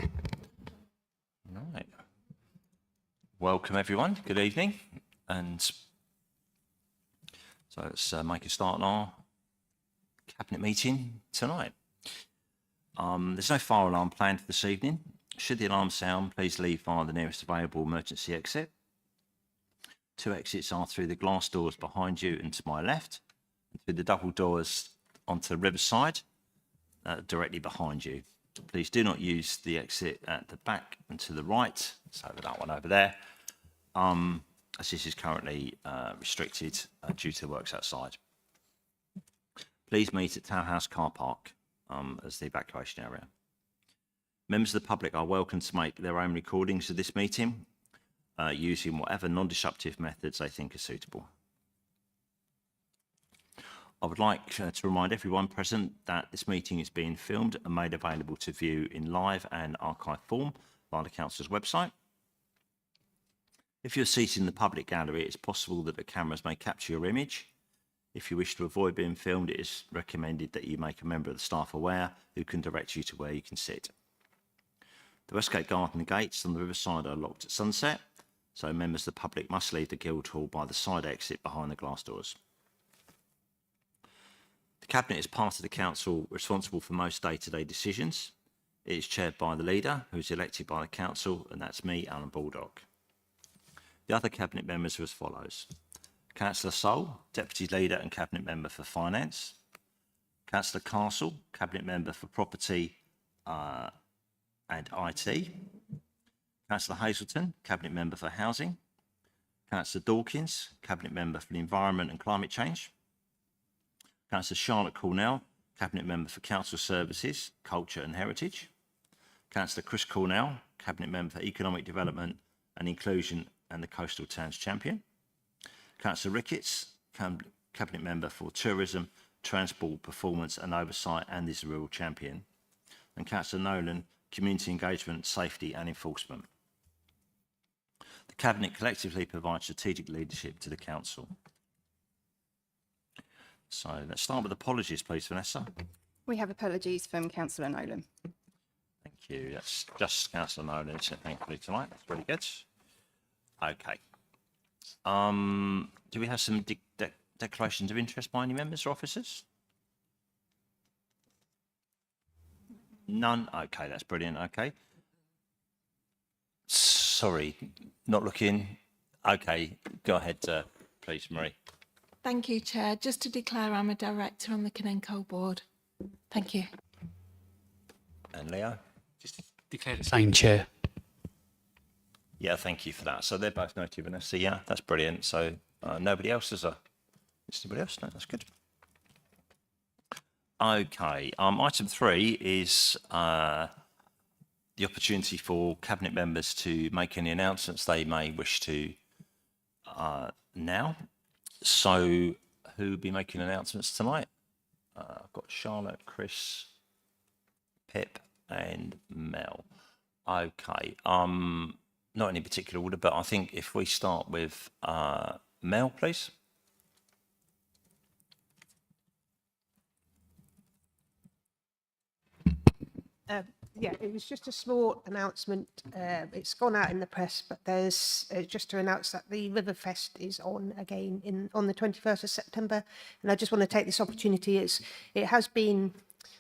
Right. Welcome everyone. Good evening. And so let's make a start on our cabinet meeting tonight. There's no fire alarm planned for this evening. Should the alarm sound, please leave via the nearest available emergency exit. 2 exits are through the glass doors behind you and to my left, and through the double doors onto the riverside directly behind you. Please do not use the exit at the back and to the right, so that one over there, as this is currently restricted due to the works outside. Please meet at Townhouse Car Park as the evacuation area. Members of the public are welcome to make their own recordings of this meeting using whatever non-disruptive methods they think are suitable. I would like to remind everyone present that this meeting is being filmed and made available to view in live and archive form via the Council's website. If you're seated in the public gallery, it's possible that the cameras may capture your image. If you wish to avoid being filmed, it is recommended that you make a member of the staff aware who can direct you to where you can sit. The Westgate Garden gates on the riverside are locked at sunset, so members of the public must leave the Guildhall by the side exit behind the glass doors. The Cabinet is part of the Council responsible for most day-to-day decisions. It is chaired by the leader, who is elected by the Council, and that's me, Alan Baldock. The other Cabinet members are as follows. Councillor Sole, Deputy Leader and Cabinet Member for Finance. Councillor Castle, Cabinet Member for Property and IT. Councillor Hazelton, Cabinet Member for Housing. Councillor Dawkins, Cabinet Member for the Environment and Climate Change. Councillor Charlotte Cornell, Cabinet Member for Council Services, Culture and Heritage. Councillor Chris Cornell, Cabinet Member for Economic Development and Inclusion and the Coastal Towns Champion. Councillor Ricketts, Cabinet Member for Tourism, Transport, Performance and Oversight and is a Rural Champion. And Councillor Nolan, Community Engagement, Safety and Enforcement. The Cabinet collectively provides strategic leadership to the Council. So let's start with apologies, please, Vanessa. We have apologies from Councillor Nolan. Thank you. That's just Councillor Nolan, isn't it, thankfully, tonight. That's really good. Okay. Do we have some declarations of interest by any members or officers? None? Okay, that's brilliant. Okay. Sorry, not looking. Okay, go ahead, please, Marie. Thank you, Chair. Just to declare I'm a director on the Canenco board. Thank you. And Leo? Just declare the same, Chair. Yeah, thank you for that. So they're both noted, Vanessa. Yeah, that's brilliant. So nobody else is anybody else? No, that's good. Okay. Item 3 is the opportunity for Cabinet members to make any announcements they may wish to now. So who will be making announcements tonight? I've got Charlotte, Chris, Pip and Mel. Okay. Not in any particular order, but I think if we start with Mel, please. Yeah, it was just a small announcement. It's gone out in the press, but there's just to announce that the Riverfest is on again on the 21st of September. And I just want to take this opportunity. It has been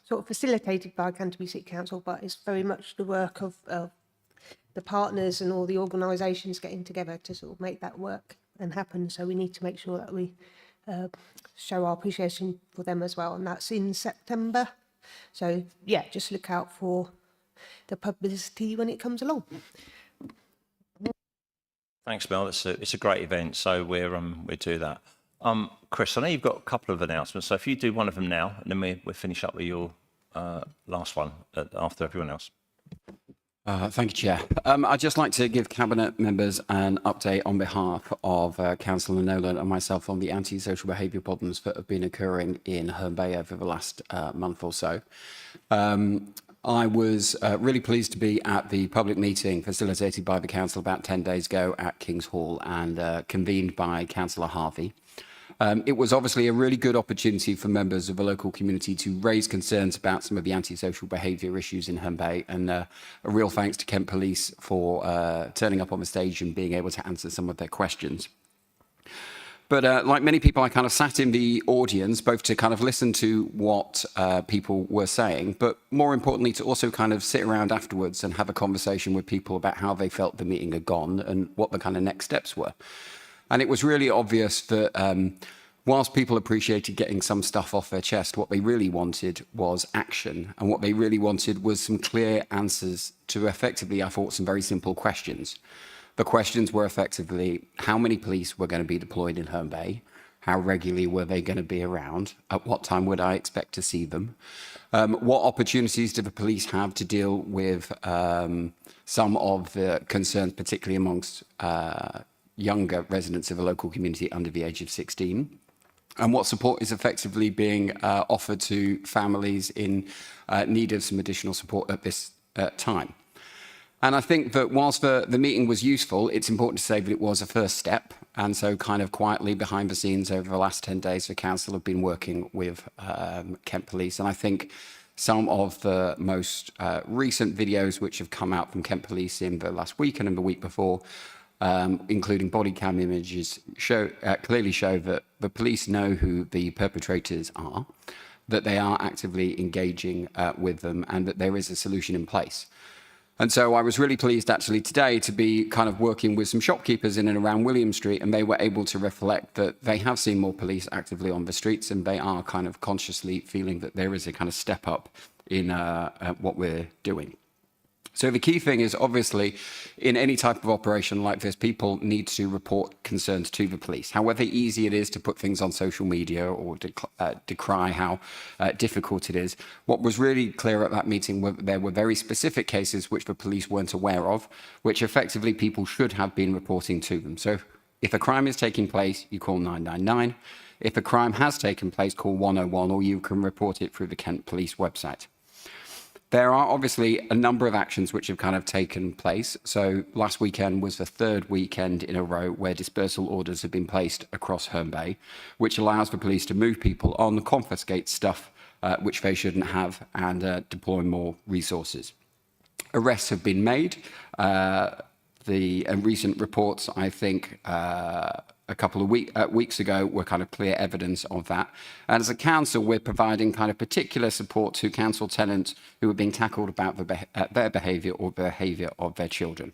sort of facilitated by Canterbury City Council, but it's very much the work of the partners and all the organisations getting together to sort of make that work and happen. So we need to make sure that we show our appreciation for them as well. And that's in September. So yeah, just look out for the publicity when it comes along. Thanks, Mel. It's a great event, so we'll do that. Chris, I know you've got a couple of announcements, so if you do one of them now, and then we'll finish up with your last one after everyone else. Thank you, Chair. I'd just like to give Cabinet members an update on behalf of Councillor Nolan and myself on the anti-social behaviour problems that have been occurring in Herne Bay over the last month or so. I was really pleased to be at the public meeting facilitated by the Council about 10 days ago at King's Hall and convened by Councillor Harvey. It was obviously a really good opportunity for members of the local community to raise concerns about some of the antisocial behaviour issues in Herne Bay, and a real thanks to Kent Police for turning up on the stage and being able to answer some of their questions. But like many people, I kind of sat in the audience, both to kind of listen to what people were saying, but more importantly, to also kind of sit around afterwards and have a conversation with people about how they felt the meeting had gone and what the kind of next steps were. And it was really obvious that whilst people appreciated getting some stuff off their chest, what they really wanted was action. And what they really wanted was some clear answers to effectively, I thought, some very simple questions. The questions were effectively, how many police were going to be deployed in Herne Bay? How regularly were they going to be around? At what time would I expect to see them? What opportunities do the police have to deal with some of the concerns, particularly amongst younger residents of a local community under the age of 16? And what support is effectively being offered to families in need of some additional support at this time? And I think that whilst the meeting was useful, it's important to say that it was a first step. And so kind of quietly behind the scenes over the last 10 days, the council have been working with Kent Police. And I think some of the most recent videos which have come out from Kent Police in the last week and in the week before, including body cam images, clearly show that the police know who the perpetrators are, that they are actively engaging with them, and that there is a solution in place. And so I was really pleased actually today to be kind of working with some shopkeepers in and around William Street, and they were able to reflect that they have seen more police actively on the streets, and they are kind of consciously feeling that there is a kind of step up in what we're doing. So the key thing is obviously in any type of operation like this, people need to report concerns to the police. However easy it is to put things on social media or decry how difficult it is, what was really clear at that meeting were there were very specific cases which the police weren't aware of, which effectively people should have been reporting to them. So if a crime is taking place, you call 999. If a crime has taken place, call 101, or you can report it through the Kent Police website. There are obviously a number of actions which have kind of taken place. So last weekend was the third weekend in a row where dispersal orders have been placed across Herne Bay, which allows the police to move people on, confiscate stuff which they shouldn't have, and deploy more resources. Arrests have been made. The recent reports, I think, a couple of weeks ago were kind of clear evidence of that. And as a council, we're providing kind of particular support to council tenants who are being tackled about their behaviour or behaviour of their children.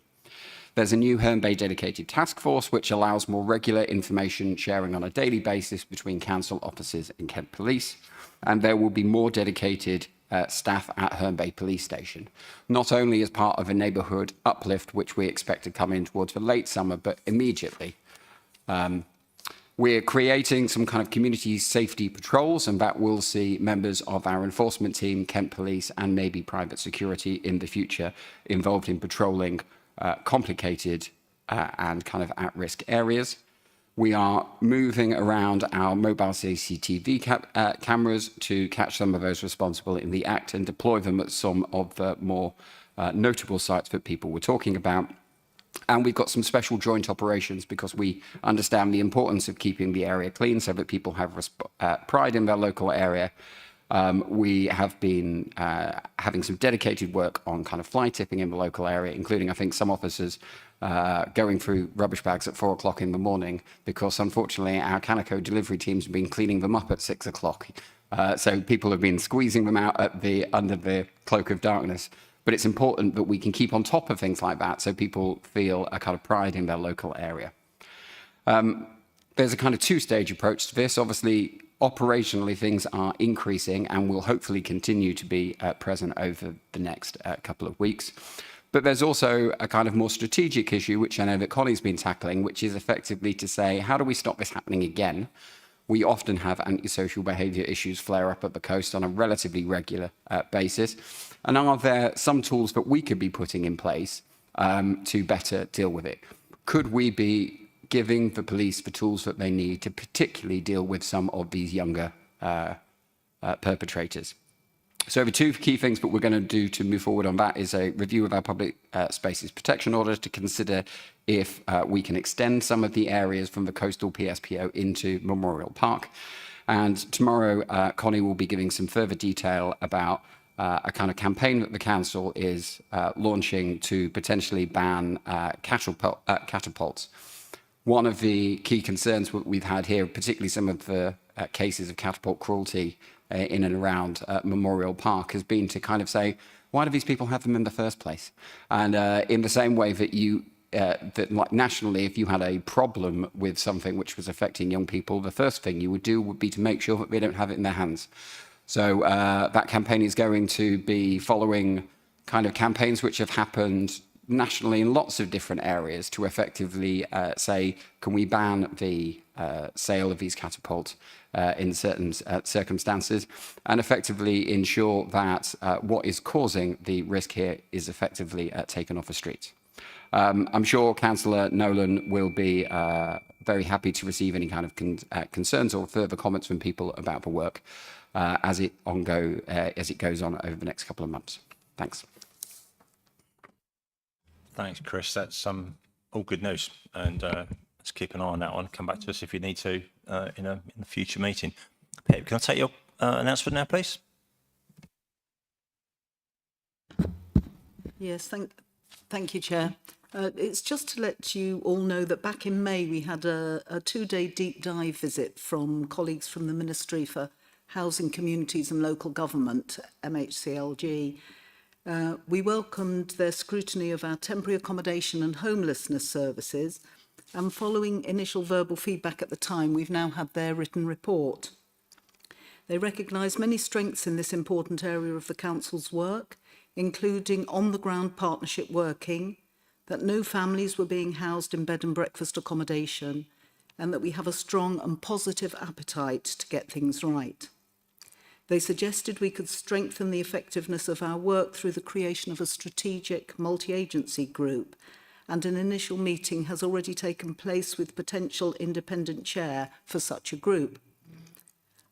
There's a new Herne Bay dedicated task force which allows more regular information sharing on a daily basis between council officers and Kent Police. And there will be more dedicated staff at Herne Bay Police Station, not only as part of a neighbourhood uplift, which we expect to come in towards the late summer, but immediately. We're creating some kind of community safety patrols, and that will see members of our enforcement team, Kent Police, and maybe private security in the future involved in patrolling complicated and kind of at-risk areas. We are moving around our mobile CCTV cameras to catch some of those responsible in the act and deploy them at some of the more notable sites that people were talking about. And we've got some special joint operations because we understand the importance of keeping the area clean so that people have pride in their local area. We have been having some dedicated work on kind of fly tipping in the local area, including, I think, some officers going through rubbish bags at 4 o'clock in the morning because, unfortunately, our Canico delivery teams have been cleaning them up at 6 o'clock. So people have been squeezing them out under the cloak of darkness. But it's important that we can keep on top of things like that so people feel a kind of pride in their local area. There's a kind of two-stage approach to this. Obviously, operationally, things are increasing and will hopefully continue to be present over the next couple of weeks. But there's also a kind of more strategic issue, which I know that Connie's been tackling, which is effectively to say, how do we stop this happening again? We often have antisocial behaviour issues flare up at the coast on a relatively regular basis. And are there some tools that we could be putting in place to better deal with it? Could we be giving the police the tools that they need to particularly deal with some of these younger perpetrators? So the two key things that we're going to do to move forward on that is a review of our public spaces protection order to consider if we can extend some of the areas from the coastal PSPO into Memorial Park. And tomorrow, Connie will be giving some further detail about a kind of campaign that the council is launching to potentially ban catapults. One of the key concerns that we've had here, particularly some of the cases of catapult cruelty in and around Memorial Park, has been to kind of say, why do these people have them in the first place? And in the same way that that like nationally, if you had a problem with something which was affecting young people, the first thing you would do would be to make sure that they don't have it in their hands. So that campaign is going to be following kind of campaigns which have happened nationally in lots of different areas to effectively say, can we ban the sale of these catapults in certain circumstances, and effectively ensure that what is causing the risk here is effectively taken off the streets. I'm sure Councillor Nolan will be very happy to receive any kind of concerns or further comments from people about the work as it goes on over the next couple of months. Thanks. Thanks, Chris. That's all good news, and let's keep an eye on that one. Come back to us if you need to in a future meeting. Pip, can I take your announcement now, please? Yes, thank you, Chair. It's just to let you all know that back in May we had a 2-day deep dive visit from colleagues from the Ministry for Housing, Communities and Local Government, MHCLG. We welcomed their scrutiny of our temporary accommodation and homelessness services, and following initial verbal feedback at the time, we've now had their written report. They recognise many strengths in this important area of the Council's work, including on-the-ground partnership working, that no families were being housed in bed and breakfast accommodation, and that we have a strong and positive appetite to get things right. They suggested we could strengthen the effectiveness of our work through the creation of a strategic multi-agency group, and an initial meeting has already taken place with potential independent chair for such a group.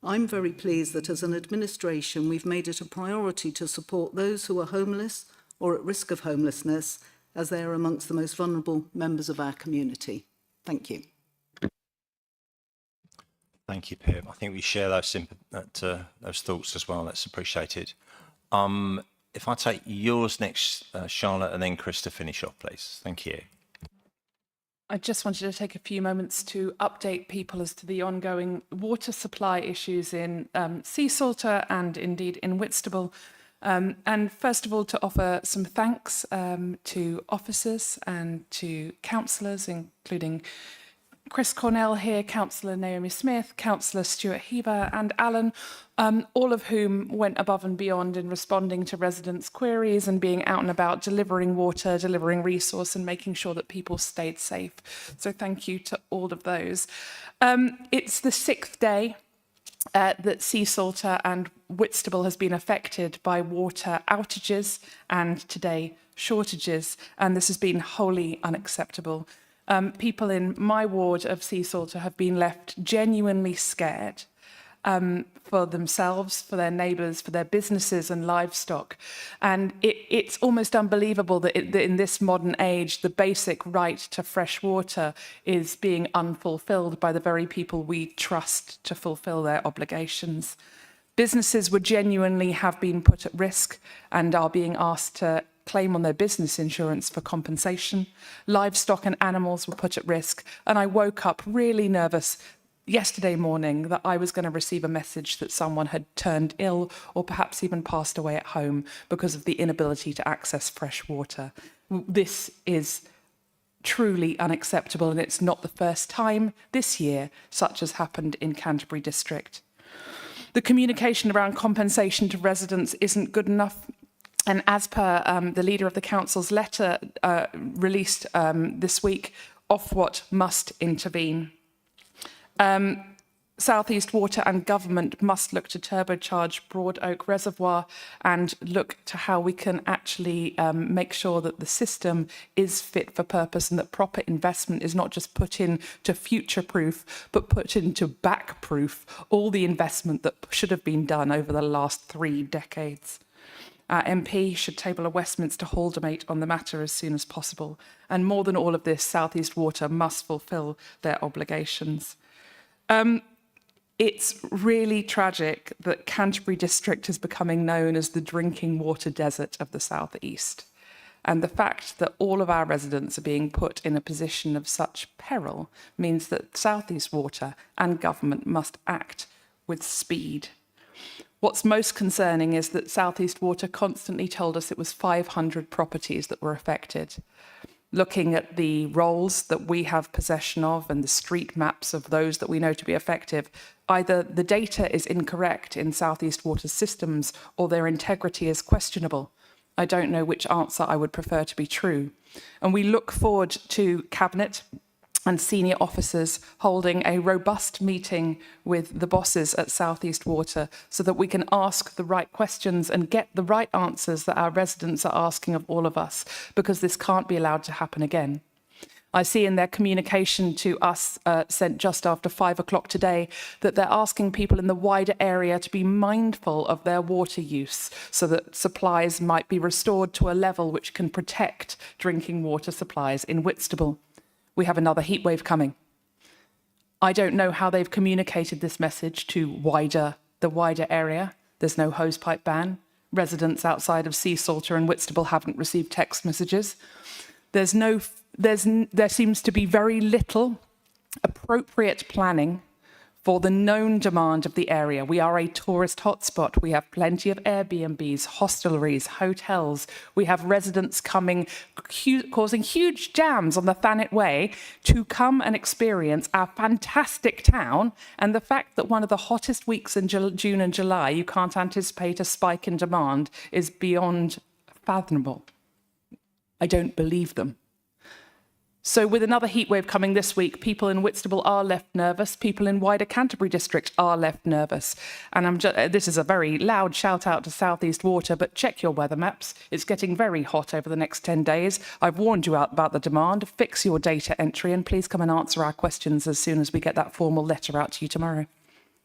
I'm very pleased that as an administration we've made it a priority to support those who are homeless or at risk of homelessness, as they are amongst the most vulnerable members of our community. Thank you. Thank you, Pip. I think we share those thoughts as well. That's appreciated. If I take yours next, Charlotte, and then Chris to finish off, please. Thank you. I just wanted to take a few moments to update people as to the ongoing water supply issues in Sea Salter and indeed in Whitstable. And first of all, to offer some thanks to officers and to councillors, including Chris Cornell here, Councillor Naomi Smith, Councillor Stuart Heaver and Alan, all of whom went above and beyond in responding to residents' queries and being out and about, delivering water, delivering resource and making sure that people stayed safe. So thank you to all of those. It's the 6th day that Sea Salter and Whitstable has been affected by water outages and today shortages, and this has been wholly unacceptable. People in my ward of Sea Salter have been left genuinely scared for themselves, for their neighbours, for their businesses and livestock. And it's almost unbelievable that in this modern age, the basic right to fresh water is being unfulfilled by the very people we trust to fulfil their obligations. Businesses would genuinely have been put at risk and are being asked to claim on their business insurance for compensation. Livestock and animals were put at risk, and I woke up really nervous yesterday morning that I was going to receive a message that someone had turned ill or perhaps even passed away at home because of the inability to access fresh water. This is truly unacceptable, and it's not the first time this year such has happened in Canterbury District. The communication around compensation to residents isn't good enough. And as per the leader of the council's letter released this week, Ofwat must intervene. South East Water and government must look to turbocharge Broad Oak Reservoir and look to how we can actually make sure that the system is fit for purpose and that proper investment is not just put in to future-proof, but put into back-proof all the investment that should have been done over the last 3 decades. Our MP should table a Westminster Hall debate on the matter as soon as possible. And more than all of this, South East Water must fulfil their obligations. It's really tragic that Canterbury District is becoming known as the drinking water desert of the South East. And the fact that all of our residents are being put in a position of such peril means that South East Water and government must act with speed. What's most concerning is that South East Water constantly told us it was 500 properties that were affected. Looking at the roles that we have possession of and the street maps of those that we know to be effective, either the data is incorrect in South East Water's systems or their integrity is questionable. I don't know which answer I would prefer to be true. And we look forward to Cabinet and senior officers holding a robust meeting with the bosses at South East Water so that we can ask the right questions and get the right answers that our residents are asking of all of us, because this can't be allowed to happen again. I see in their communication to us sent just after 5 o'clock today that they're asking people in the wider area to be mindful of their water use so that supplies might be restored to a level which can protect drinking water supplies in Whitstable. We have another heatwave coming. I don't know how they've communicated this message to the wider area. There's no hosepipe ban. Residents outside of Sea Salter and Whitstable haven't received text messages. There seems to be very little appropriate planning for the known demand of the area. We are a tourist hotspot. We have plenty of Airbnbs, hostelries, hotels. We have residents coming, causing huge jams on the Thanet Way to come and experience our fantastic town. And the fact that one of the hottest weeks in June and July, you can't anticipate a spike in demand is beyond fathomable. I don't believe them. So with another heatwave coming this week, people in Whitstable are left nervous. People in wider Canterbury District are left nervous. And this is a very loud shout out to South East Water, but check your weather maps. It's getting very hot over the next 10 days. I've warned you out about the demand. Fix your data entry and please come and answer our questions as soon as we get that formal letter out to you tomorrow.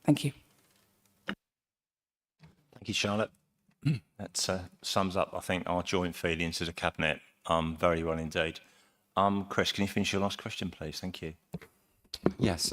Thank you. Thank you, Charlotte. That sums up, I think, our joint feelings as a cabinet very well indeed. Chris, can you finish your last question, please? Thank you. Yes.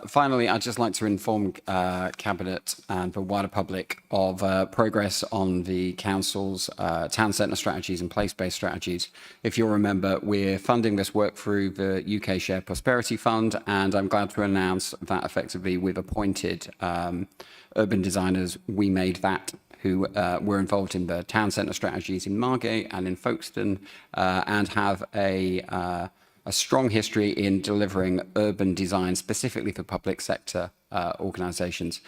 Finally, I'd just like to inform Cabinet and the wider public of progress on the Council's town centre strategies and place-based strategies. If you'll remember, we're funding this work through the UK Shared Prosperity Fund, and I'm glad to announce that effectively we've appointed urban designers. We made that who were involved in the town centre strategies in Margate and in Folkestone and have a strong history in delivering urban design specifically for public sector organisations.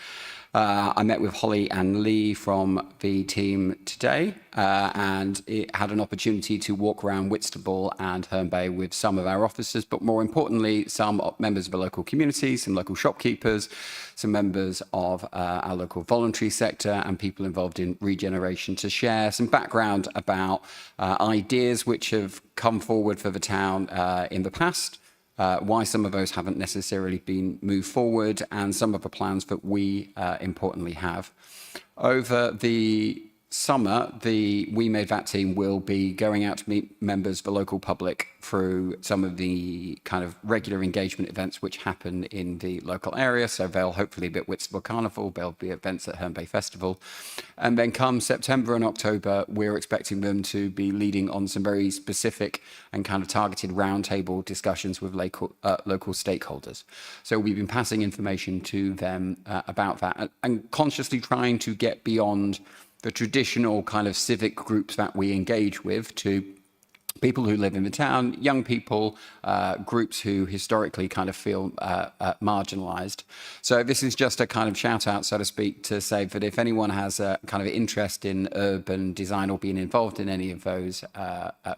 I met with Holly and Lee from the team today and had an opportunity to walk around Whitstable and Herne Bay with some of our officers, but more importantly, some members of the local community, some local shopkeepers, some members of our local voluntary sector and people involved in regeneration to share some background about ideas which have come forward for the town in the past, why some of those haven't necessarily been moved forward, and some of the plans that we importantly have. Over the summer, the We Made That team will be going out to meet members of the local public through some of the kind of regular engagement events which happen in the local area. So they'll hopefully be at Whitstable Carnival, there'll be events at Herne Bay Festival. And then come September and October, we're expecting them to be leading on some very specific and kind of targeted roundtable discussions with local stakeholders. So we've been passing information to them about that and consciously trying to get beyond the traditional kind of civic groups that we engage with to people who live in the town, young people, groups who historically kind of feel marginalised. So this is just a kind of shout out, so to speak, to say that if anyone has a kind of interest in urban design or being involved in any of those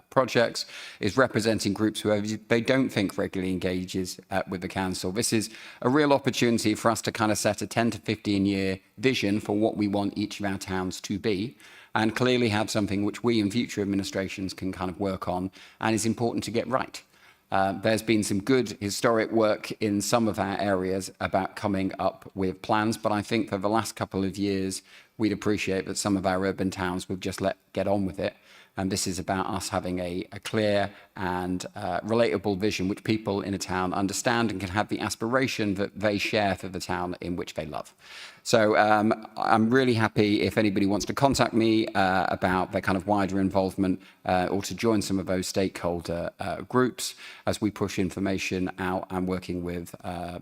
projects, is representing groups who they don't think regularly engages with the council. This is a real opportunity for us to kind of set a 10 to 15 year vision for what we want each of our towns to be, and clearly have something which we and future administrations can kind of work on and is important to get right. There's been some good historic work in some of our areas about coming up with plans, but I think for the last couple of years, we'd appreciate that some of our urban towns would just get on with it. And this is about us having a clear and relatable vision which people in a town understand and can have the aspiration that they share for the town in which they love. So I'm really happy if anybody wants to contact me about their kind of wider involvement or to join some of those stakeholder groups as we push information out and working with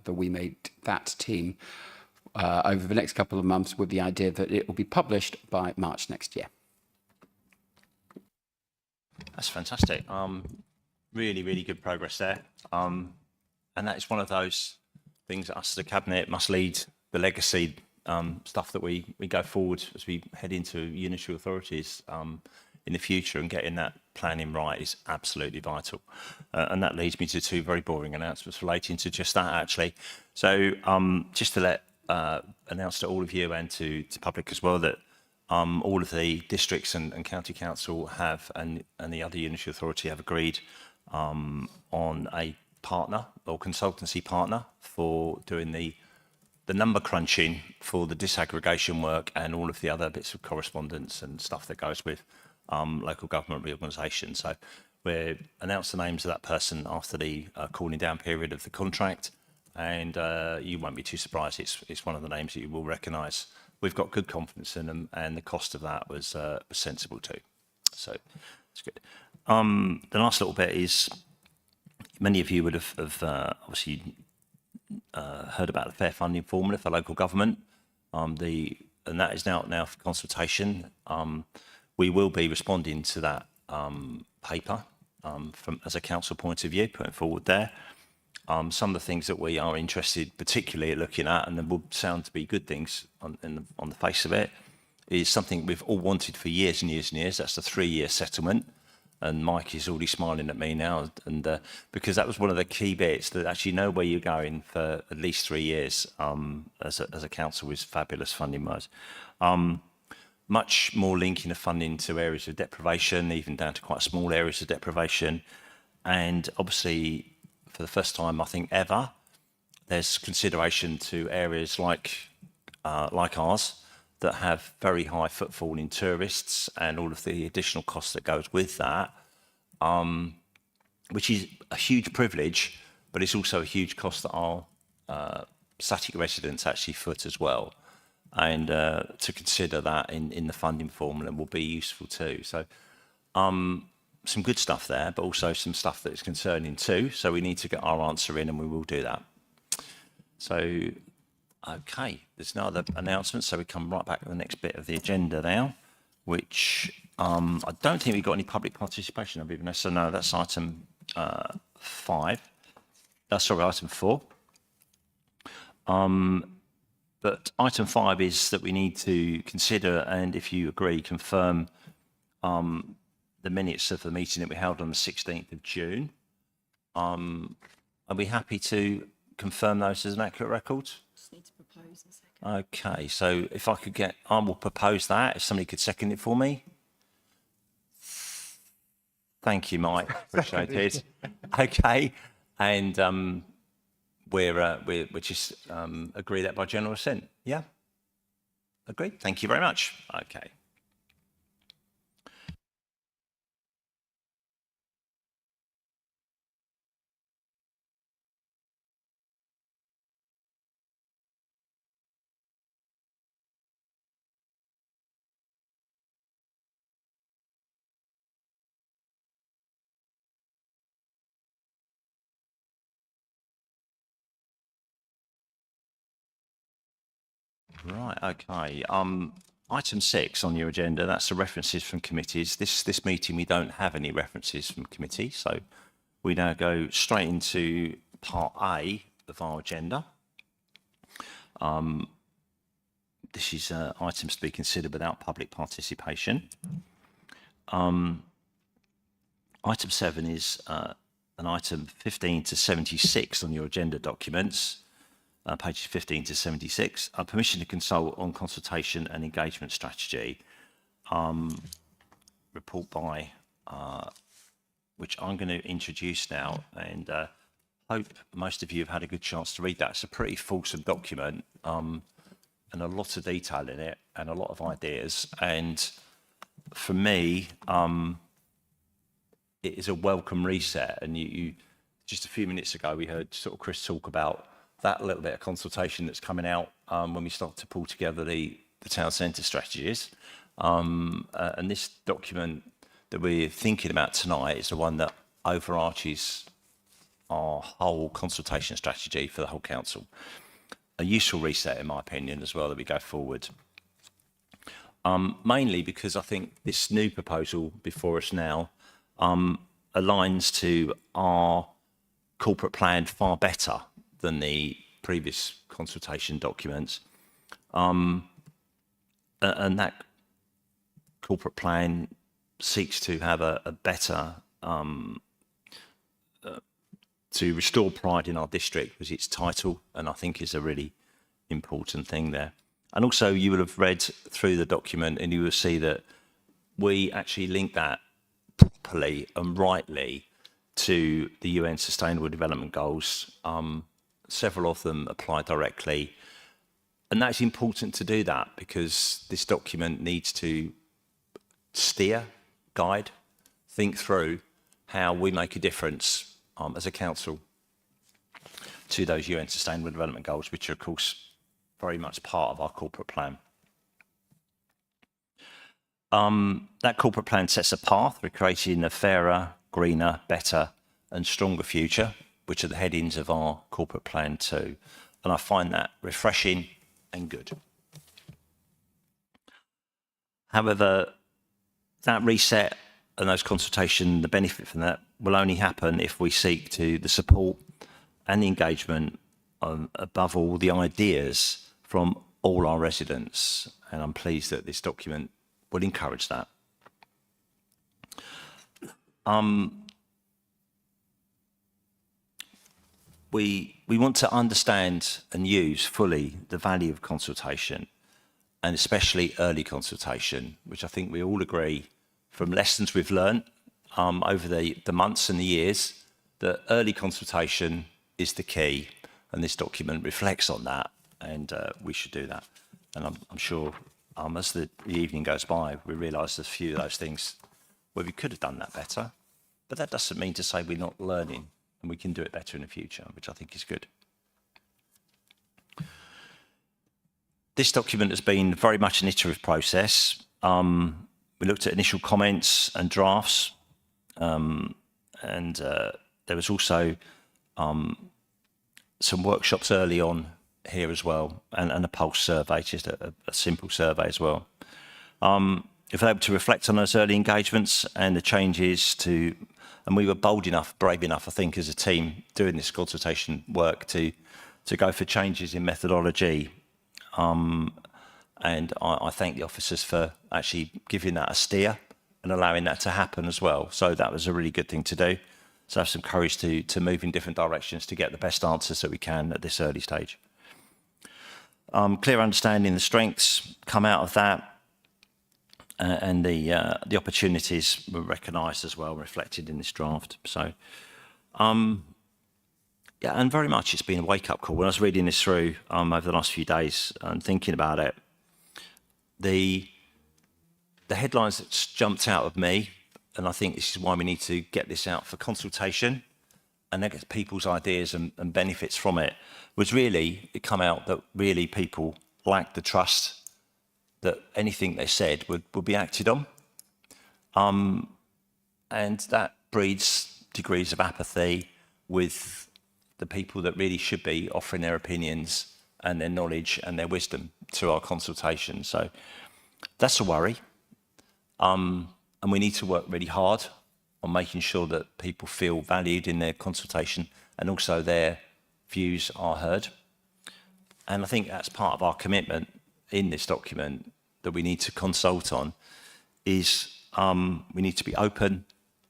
the We Made That team over the next couple of months with the idea that it will be published by March next year. That's fantastic. Really, really good progress there. And that is one of those things that us, the Cabinet, must lead the legacy stuff that we go forward as we head into unitary authorities in the future, and getting that planning right is absolutely vital. And that leads me to two very boring announcements relating to just that, actually. So just to let announce to all of you and to public as well that all of the districts and county council have, and the other unitary authority have agreed on a partner or consultancy partner for doing the number crunching for the disaggregation work and all of the other bits of correspondence and stuff that goes with local government reorganisation. So we'll announce the names of that person after the calling down period of the contract, and you won't be too surprised. It's one of the names that you will recognise. We've got good confidence in them, and the cost of that was sensible too. So it's good. The last little bit is, many of you would have obviously heard about the fair funding formula for local government, and that is now for consultation. We will be responding to that paper from as a council point of view, putting forward there. Some of the things that we are interested particularly at looking at, and they will sound to be good things on the face of it, is something we've all wanted for years and years and years. That's the 3-year settlement. And Mike is already smiling at me now, and because that was one of the key bits, that actually know where you're going for at least 3 years as a council is fabulous funding-wise. Much more linking of funding to areas of deprivation, even down to quite small areas of deprivation. And obviously, for the first time, I think ever, there's consideration to areas like ours that have very high footfall in tourists and all of the additional costs that goes with that, which is a huge privilege, but it's also a huge cost that our static residents actually foot as well. And to consider that in the funding formula will be useful too. So some good stuff there, but also some stuff that is concerning too. So we need to get our answer in, and we will do that. So, okay, there's no other announcements. So we come right back to the next bit of the agenda now, which I don't think we've got any public participation of, even. So no, that's item 5. Sorry, item 4. But item 5 is that we need to consider, and if you agree, confirm the minutes of the meeting that we held on the 16th of June. Are we happy to confirm those as an accurate record? Just need to propose a second. Okay, so if I could get, I will propose that. If somebody could second it for me. Thank you, Mike. Appreciate it. Okay, and we're just agree that by general assent. Yeah. Agreed. Thank you very much. Okay. Right, okay. Item 6 on your agenda, that's the references from committees. This meeting, we don't have any references from committee, so we now go straight into part A of our agenda. This is items to be considered without public participation. Item 7 is an item 15 to 76 on your agenda documents. Pages 15 to 76, permission to consult on consultation and engagement strategy. Report by, which I'm going to introduce now, and hope most of you have had a good chance to read that. It's a pretty fulsome document, and a lot of detail in it, and a lot of ideas. And for me, it is a welcome reset. And you just a few minutes ago, we heard sort of Chris talk about that little bit of consultation that's coming out when we start to pull together the town centre strategies. And this document that we're thinking about tonight is the one that overarches our whole consultation strategy for the whole council. A useful reset, in my opinion, as well, that we go forward. Mainly because I think this new proposal before us now aligns to our corporate plan far better than the previous consultation documents. And that corporate plan seeks to have a better, to restore pride in our district was its title, and I think is a really important thing there. And also you will have read through the document and you will see that we actually link that properly and rightly to the UN Sustainable Development Goals. Several of them apply directly. And that's important to do that because this document needs to steer, guide, think through how we make a difference as a council to those UN Sustainable Development Goals, which are, of course, very much part of our corporate plan. That corporate plan sets a path for creating a fairer, greener, better and stronger future, which are the headings of our corporate plan too. And I find that refreshing and good. However, that reset and those consultation, the benefit from that will only happen if we seek to the support and the engagement, above all, the ideas from all our residents. And I'm pleased that this document will encourage that. We want to understand and use fully the value of consultation, and especially early consultation, which I think we all agree from lessons we've learned over the months and the years, that early consultation is the key, and this document reflects on that, and we should do that. And I'm sure as the evening goes by, we realise there's a few of those things where we could have done that better, but that doesn't mean to say we're not learning, and we can do it better in the future, which I think is good. This document has been very much an iterative process. We looked at initial comments and drafts, and there was also some workshops early on here as well, and a pulse survey, just a simple survey as well. If we're able to reflect on those early engagements and the changes to, and we were bold enough, brave enough, I think, as a team doing this consultation work to go for changes in methodology. And I thank the officers for actually giving that a steer and allowing that to happen as well. So that was a really good thing to do. So have some courage to move in different directions to get the best answers that we can at this early stage. Clear understanding the strengths come out of that, and the opportunities were recognised as well, reflected in this draft. So, yeah, and very much it's been a wake-up call. When I was reading this through over the last few days and thinking about it, the headlines that jumped out of me, and I think this is why we need to get this out for consultation and then get people's ideas and benefits from it, was really, it come out that really people lacked the trust that anything they said would be acted on. And that breeds degrees of apathy with the people that really should be offering their opinions and their knowledge and their wisdom to our consultation. So That's a worry. And we need to work really hard on making sure that people feel valued in their consultation and also their views are heard. And I think that's part of our commitment in this document that we need to consult on is we need to be open,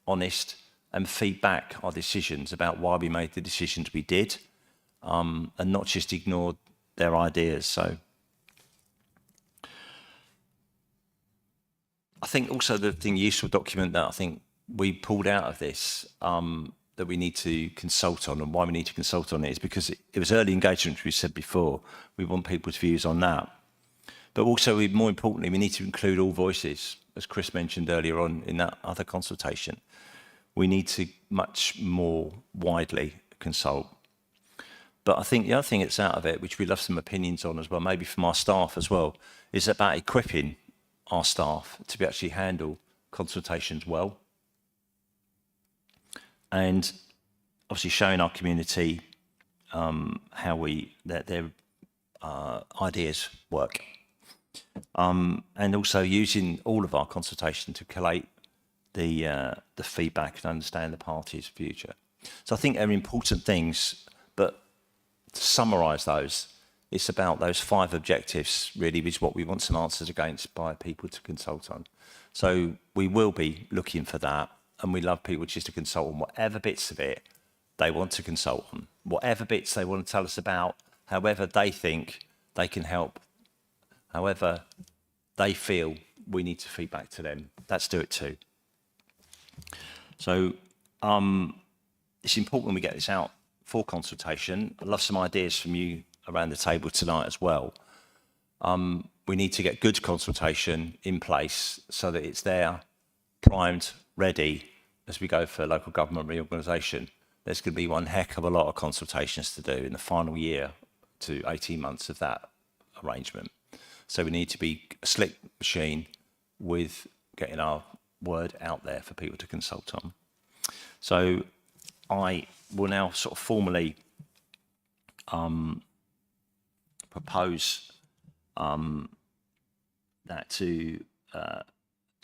honest, and feed back our decisions about why we made the decisions we did, and not just ignore their ideas. So I think also the thing useful document that I think we pulled out of this that we need to consult on, and why we need to consult on it is because it was early engagement, which we said before. We want people's views on that. But also, more importantly, we need to include all voices, as Chris mentioned earlier on in that other consultation. We need to much more widely consult. But I think the other thing that's out of it, which we love some opinions on as well, maybe from our staff as well, is about equipping our staff to be actually handle consultations well. And obviously showing our community how their ideas work. And also using all of our consultation to collate the feedback and understand the party's future. So I think they're important things, but to summarise those, it's about those 5 objectives really is what we want some answers against by people to consult on. So we will be looking for that, and we love people just to consult on whatever bits of it they want to consult on, whatever bits they want to tell us about, however they think they can help, however they feel we need to feed back to them. Let's do it too. So it's important we get this out for consultation. I'd love some ideas from you around the table tonight as well. We need to get good consultation in place so that it's there, primed, ready as we go for local government reorganisation. There's going to be one heck of a lot of consultations to do in the final year to 18 months of that arrangement. So we need to be a slick machine with getting our word out there for people to consult on. So I will now sort of formally propose that to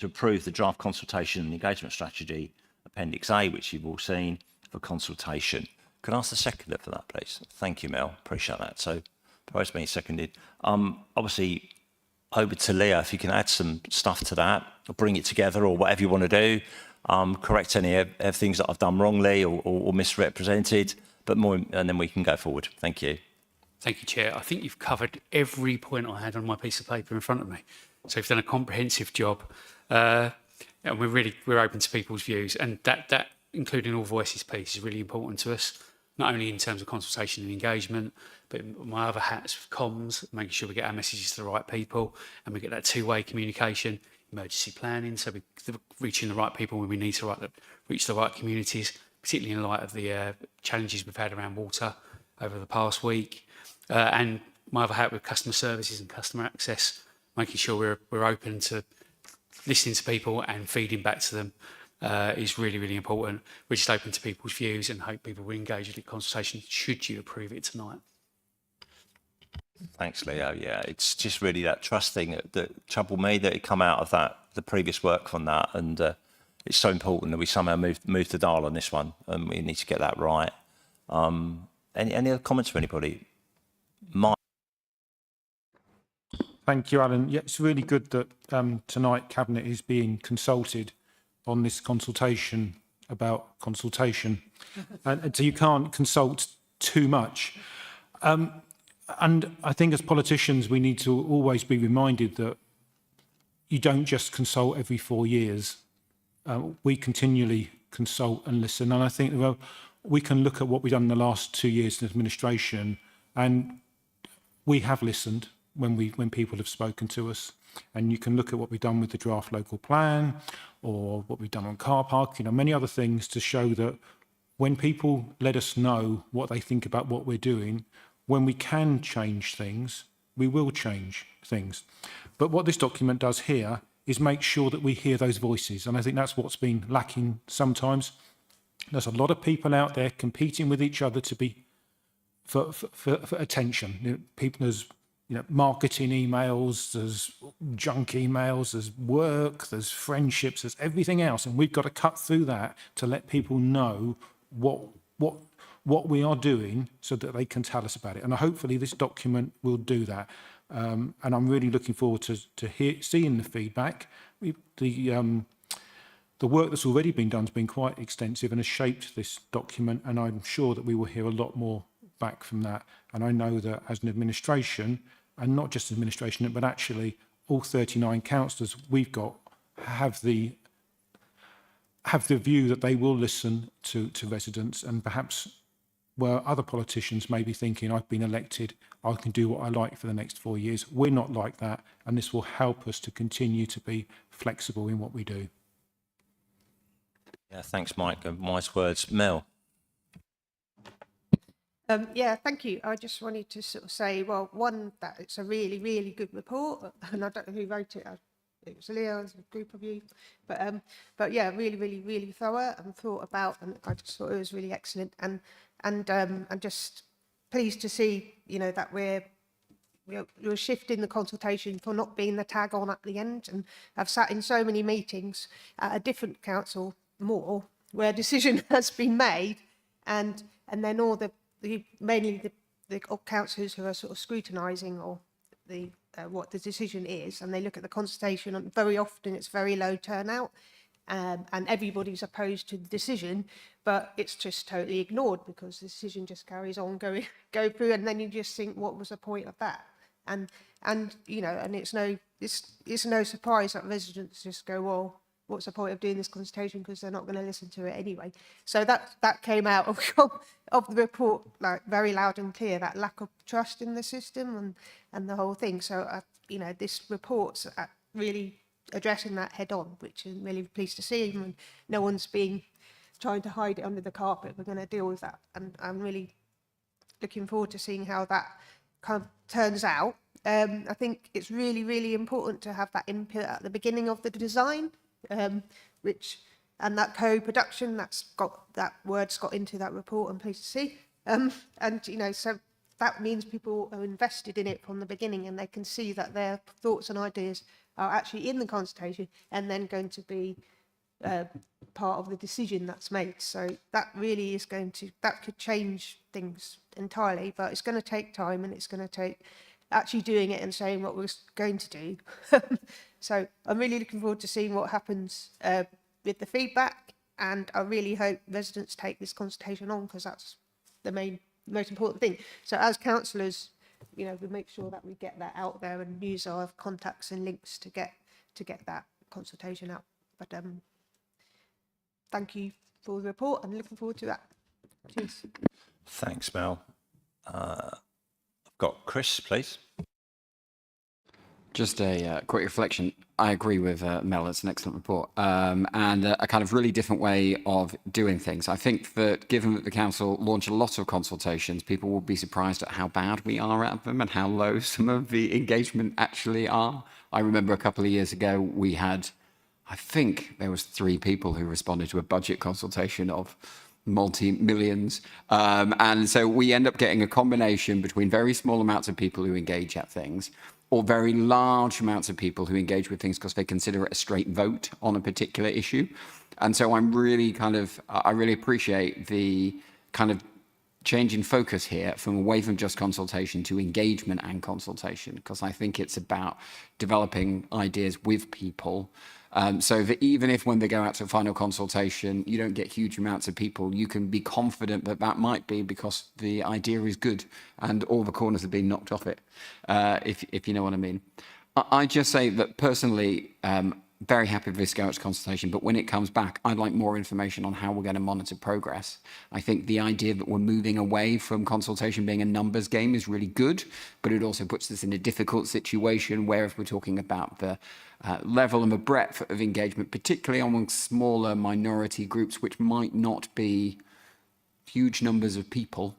approve the draft consultation and engagement strategy, Appendix A, which you've all seen, for consultation. Could I ask the seconder for that, please? Thank you, Mel. Appreciate that. So, proposed being seconded. Obviously, over to Leah, if you can add some stuff to that, or bring it together, or whatever you want to do. Correct any of things that I've done wrongly or misrepresented, but more, and then we can go forward. Thank you. Thank you, Chair. I think you've covered every point I had on my piece of paper in front of me. So you've done a comprehensive job. And we're open to people's views, and that including all voices piece is really important to us, not only in terms of consultation and engagement, but my other hats with comms, making sure we get our messages to the right people and we get that two-way communication, emergency planning, so we're reaching the right people when we need to reach the right communities, particularly in light of the challenges we've had around water over the past week. And my other hat with customer services and customer access, making sure we're open to listening to people and feeding back to them is really, really important. We're just open to people's views and hope people will engage with the consultation should you approve it tonight. Thanks, Leo. Yeah, it's just really that trust thing that troubled me, that it come out of that, the previous work on that, and it's so important that we somehow move the dial on this one, and we need to get that right. Any other comments from anybody? Mike. Thank you, Alan. Yeah, it's really good that tonight Cabinet is being consulted on this consultation about consultation, and so you can't consult too much. And I think as politicians, we need to always be reminded that you don't just consult every 4 years. We continually consult and listen. And I think we can look at what we've done in the last 2 years in administration, and we have listened when people have spoken to us. And you can look at what we've done with the draft local plan, or what we've done on car parking, and many other things to show that when people let us know what they think about what we're doing, when we can change things, we will change things. But what this document does here is make sure that we hear those voices. And I think that's what's been lacking sometimes. There's a lot of people out there competing with each other to be for attention. People, there's marketing emails, there's junk emails, there's work, there's friendships, there's everything else. And we've got to cut through that to let people know what we are doing so that they can tell us about it. And hopefully this document will do that. And I'm really looking forward to seeing the feedback. The work that's already been done has been quite extensive and has shaped this document, and I'm sure that we will hear a lot more back from that. And I know that as an administration, and not just administration, but actually all 39 councillors we've got have the view that they will listen to residents, and perhaps where other politicians may be thinking, I've been elected, I can do what I like for the next 4 years. We're not like that, and this will help us to continue to be flexible in what we do. Yeah, thanks, Mike. Wise words. Mel. Yeah, thank you. I just wanted to sort of say, well, one, that it's a really, really good report, and I don't know who wrote it. It was Leo, it was a group of you, but yeah, really, really, really thorough and thought about, and I just thought it was really excellent. And I'm just pleased to see, that we're shifting the consultation for not being the tag on at the end. And I've sat in so many meetings at a different council more where a decision has been made, and then all mainly the councillors who are sort of scrutinising or what the decision is, and they look at the consultation, and very often it's very low turnout, and everybody's opposed to the decision, but it's just totally ignored because the decision just carries on go through, and then you just think, what was the point of that? And it's no surprise that residents just go, well, what's the point of doing this consultation, because they're not going to listen to it anyway. So that came out of the report, like, very loud and clear, that lack of trust in the system and the whole thing. So this report's really addressing that head on, which I'm really pleased to see. And no one's been trying to hide it under the carpet. We're going to deal with that, and I'm really looking forward to seeing how that kind of turns out. I think it's really, really important to have that input at the beginning of the design. And that co-production, that word's got into that report, I'm pleased to see. So that means people are invested in it from the beginning, and they can see that their thoughts and ideas are actually in the consultation and then going to be part of the decision that's made. So that really is that could change things entirely, but it's going to take time, and it's going to take actually doing it and saying what we're going to do. So I'm really looking forward to seeing what happens with the feedback, and I really hope residents take this consultation on, because that's the most important thing. So as councillors, we make sure that we get that out there and use our contacts and links to get that consultation out. But thank you for the report, and looking forward to that. Cheers. Thanks, Mel. I've got Chris, please. Just a quick reflection. I agree with Mel. It's an excellent report, and a kind of really different way of doing things. I think that given that the council launch a lot of consultations, people will be surprised at how bad we are at them and how low some of the engagement actually are. I remember a couple of years ago, we had, I think there was 3 people who responded to a budget consultation of multi-millions. And so we end up getting a combination between very small amounts of people who engage at things, or very large amounts of people who engage with things because they consider it a straight vote on a particular issue. And so I'm really I really appreciate the kind of change in focus here from away from just consultation to engagement and consultation, because I think it's about developing ideas with people. So that even if when they go out to final consultation, you don't get huge amounts of people, you can be confident that that might be because the idea is good and all the corners have been knocked off it, if you know what I mean. I just say that personally, very happy with this go out to consultation, but when it comes back, I'd like more information on how we're going to monitor progress. I think the idea that we're moving away from consultation being a numbers game is really good, but it also puts us in a difficult situation where if we're talking about the level and the breadth of engagement, particularly among smaller minority groups, which might not be huge numbers of people,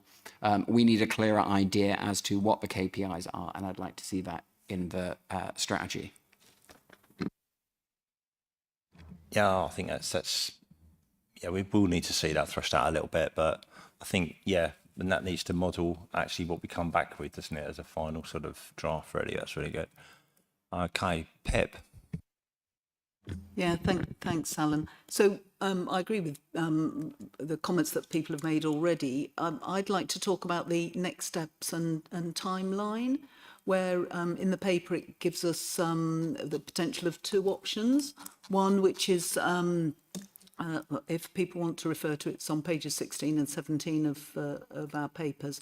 we need a clearer idea as to what the KPIs are, and I'd like to see that in the strategy. Yeah, I think that's yeah, we will need to see that thrashed out a little bit, but I think, yeah, and that needs to model actually what we come back with, doesn't it, as a final sort of draft, really. That's really good. Okay, Pip. Yeah, thanks, Alan. So I agree with the comments that people have made already. I'd like to talk about the next steps and timeline, where in the paper it gives us the potential of two options. One, which is, if people want to refer to it, it's on pages 16 and 17 of our papers.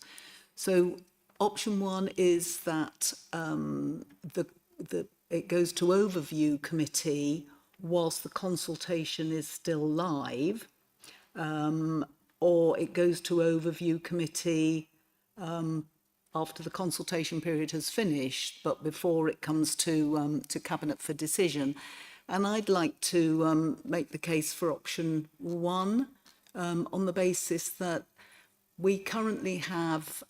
So option one is that it goes to overview committee whilst the consultation is still live, or it goes to overview committee after the consultation period has finished, but before it comes to Cabinet for decision. And I'd like to make the case for option one on the basis that we currently have,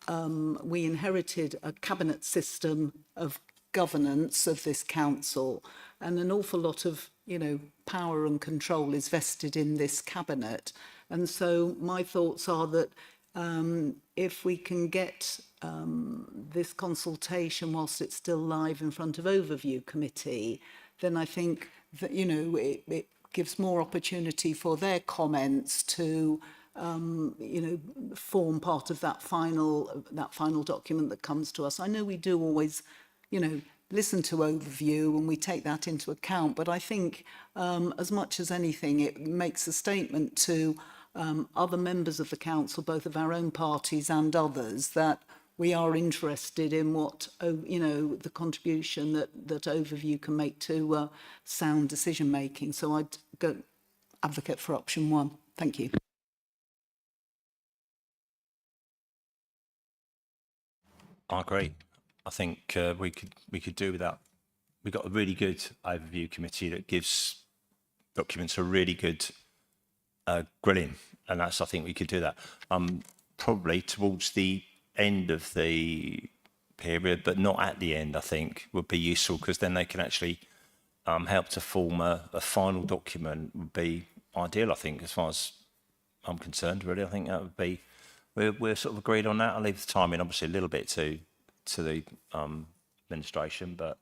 we inherited a Cabinet system of governance of this council, and an awful lot of, power and control is vested in this Cabinet. And so my thoughts are that if we can get this consultation whilst it's still live in front of overview committee, then I think that, it gives more opportunity for their comments to form part of that final document that comes to us. I know we do always, listen to overview and we take that into account, but I think as much as anything, it makes a statement to other members of the council, both of our own parties and others, that we are interested in what, the contribution that overview can make to sound decision making. So I'd go advocate for option one. Thank you. I agree. I think we could do without. We've got a really good overview committee that gives documents a really good grilling, and I think we could do that. Probably towards the end of the period, but not at the end. I think would be useful, because then they can actually help to form a final document. Would be ideal, I think, as far as I'm concerned. Really, I think that would be. We're sort of agreed on that. I'll leave the timing obviously a little bit to the administration, but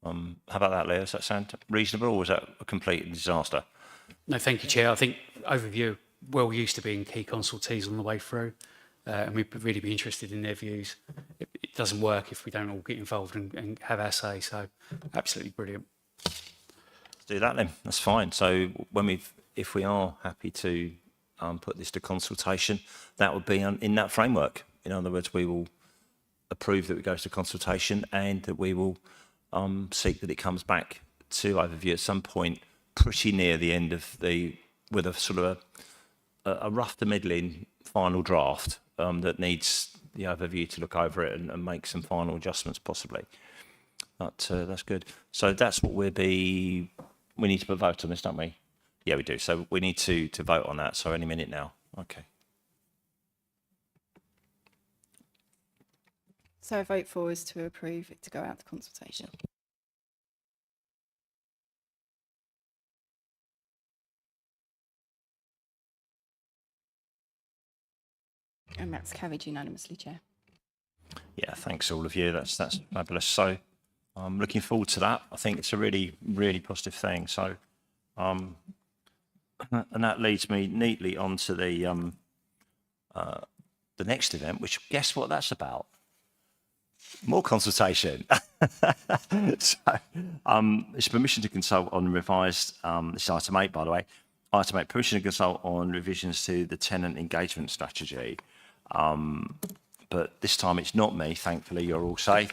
how about that, Leo? Does that sound reasonable, or was that a complete disaster? No, thank you, Chair. I think overview well used to being key consultees on the way through, and we'd really be interested in their views. It doesn't work if we don't all get involved and have our say. So, absolutely brilliant. Let's do that then. That's fine. So if we are happy to put this to consultation, that would be in that framework. In other words, we will approve that it goes to consultation, and that we will seek that it comes back to overview at some point pretty near the end of with a sort of a rough to middling final draft that needs the overview to look over it and make some final adjustments possibly. But that's good. So that's what we need to put a vote on this, don't we? Yeah, we do. So we need to vote on that. So any minute now. Okay. So a vote for is to approve it to go out to consultation. And that's carried unanimously, Chair. Yeah, thanks all of you. That's fabulous. So I'm looking forward to that. I think it's a really, really positive thing. So, and that leads me neatly onto the next event, which guess what that's about? More consultation. So, it's permission to consult on revised, this is item 8, by the way, item 8, permission to consult on revisions to the tenant engagement strategy. But this time it's not me, thankfully, you're all safe.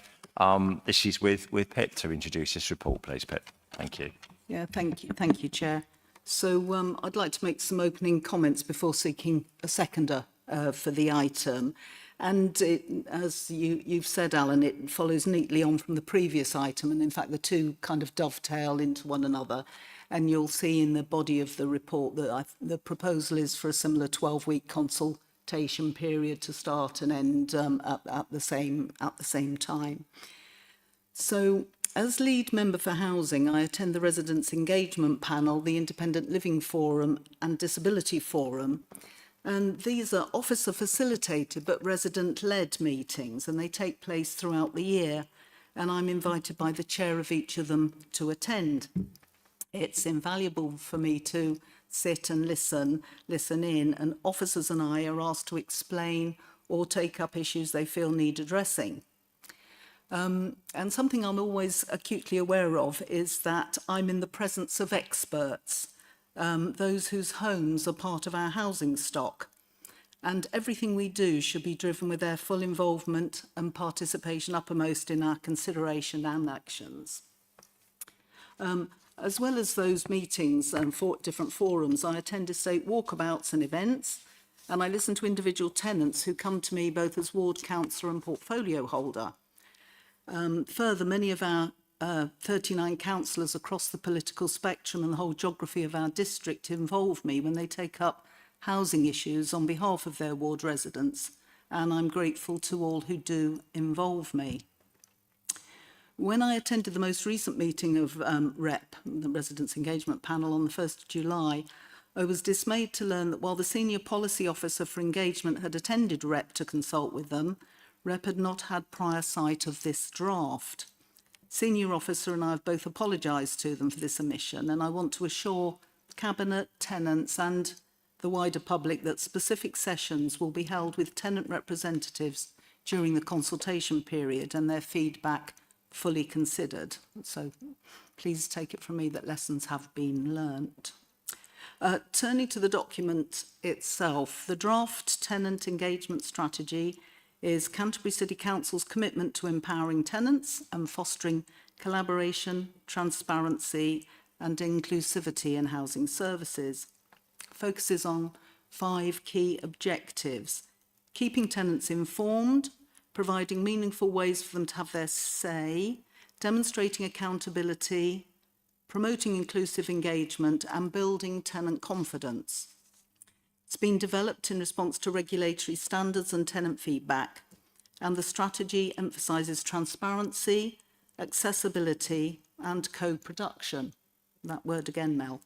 This is with Pip to introduce this report, please, Pip. Thank you. Yeah, thank you, Chair. So I'd like to make some opening comments before seeking a seconder for the item. And as you've said, Alan, it follows neatly on from the previous item, and in fact the two kind of dovetail into one another. And you'll see in the body of the report that the proposal is for a similar 12-week consultation period to start and end at the same time. So, as lead member for housing, I attend the Residents' Engagement Panel, the Independent Living Forum and Disability Forum. And these are officer facilitated but resident led meetings, and they take place throughout the year. And I'm invited by the chair of each of them to attend. It's invaluable for me to sit and listen in, and officers and I are asked to explain or take up issues they feel need addressing. And something I'm always acutely aware of is that I'm in the presence of experts, those whose homes are part of our housing stock. And everything we do should be driven with their full involvement and participation uppermost in our consideration and actions. As well as those meetings and different forums, I attend estate walkabouts and events, and I listen to individual tenants who come to me both as ward councillor and portfolio holder. Further, many of our 39 councillors across the political spectrum and the whole geography of our district involve me when they take up housing issues on behalf of their ward residents, and I'm grateful to all who do involve me. When I attended the most recent meeting of REP, the Residents' Engagement Panel, on the 1st of July, I was dismayed to learn that while the Senior Policy Officer for Engagement had attended REP to consult with them, REP had not had prior sight of this draft. Senior Officer and I have both apologised to them for this omission, and I want to assure Cabinet, tenants and the wider public that specific sessions will be held with tenant representatives during the consultation period and their feedback fully considered. So please take it from me that lessons have been learnt. Turning to the document itself, the draft tenant engagement strategy is Canterbury City Council's commitment to empowering tenants and fostering collaboration, transparency and inclusivity in housing services. Focuses on 5 key objectives: keeping tenants informed, providing meaningful ways for them to have their say, demonstrating accountability, promoting inclusive engagement and building tenant confidence. It's been developed in response to regulatory standards and tenant feedback, and the strategy emphasises transparency, accessibility and co-production. That word again, Mel.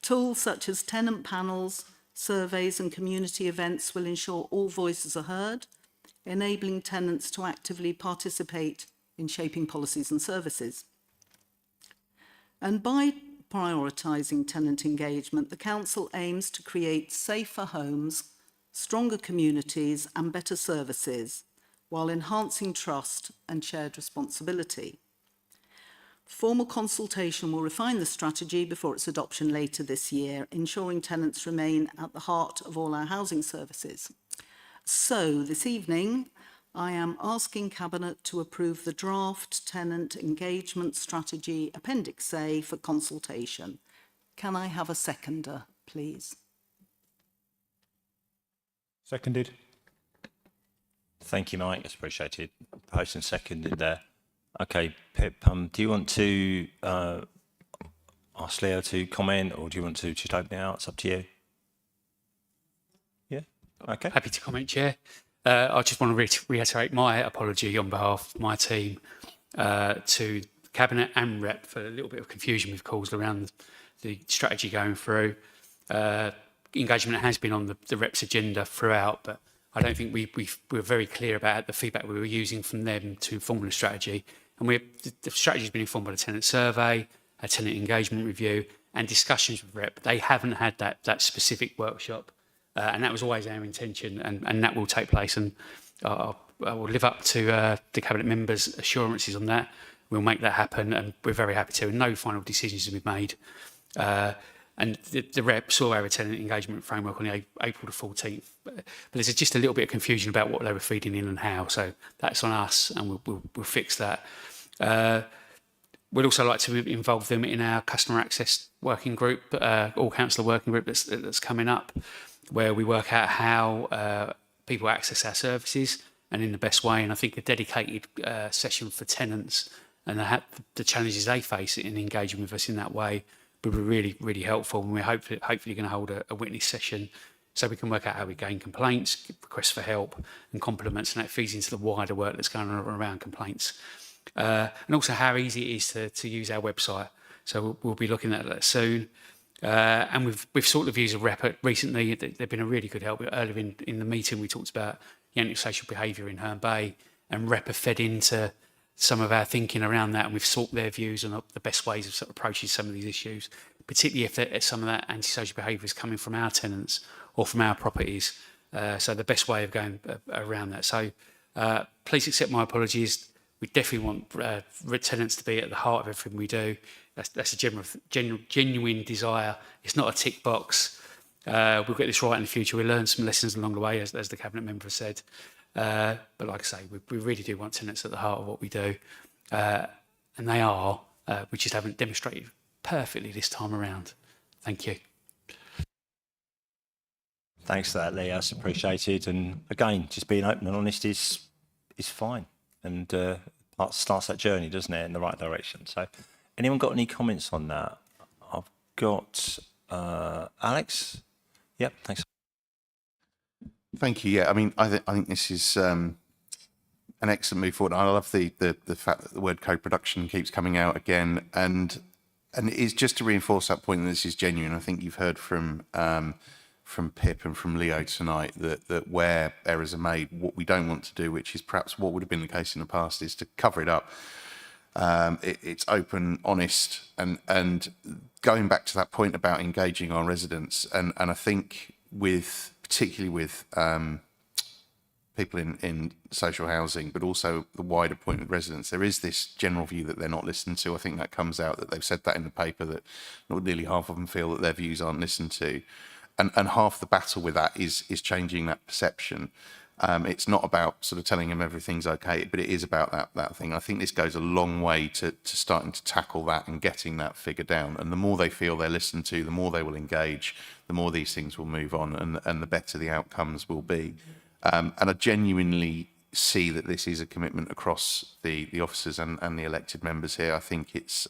Tools such as tenant panels, surveys and community events will ensure all voices are heard, enabling tenants to actively participate in shaping policies and services. And by prioritising tenant engagement, the Council aims to create safer homes, stronger communities and better services, while enhancing trust and shared responsibility. Formal consultation will refine the strategy before its adoption later this year, ensuring tenants remain at the heart of all our housing services. So, this evening, I am asking Cabinet to approve the draft tenant engagement strategy Appendix A for consultation. Can I have a seconder, please? Seconded. Thank you, Mike. It's appreciated. Post and seconded there. Okay, Pip, do you want to ask Leo to comment, or do you want to just open it out? It's up to you. Yeah, okay. Happy to comment, Chair. I just want to reiterate my apology on behalf of my team to Cabinet and REP for a little bit of confusion we've caused around the strategy going through. Engagement has been on the REP's agenda throughout, but I don't think we were very clear about the feedback we were using from them to form the strategy. And the strategy has been informed by the tenant survey, a tenant engagement review, and discussions with REP. They haven't had that specific workshop, and that was always our intention, and that will take place. And I will live up to the Cabinet members' assurances on that. We'll make that happen, and we're very happy to. And no final decisions have been made. And the REP saw our tenant engagement framework on April the 14th. But there's just a little bit of confusion about what they were feeding in and how. So that's on us, and we'll fix that. We'd also like to involve them in our customer access working group, all councillor working group that's coming up, where we work out how people access our services and in the best way. And I think a dedicated session for tenants and the challenges they face in engaging with us in that way would be really, really helpful. And we're hopefully going to hold a witness session so we can work out how we gain complaints, requests for help and compliments, and that feeds into the wider work that's going on around complaints. And also how easy it is to use our website. So we'll be looking at that soon. And we've sought the views of REPA recently. They've been a really good help. Earlier in the meeting, we talked about the antisocial behaviour in Herne Bay, and REPA fed into some of our thinking around that, and we've sought their views on the best ways of sort of approaching some of these issues, particularly if some of that antisocial behaviour is coming from our tenants or from our properties. So the best way of going around that. So please accept my apologies. We definitely want tenants to be at the heart of everything we do. That's a genuine desire. It's not a tick box. We'll get this right in the future. We'll learn some lessons along the way, as the Cabinet member said. But like I say, we really do want tenants at the heart of what we do. And they are. We just haven't demonstrated perfectly this time around. Thank you. Thanks for that, Lee. That's appreciated. And again, just being open and honest is fine, and starts that journey, doesn't it, in the right direction. So, anyone got any comments on that? I've got Alex. Yep, thanks. Thank you. Yeah, I mean, I think this is an excellent move forward. I love the fact that the word co-production keeps coming out again, and it's just to reinforce that point that this is genuine. I think you've heard from Pip and from Leo tonight that where errors are made, what we don't want to do, which is perhaps what would have been the case in the past, is to cover it up. It's open, honest, and going back to that point about engaging our residents, and I think particularly with people in social housing, but also the wider point with residents, there is this general view that they're not listened to. I think that comes out, that they've said that in the paper, that nearly half of them feel that their views aren't listened to. And half the battle with that is changing that perception. It's not about sort of telling them everything's okay, but it is about that thing. I think this goes a long way to starting to tackle that and getting that figure down. And the more they feel they're listened to, the more they will engage, the more these things will move on, and the better the outcomes will be. And I genuinely see that this is a commitment across the officers and the elected members here. I think it's,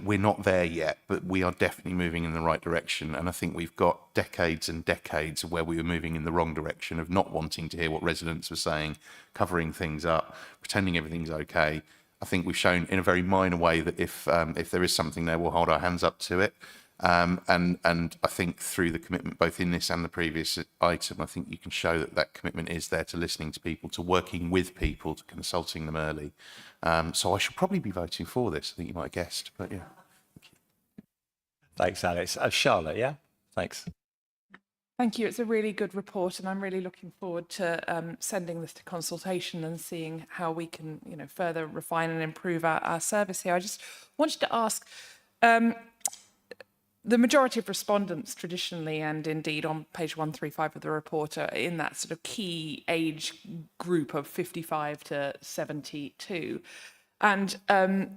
we're not there yet, but we are definitely moving in the right direction. And I think we've got decades and decades where we were moving in the wrong direction, of not wanting to hear what residents were saying, covering things up, pretending everything's okay. I think we've shown in a very minor way that if there is something there, we'll hold our hands up to it. And I think through the commitment, both in this and the previous item, I think you can show that commitment is there to listening to people, to working with people, to consulting them early. So I should probably be voting for this. I think you might have guessed, but yeah. Thanks, Alex. Charlotte, yeah? Thanks. Thank you. It's a really good report, and I'm really looking forward to sending this to consultation and seeing how we can, further refine and improve our service here. I just wanted to ask, the majority of respondents traditionally, and indeed on page 135 of the report, are in that sort of key age group of 55 to 72. And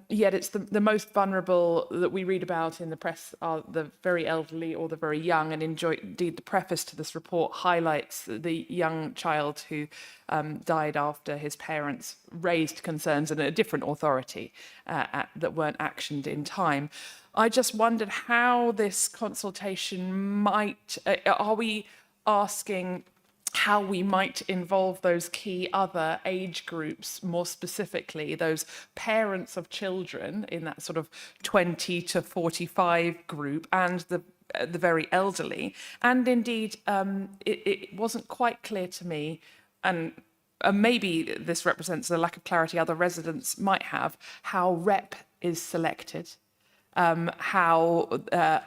yet it's the most vulnerable that we read about in the press are the very elderly or the very young. And indeed, the preface to this report highlights the young child who died after his parents raised concerns in a different authority that weren't actioned in time. I just wondered how this consultation might, are we asking how we might involve those key other age groups, more specifically those parents of children in that sort of 20 to 45 group, and the very elderly. And indeed, it wasn't quite clear to me, and maybe this represents a lack of clarity other residents might have, how REP is selected. How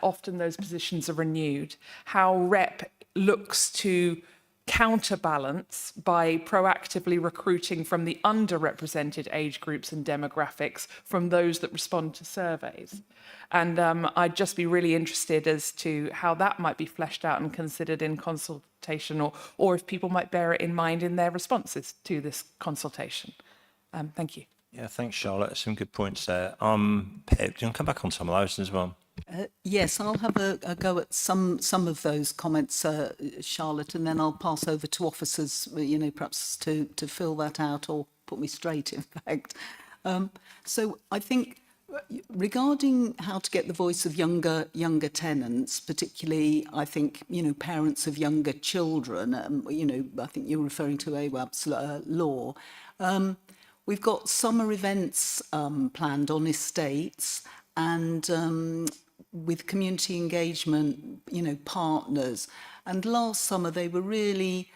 often those positions are renewed, how REP looks to counterbalance by proactively recruiting from the underrepresented age groups and demographics from those that respond to surveys. And I'd just be really interested as to how that might be fleshed out and considered in consultation, or if people might bear it in mind in their responses to this consultation. Thank you. Yeah, thanks, Charlotte. Some good points there. Pip, do you want to come back on some of those as well? Yes, I'll have a go at some of those comments, Charlotte, and then I'll pass over to officers, perhaps to fill that out or put me straight, in fact. So I think regarding how to get the voice of younger tenants, particularly, I think, parents of younger children, I think you're referring to AWAB's law. We've got summer events planned on estates, and with community engagement, you know, partners. And last summer they were really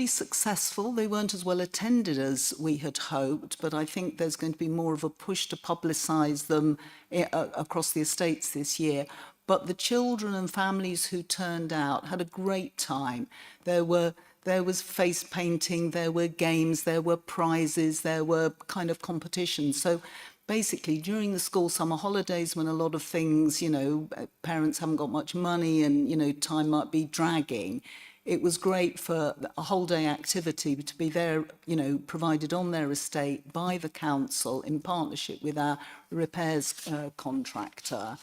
successful. They weren't as well attended as we had hoped, but I think there's going to be more of a push to publicise them across the estates this year. But the children and families who turned out had a great time. There was face painting, there were games, there were prizes, there were kind of competitions. So basically, during the school summer holidays, when a lot of things, you know, parents haven't got much money and, you know, time might be dragging, it was great for a whole day activity to be there, you know, provided on their estate by the council in partnership with our repairs contractor,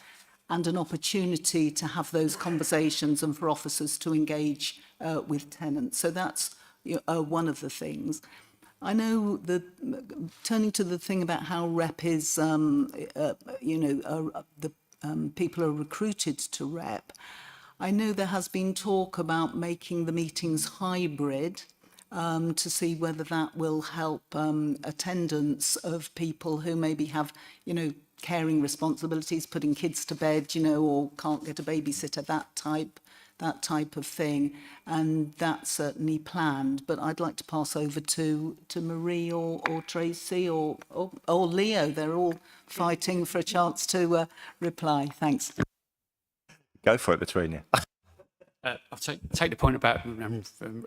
and an opportunity to have those conversations and for officers to engage with tenants. So that's one of the things. I know turning to the thing about how rep is, people are recruited to rep. I know there has been talk about making the meetings hybrid to see whether that will help attendance of people who maybe have, you know, caring responsibilities, putting kids to bed, you know, or can't get a babysitter, that type of thing. And that's certainly planned. But I'd like to pass over to Marie or Tracy or Leo. They're all fighting for a chance to reply. Thanks. Go for it between you. I'll take the point about,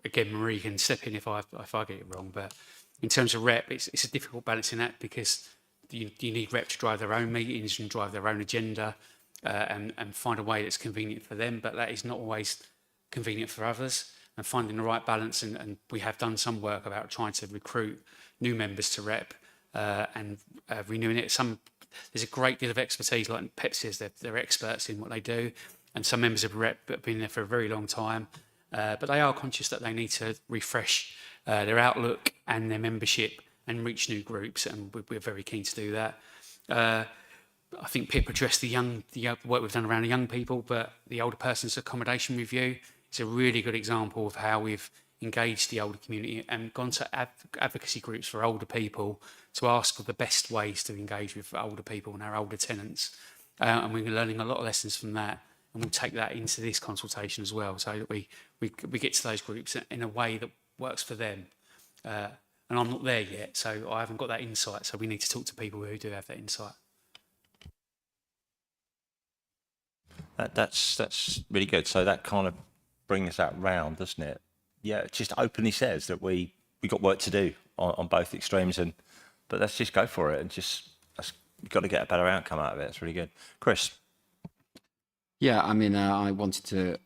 again, Marie can step in if I get it wrong, but in terms of rep, it's a difficult balancing act because you need rep to drive their own meetings and drive their own agenda and find a way that's convenient for them, but that is not always convenient for others, and finding the right balance, and we have done some work about trying to recruit new members to rep and renewing it. There's a great deal of expertise, like Pep says, they're experts in what they do, and some members of rep have been there for a very long time, but they are conscious that they need to refresh their outlook and their membership and reach new groups, and we're very keen to do that. I think Pip addressed the work we've done around the young people, but the older persons accommodation review is a really good example of how we've engaged the older community and gone to advocacy groups for older people to ask for the best ways to engage with older people and our older tenants. And we're learning a lot of lessons from that, and we'll take that into this consultation as well, so that we get to those groups in a way that works for them. And I'm not there yet, so I haven't got that insight, so we need to talk to people who do have that insight. That's really good. So that kind of brings that round, doesn't it? Yeah, it just openly says that we got work to do on both extremes, but let's just go for it and we've got to get a better outcome out of it. It's really good. Chris. Yeah, I mean, I wanted to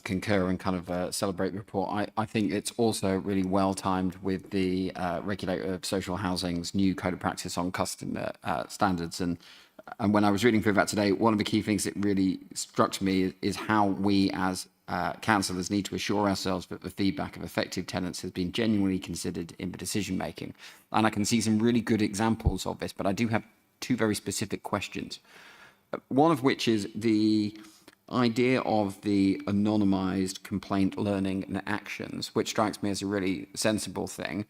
concur and kind of celebrate the report. I think it's also really well timed with the regulator of social housing's new code of practice on customer standards. And when I was reading through that today, one of the key things that really struck me is how we as councillors need to assure ourselves that the feedback of effective tenants has been genuinely considered in the decision making. And I can see some really good examples of this, but I do have two very specific questions. One of which is the idea of the anonymised complaint learning and actions, which strikes me as a really sensible thing.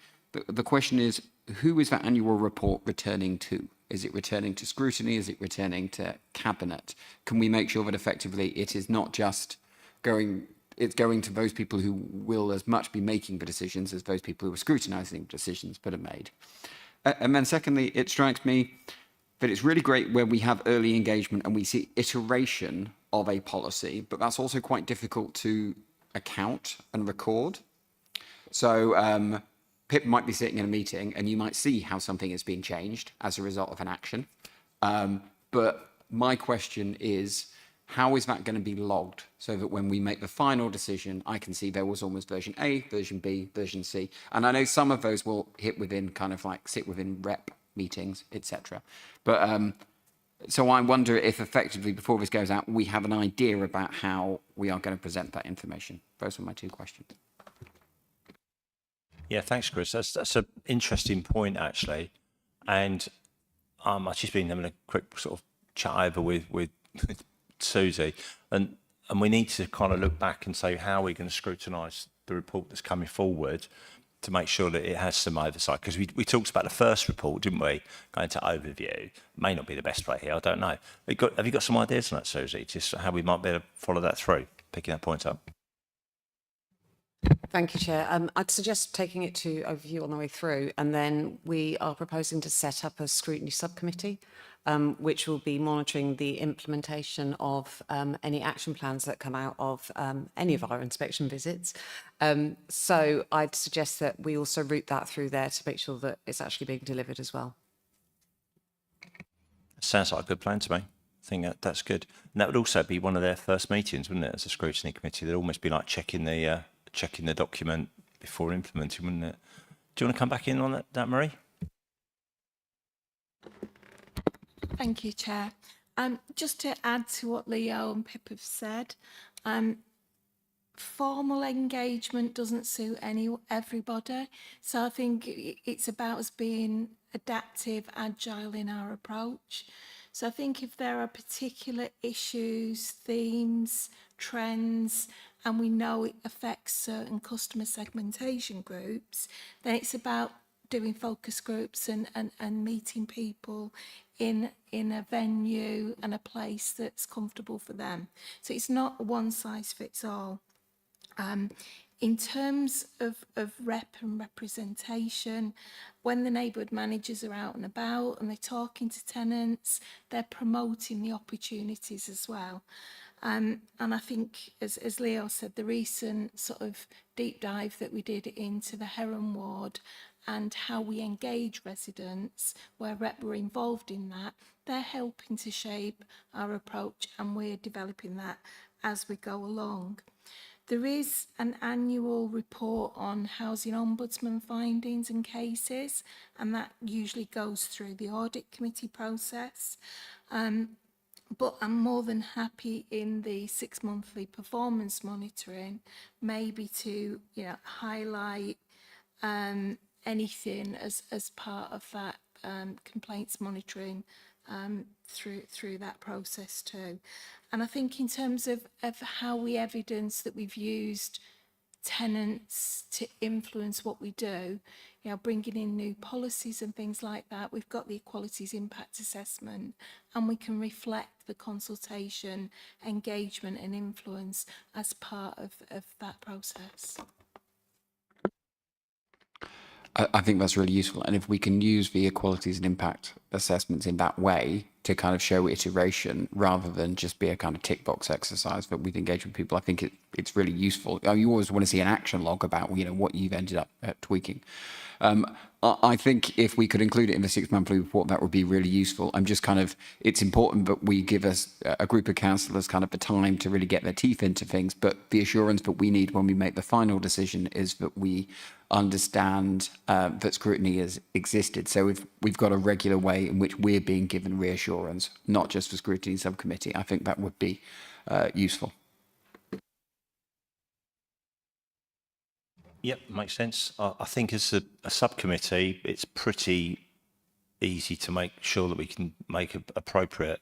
The question is, who is that annual report returning to? Is it returning to scrutiny? Is it returning to cabinet? Can we make sure that effectively it is not just it's going to those people who will as much be making the decisions as those people who are scrutinising decisions that are made? And then secondly, it strikes me that it's really great where we have early engagement and we see iteration of a policy, but that's also quite difficult to account and record. So Pip might be sitting in a meeting and you might see how something is being changed as a result of an action. But my question is, how is that going to be logged so that when we make the final decision, I can see there was almost version A, version B, version C. And I know some of those will sit within rep meetings, etc. But so I wonder if effectively before this goes out, we have an idea about how we are going to present that information. Those are my two questions. Yeah, thanks, Chris. That's an interesting point, actually. And I've just been having a quick sort of chat over with Susie, and we need to kind of look back and say how we're going to scrutinise the report that's coming forward. to make sure that it has some oversight, because we talked about the first report, didn't we? Going to overview may not be the best way here. I don't know. Have you got some ideas on that, Susie? Just how we might be able to follow that through, picking that point up. Thank you, Chair. I'd suggest taking it to overview on the way through, and then we are proposing to set up a scrutiny subcommittee, which will be monitoring the implementation of any action plans that come out of any of our inspection visits. So I'd suggest that we also route that through there to make sure that it's actually being delivered as well. Sounds like a good plan to me. I think that's good. And that would also be one of their first meetings, wouldn't it, as a scrutiny committee? They'd almost be like checking the document before implementing, wouldn't it? Do you want to come back in on that Marie? Thank you, Chair. Just to add to what Leo and Pip have said, formal engagement doesn't suit everybody. So I think it's about us being adaptive, agile in our approach. So I think if there are particular issues, themes, trends, and we know it affects certain customer segmentation groups, then it's about doing focus groups and meeting people in a venue and a place that's comfortable for them. So it's not one size fits all. In terms of rep and representation, when the neighbourhood managers are out and about and they're talking to tenants, they're promoting the opportunities as well. And I think, as Leo said, the recent sort of deep dive that we did into the Heron ward and how we engage residents, where rep were involved in that, they're helping to shape our approach, and we're developing that as we go along. There is an annual report on housing ombudsman findings and cases, and that usually goes through the audit committee process. But I'm more than happy in the 6 monthly performance monitoring, maybe to highlight anything as part of that complaints monitoring through that process too. And I think in terms of how we evidence that we've used tenants to influence what we do, bringing in new policies and things like that, we've got the Equalities Impact Assessment, and we can reflect the consultation, engagement and influence as part of that process. I think that's really useful. And if we can use the equalities and impact assessments in that way to kind of show iteration rather than just be a kind of tick box exercise that we've engaged with people, I think it's really useful. You always want to see an action log about, what you've ended up tweaking. I think if we could include it in the 6 monthly report, that would be really useful. It's important that we give us a group of councillors kind of the time to really get their teeth into things. But the assurance that we need when we make the final decision is that we understand that scrutiny has existed. So if we've got a regular way in which we're being given reassurance, not just for scrutiny subcommittee, I think that would be useful. Yep, makes sense. I think as a subcommittee, it's pretty easy to make sure that we can make appropriate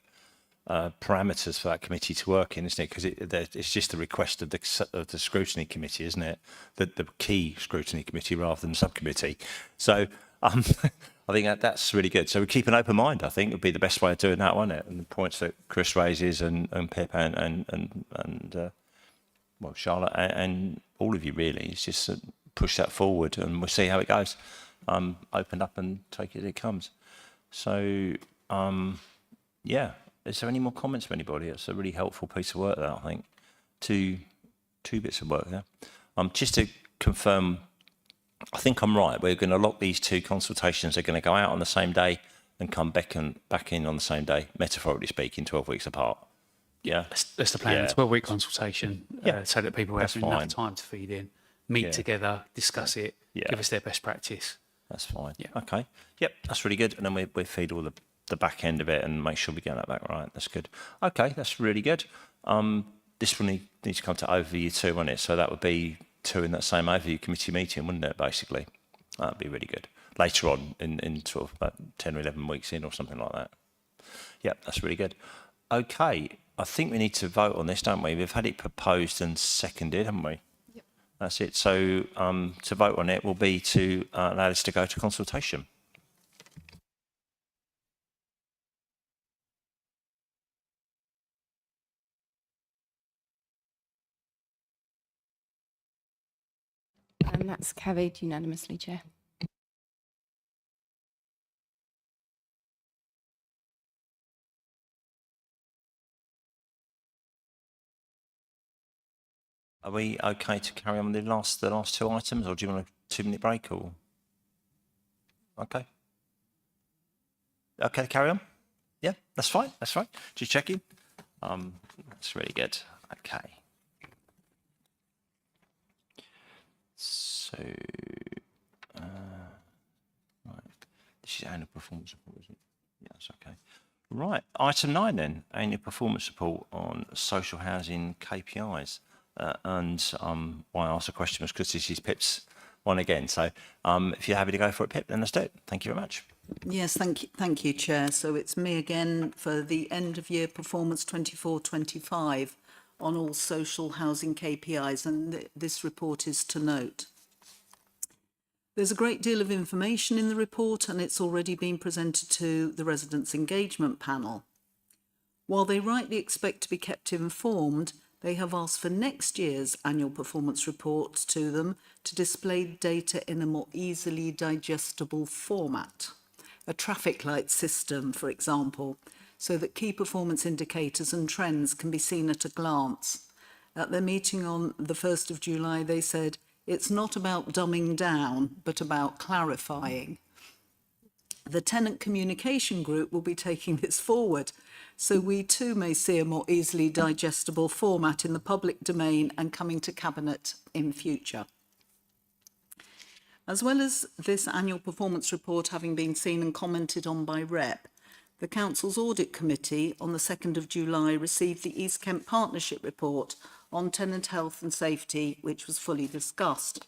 parameters for that committee to work in, isn't it? Because it's just the request of the scrutiny committee, isn't it? The key scrutiny committee rather than subcommittee. So I think that's really good. So we keep an open mind, I think, would be the best way of doing that, wouldn't it? And the points that Chris raises and Pip and Charlotte and all of you really, it's just push that forward and we'll see how it goes. Open up and take it as it comes. So, yeah. Is there any more comments from anybody? It's a really helpful piece of work there, I think. Two bits of work there. Just to confirm, I think I'm right. We're going to lock these 2 consultations. They're going to go out on the same day and come back in on the same day, metaphorically speaking, 12 weeks apart. Yeah, That's the plan. Yeah. A 12-week consultation, so that people have That's enough fine. time to feed in, meet together, discuss it, Yeah. give us their best practice. That's fine. Yeah. Okay. Yep, that's really good. And then we feed all the back end of it and make sure we get that back right. That's good. Okay, that's really good. This one needs to come to overview too, won't it? So that would be 2 in that same overview committee meeting, wouldn't it, basically? That'd be really good. Later on in sort of about 10 or 11 weeks in or something like that. Yep, that's really good. Okay, I think we need to vote on this, don't we? We've had it proposed and seconded, haven't we? Yep. That's it. So to vote on it will be to allow this to go to consultation. And that's carried unanimously, Chair. Are we okay to carry on with the last two items, or do you want a 2-minute break? Or okay, okay to carry on? Yeah, that's fine. That's fine. Just checking. That's really good. Okay. So, right. This is annual performance report, isn't it? Yeah, that's okay. Right. Item 9 then, annual performance report on social housing KPIs. And why I asked the question was because this is Pip's one again. So if you're happy to go for it, Pip, then let's do it. Thank you very much. Yes, thank you, Chair. So it's me again for the end of year performance 24-25 on all social housing KPIs, and this report is to note. There's a great deal of information in the report, and it's already been presented to the Residents' Engagement Panel. While they rightly expect to be kept informed, they have asked for next year's annual performance report to them to display data in a more easily digestible format. A traffic light system, for example, so that key performance indicators and trends can be seen at a glance. At their meeting on the 1st of July, they said, it's not about dumbing down, but about clarifying. The Tenant Communication Group will be taking this forward, so we too may see a more easily digestible format in the public domain and coming to Cabinet in future. As well as this annual performance report having been seen and commented on by REP, the Council's Audit Committee on the 2nd of July received the East Kent Partnership Report on tenant health and safety, which was fully discussed.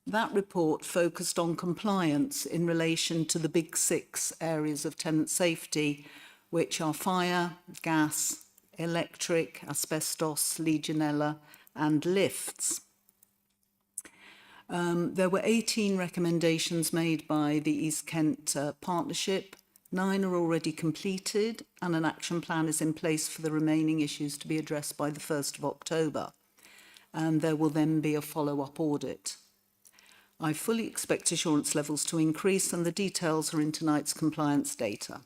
That report focused on compliance in relation to the big 6 areas of tenant safety, which are fire, gas, electric, asbestos, Legionella and lifts. There were 18 recommendations made by the East Kent Partnership. 9 are already completed and an action plan is in place for the remaining issues to be addressed by the 1st of October. And there will then be a follow-up audit. I fully expect assurance levels to increase, and the details are in tonight's compliance data.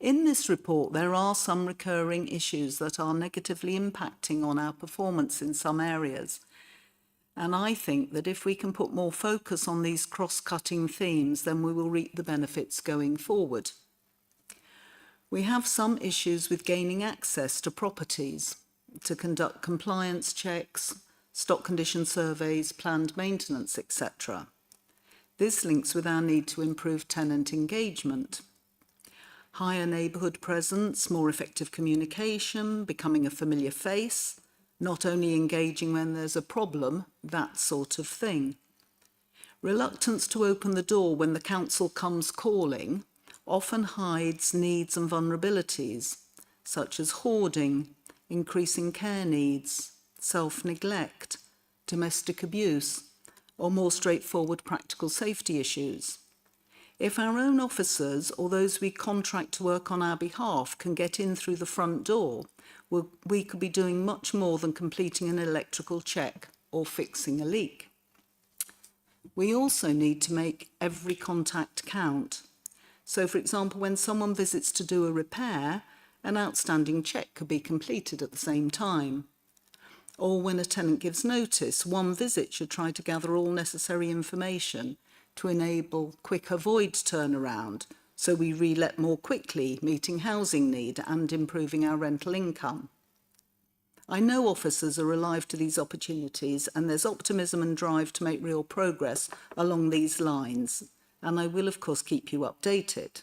In this report, there are some recurring issues that are negatively impacting on our performance in some areas. And I think that if we can put more focus on these cross-cutting themes, then we will reap the benefits going forward. We have some issues with gaining access to properties, to conduct compliance checks, stock condition surveys, planned maintenance, etc. This links with our need to improve tenant engagement. Higher neighbourhood presence, more effective communication, becoming a familiar face, not only engaging when there's a problem, that sort of thing. Reluctance to open the door when the council comes calling often hides needs and vulnerabilities, such as hoarding, increasing care needs, self-neglect, domestic abuse, or more straightforward practical safety issues. If our own officers or those we contract to work on our behalf can get in through the front door, we could be doing much more than completing an electrical check or fixing a leak. We also need to make every contact count. So, for example, when someone visits to do a repair, an outstanding check could be completed at the same time. Or when a tenant gives notice, one visit should try to gather all necessary information to enable quicker void turnaround, so we re-let more quickly, meeting housing need and improving our rental income. I know officers are alive to these opportunities, and there's optimism and drive to make real progress along these lines, and I will of course keep you updated.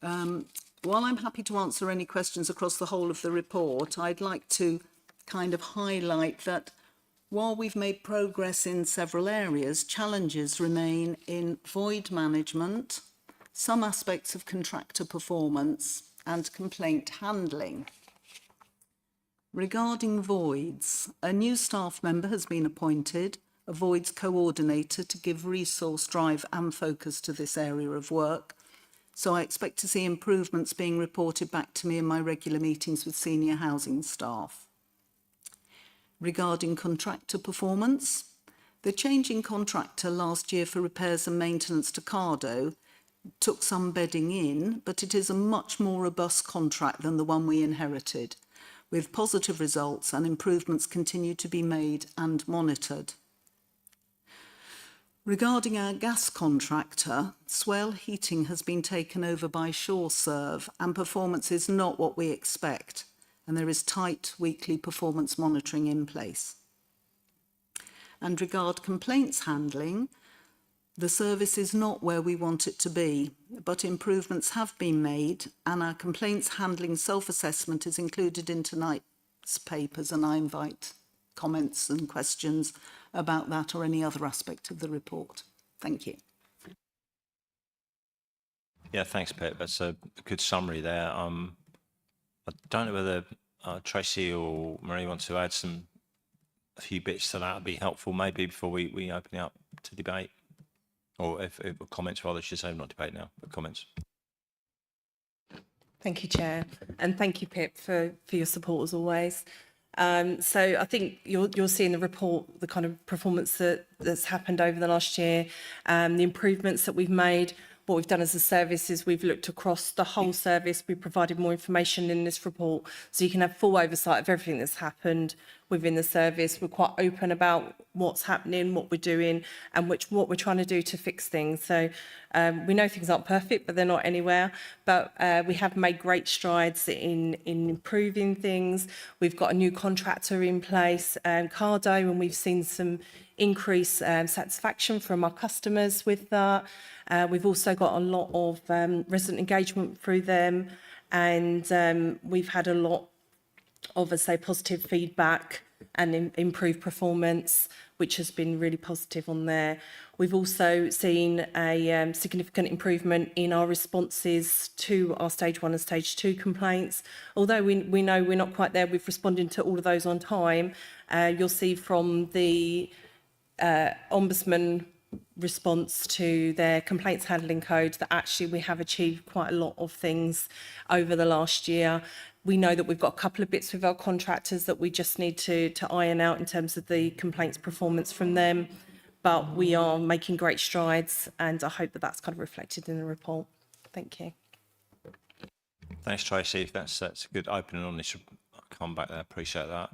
While I'm happy to answer any questions across the whole of the report, I'd like to kind of highlight that while we've made progress in several areas, challenges remain in void management, some aspects of contractor performance and complaint handling. Regarding voids, a new staff member has been appointed, a voids coordinator, to give resource drive and focus to this area of work. So I expect to see improvements being reported back to me in my regular meetings with senior housing staff. Regarding contractor performance, the change in contractor last year for repairs and maintenance to Cardo took some bedding in, but it is a much more robust contract than the one we inherited, with positive results, and improvements continue to be made and monitored. Regarding our gas contractor, Swell Heating has been taken over by SureServe, and performance is not what we expect, and there is tight weekly performance monitoring in place. And regard complaints handling, the service is not where we want it to be, but improvements have been made, and our complaints handling self-assessment is included in tonight's papers, and I invite comments and questions about that or any other aspect of the report. Thank you. Yeah, thanks, Pip. That's a good summary there. I don't know whether Tracy or Marie want to add a few bits to that. Would be helpful maybe before we open it up to debate. Or if comments, rather, I should say, not debate now, but comments. Thank you, Chair, and thank you, Pip, for your support as always. So I think you'll see in the report the kind of performance that's happened over the last year, the improvements that we've made. What we've done as a service is we've looked across the whole service. We provided more information in this report so you can have full oversight of everything that's happened within the service. We're quite open about what's happening, what we're doing, and what we're trying to do to fix things. So we know things aren't perfect, but they're not anywhere. But we have made great strides in improving things. We've got a new contractor in place, Cardo, and we've seen some increased satisfaction from our customers with that. We've also got a lot of resident engagement through them, and we've had a lot of, I say, positive feedback and improved performance, which has been really positive on there. We've also seen a significant improvement in our responses to our stage 1 and stage 2 complaints. Although we know we're not quite there with responding to all of those on time, you'll see from the Ombudsman response to their complaints handling code that actually we have achieved quite a lot of things over the last year. We know that we've got a couple of bits with our contractors that we just need to iron out in terms of the complaints performance from them, but we are making great strides, and I hope that that's kind of reflected in the report. Thank you. Thanks, Tracy. That's a good opening on this. I'll come back there. Appreciate that.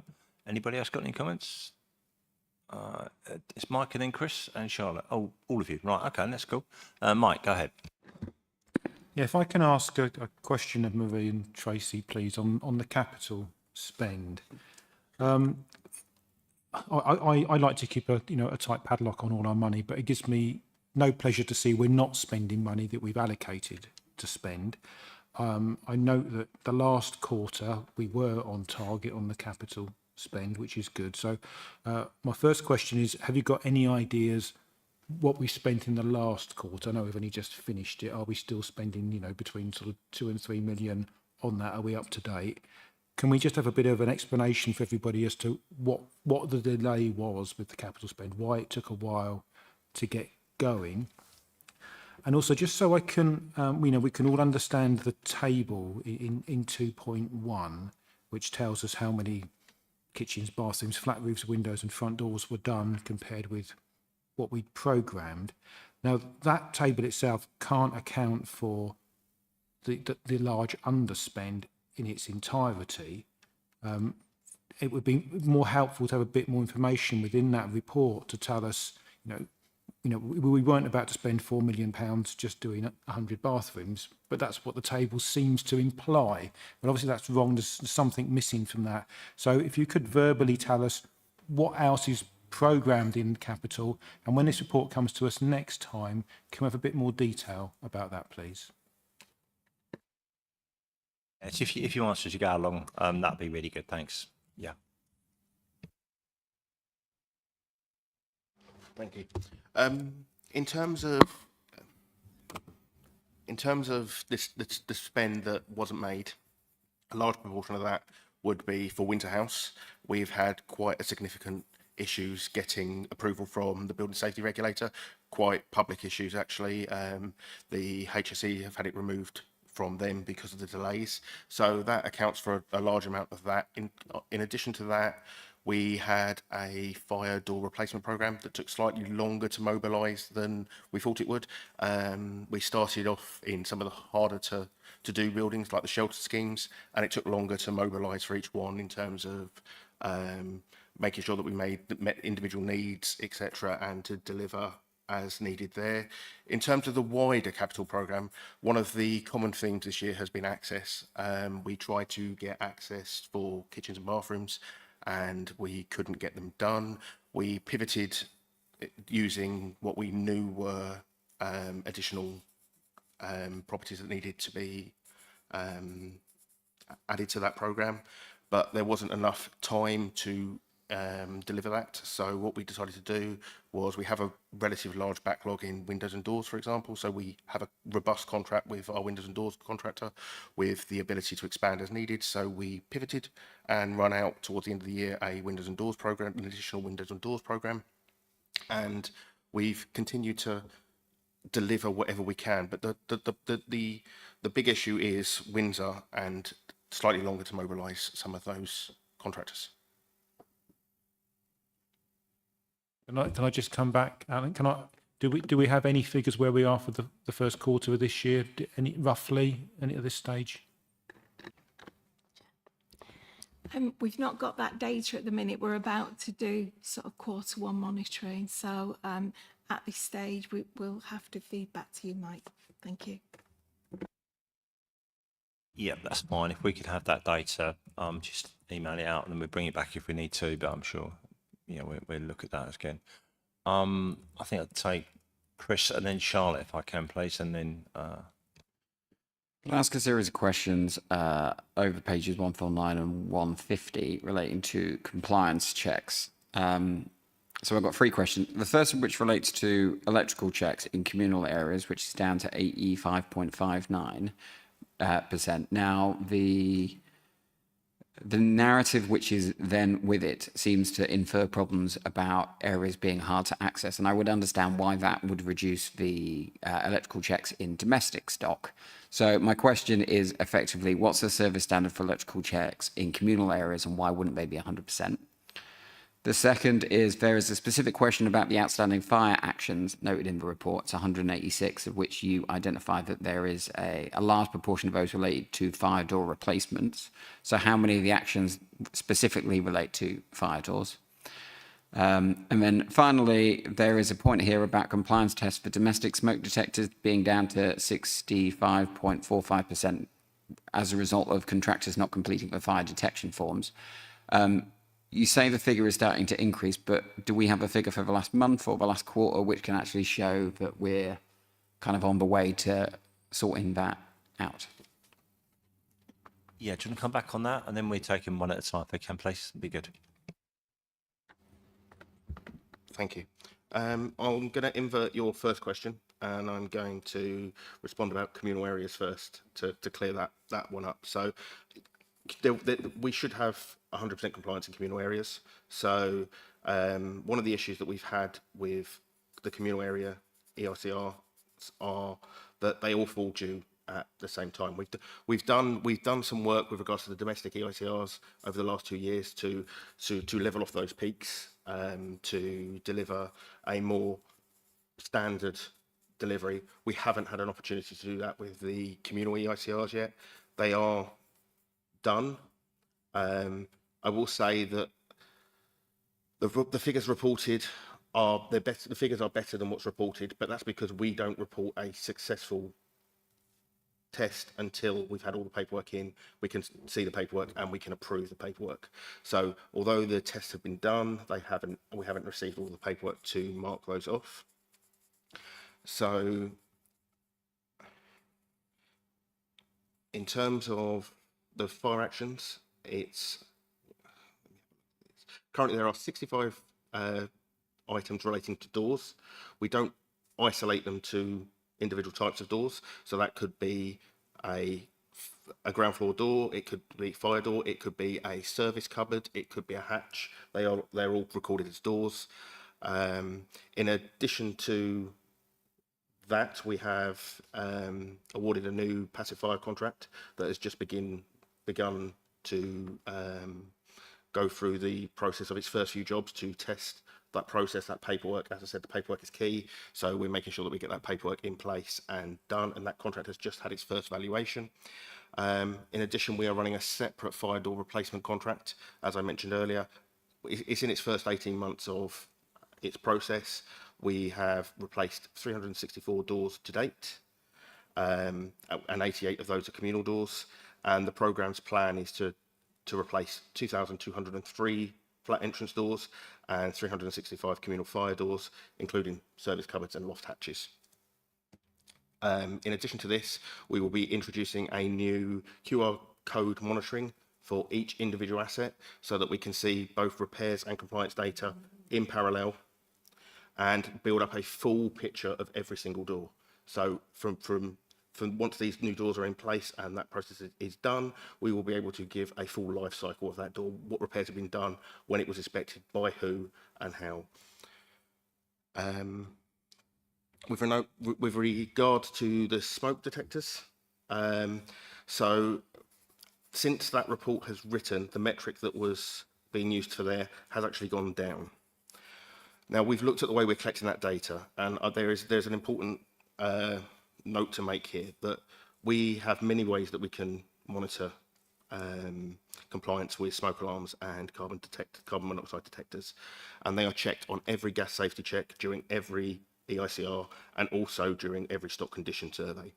Anybody else got any comments? It's Mike and then Chris and Charlotte. Oh, all of you. Right, okay, that's cool. Mike, go ahead. Yeah, if I can ask a question of Marie and Tracy, please, on the capital spend. I like to keep a tight padlock on all our money, but it gives me no pleasure to see we're not spending money that we've allocated to spend. I note that the last quarter we were on target on the capital spend, which is good. So my first question is, have you got any ideas what we spent in the last quarter? I know we've only just finished it. Are we still spending, between sort of 2 and 3 million on that? Are we up to date? Can we just have a bit of an explanation for everybody as to what the delay was with the capital spend, why it took a while to get going? And also, just so I can, we can all understand the table in 2.1, which tells us how many kitchens, bathrooms, flat roofs, windows and front doors were done compared with what we'd programmed. Now, that table itself can't account for the large underspend in its entirety. It would be more helpful to have a bit more information within that report to tell us, we weren't about to spend £4 million just doing 100 bathrooms, but that's what the table seems to imply. But obviously that's wrong. There's something missing from that. So if you could verbally tell us what else is programmed in capital, and when this report comes to us next time, can we have a bit more detail about that, please? Yes, if you answer as you go along, that'd be really good. Thanks. Yeah. Thank you. In terms of this the spend that wasn't made, a large proportion of that would be for Winter House. We've had quite a significant issues getting approval from the building safety regulator, quite public issues actually. The HSE have had it removed from them because of the delays. So that accounts for a large amount of that. In addition to that, we had a fire door replacement program that took slightly longer to mobilise than we thought it would. We started off in some of the harder to do buildings like the shelter schemes, and it took longer to mobilise for each one in terms of making sure that we met individual needs, etc., and to deliver as needed there. In terms of the wider capital programme, one of the common themes this year has been access. We tried to get access for kitchens and bathrooms, and we couldn't get them done. We pivoted using what we knew were additional properties that needed to be added to that programme, but there wasn't enough time to deliver that. So what we decided to do was, we have a relatively large backlog in windows and doors, for example. So we have a robust contract with our windows and doors contractor with the ability to expand as needed. So we pivoted and run out towards the end of the year a windows and doors program, an additional windows and doors program. And we've continued to deliver whatever we can. But the big issue is Windsor and slightly longer to mobilise some of those contractors. Can I just come back, Alan? Do we have any figures where we are for the first quarter of this year? Roughly, any at this stage? We've not got that data at the minute. We're about to do sort of quarter one monitoring. So at this stage, we'll have to feed back to you, Mike. Thank you. Yeah, that's fine. If we could have that data, just email it out and then we'll bring it back if we need to, but I'm sure, we'll look at that again. I think I'd take Chris and then Charlotte, if I can, please, and then... I'll ask a series of questions over pages 149 and 150 relating to compliance checks. So I've got 3 questions. The first of which relates to electrical checks in communal areas, which is down to AE 5.59%. Now, the narrative which is then with it seems to infer problems about areas being hard to access, and I would understand why that would reduce the electrical checks in domestic stock. So my question is effectively, what's the service standard for electrical checks in communal areas, and why wouldn't they be 100%? The second is, there is a specific question about the outstanding fire actions noted in the report. It's 186, of which you identify that there is a large proportion of those related to fire door replacements. So how many of the actions specifically relate to fire doors? And then finally, there is a point here about compliance tests for domestic smoke detectors being down to 65.45% as a result of contractors not completing the fire detection forms. You say the figure is starting to increase, but do we have a figure for the last month or the last quarter which can actually show that we're kind of on the way to sorting that out? Yeah, do you want to come back on that? And then we take them one at a time if they can, please. Be good. Thank you. I'm going to invert your first question, and I'm going to respond about communal areas first to clear that one up. So we should have 100% compliance in communal areas. So one of the issues that we've had with the communal area EICRs are that they all fall due at the same time. We've done some work with regards to the domestic EICRs over the last 2 years to level off those peaks, to deliver a more standard delivery. We haven't had an opportunity to do that with the communal EICRs yet. They are done. I will say that the figures reported are better. The figures are better than what's reported, but that's because we don't report a successful test until we've had all the paperwork in. We can see the paperwork and we can approve the paperwork. So although the tests have been done, we haven't received all the paperwork to mark those off. So in terms of the fire actions, currently there are 65 items relating to doors. We don't isolate them to individual types of doors, so that could be a a ground floor door, it could be fire door, it could be a service cupboard, it could be a hatch. They're all recorded as doors. In addition to that, we have awarded a new passive fire contract that has just begun to go through the process of its first few jobs to test that process, that paperwork. As I said, the paperwork is key, so we're making sure that we get that paperwork in place and done, and that contract has just had its first valuation. In addition, we are running a separate fire door replacement contract. As I mentioned earlier, it's in its first 18 months of its process. We have replaced 364 doors to date, and 88 of those are communal doors, and the programme's plan is to replace 2,203 flat entrance doors and 365 communal fire doors, including service cupboards and loft hatches. In addition to this, we will be introducing a new QR code monitoring for each individual asset so that we can see both repairs and compliance data in parallel and build up a full picture of every single door. So from once these new doors are in place and that process is done, we will be able to give a full life cycle of that door, what repairs have been done, when it was inspected, by who and how. With regard to the smoke detectors, so since that report has written, the metric that was being used for there has actually gone down. Now, we've looked at the way we're collecting that data, and there's an important note to make here, that we have many ways that we can monitor compliance with smoke alarms and carbon monoxide detectors, and they are checked on every gas safety check during every EICR and also during every stock condition survey.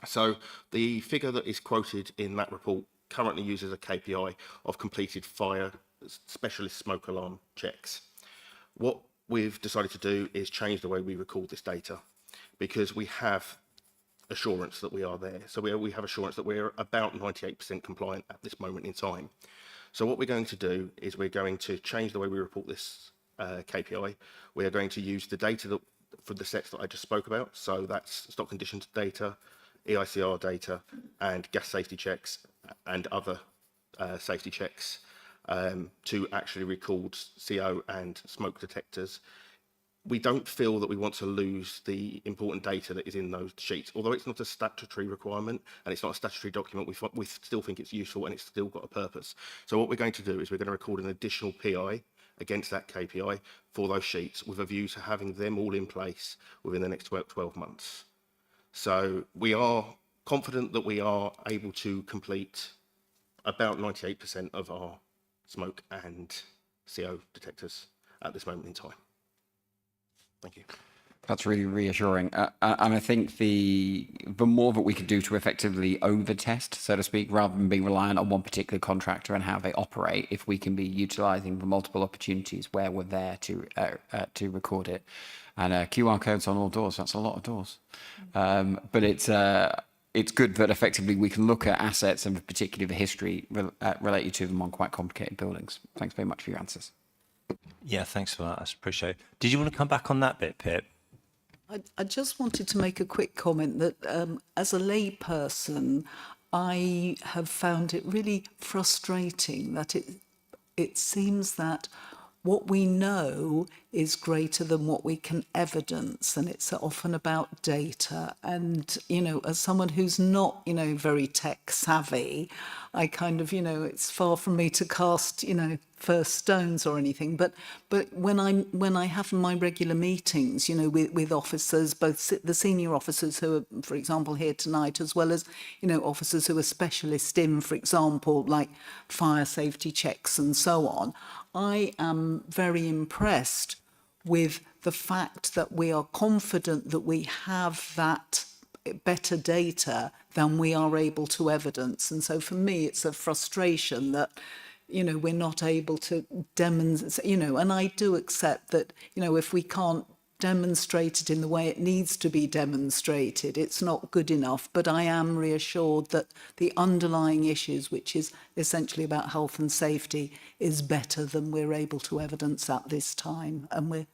So the figure that is quoted in that report currently uses a KPI of completed fire specialist smoke alarm checks. What we've decided to do is change the way we record this data, because we have assurance that we are there. So we have assurance that we're about 98% compliant at this moment in time. So what we're going to do is we're going to change the way we report this KPI. We are going to use the data for the sets that I just spoke about. So that's stock conditions data, EICR data, and gas safety checks and other safety checks to actually record CO and smoke detectors. We don't feel that we want to lose the important data that is in those sheets. Although it's not a statutory requirement and it's not a statutory document, we still think it's useful and it's still got a purpose. So what we're going to do is we're going to record an additional PI against that KPI for those sheets with a view to having them all in place within the next 12 months. So we are confident that we are able to complete about 98% of our smoke and CO detectors at this moment in time. Thank you. That's really reassuring. And I think the more that we could do to effectively over-test, so to speak, rather than being reliant on one particular contractor and how they operate, if we can be utilising the multiple opportunities where we're there to record it. And QR codes on all doors, that's a lot of doors. But it's good that effectively we can look at assets and particularly the history related to them on quite complicated buildings. Thanks very much for your answers. Yeah, thanks for that. I appreciate it. Did you want to come back on that bit, Pip? I just wanted to make a quick comment that as a lay person, I have found it really frustrating that it seems that what we know is greater than what we can evidence, and it's often about data. And, you know, as someone who's not, you know, very tech savvy, I kind of, you know, it's far from me to cast, you know, first stones or anything. But when I have my regular meetings, you know, with officers, both the senior officers who are, for example, here tonight, as well as, you know, officers who are specialists in, for example, like fire safety checks and so on, I am very impressed with the fact that we are confident that we have that better data than we are able to evidence. And so for me, it's a frustration that, you know, we're not able to demonstrate, you know, and I do accept that, you know, if we can't demonstrate it in the way it needs to be demonstrated, it's not good enough. But I am reassured that the underlying issues, which is essentially about health and safety, is better than we're able to evidence at this time. And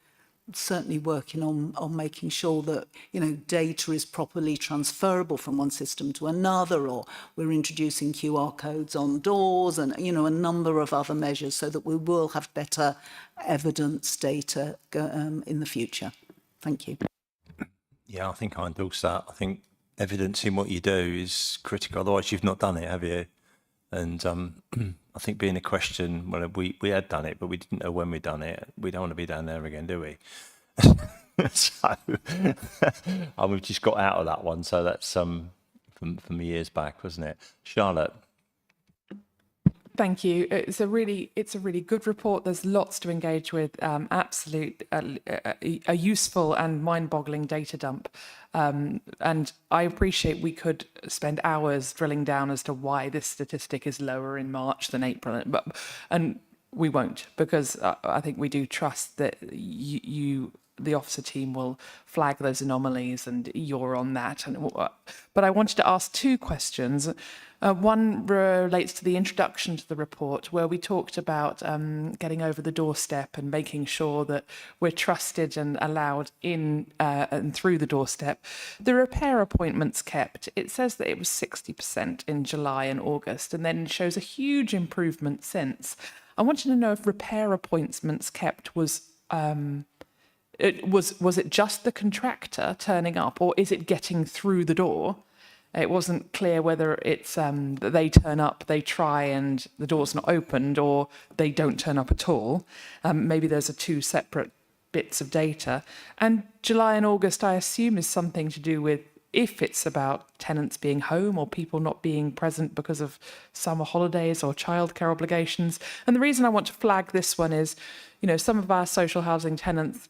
certainly working on making sure that, you know, data is properly transferable from one system to another, or we're introducing QR codes on doors and, you know, a number of other measures so that we will have better evidence data in the future. Thank you. Yeah, I think I endorse that. I think evidencing what you do is critical. Otherwise, you've not done it, have you? And I think being a question, well, we had done it, but we didn't know when we'd done it. We don't want to be down there again, do we? So we've just got out of that one. So that's from years back, wasn't it? Charlotte. Thank you. It's a really good report. There's lots to engage with. Absolute a useful and mind-boggling data dump. And I appreciate we could spend hours drilling down as to why this statistic is lower in March than April, and we won't, because I think we do trust that the officer team will flag those anomalies, and you're on that. But I wanted to ask two questions. One relates to the introduction to the report, where we talked about getting over the doorstep and making sure that we're trusted and allowed in and through the doorstep. The repair appointments kept, it says that it was 60% in July and August, and then shows a huge improvement since. I wanted to know if repair appointments kept was it just the contractor turning up, or is it getting through the door? It wasn't clear whether it's that they turn up, they try, and the door's not opened, or they don't turn up at all. Maybe there's two separate bits of data. And July and August, I assume, is something to do with if it's about tenants being home or people not being present because of summer holidays or childcare obligations. And the reason I want to flag this one is, you know, some of our social housing tenants,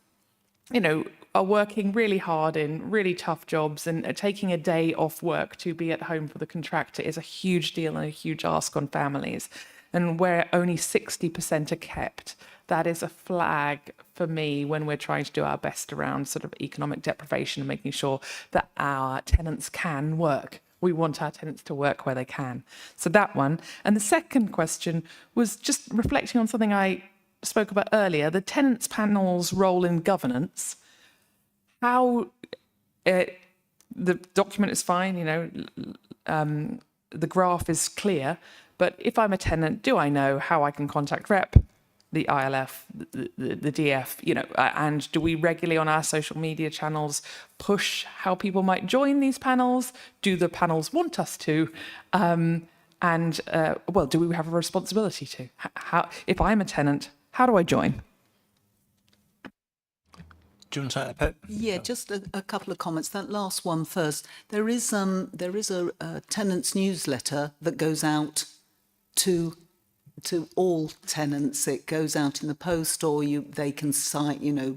you know, are working really hard in really tough jobs, and taking a day off work to be at home for the contractor is a huge deal and a huge ask on families. And where only 60% are kept, that is a flag for me when we're trying to do our best around sort of economic deprivation and making sure that our tenants can work. We want our tenants to work where they can. So that one. And the second question was just reflecting on something I spoke about earlier, the tenants panel's role in governance. How the document is fine, you know, the graph is clear, but if I'm a tenant, do I know how I can contact REP, the ILF, the DF, you know, and do we regularly on our social media channels push how people might join these panels? Do the panels want us to? Well, do we have a responsibility to? How, if I'm a tenant, how do I join? Do you want to take that, Pip? Yeah, just a couple of comments. That last one first. There is a tenants newsletter that goes out to all tenants. It goes out in the post, or they can sign. You know,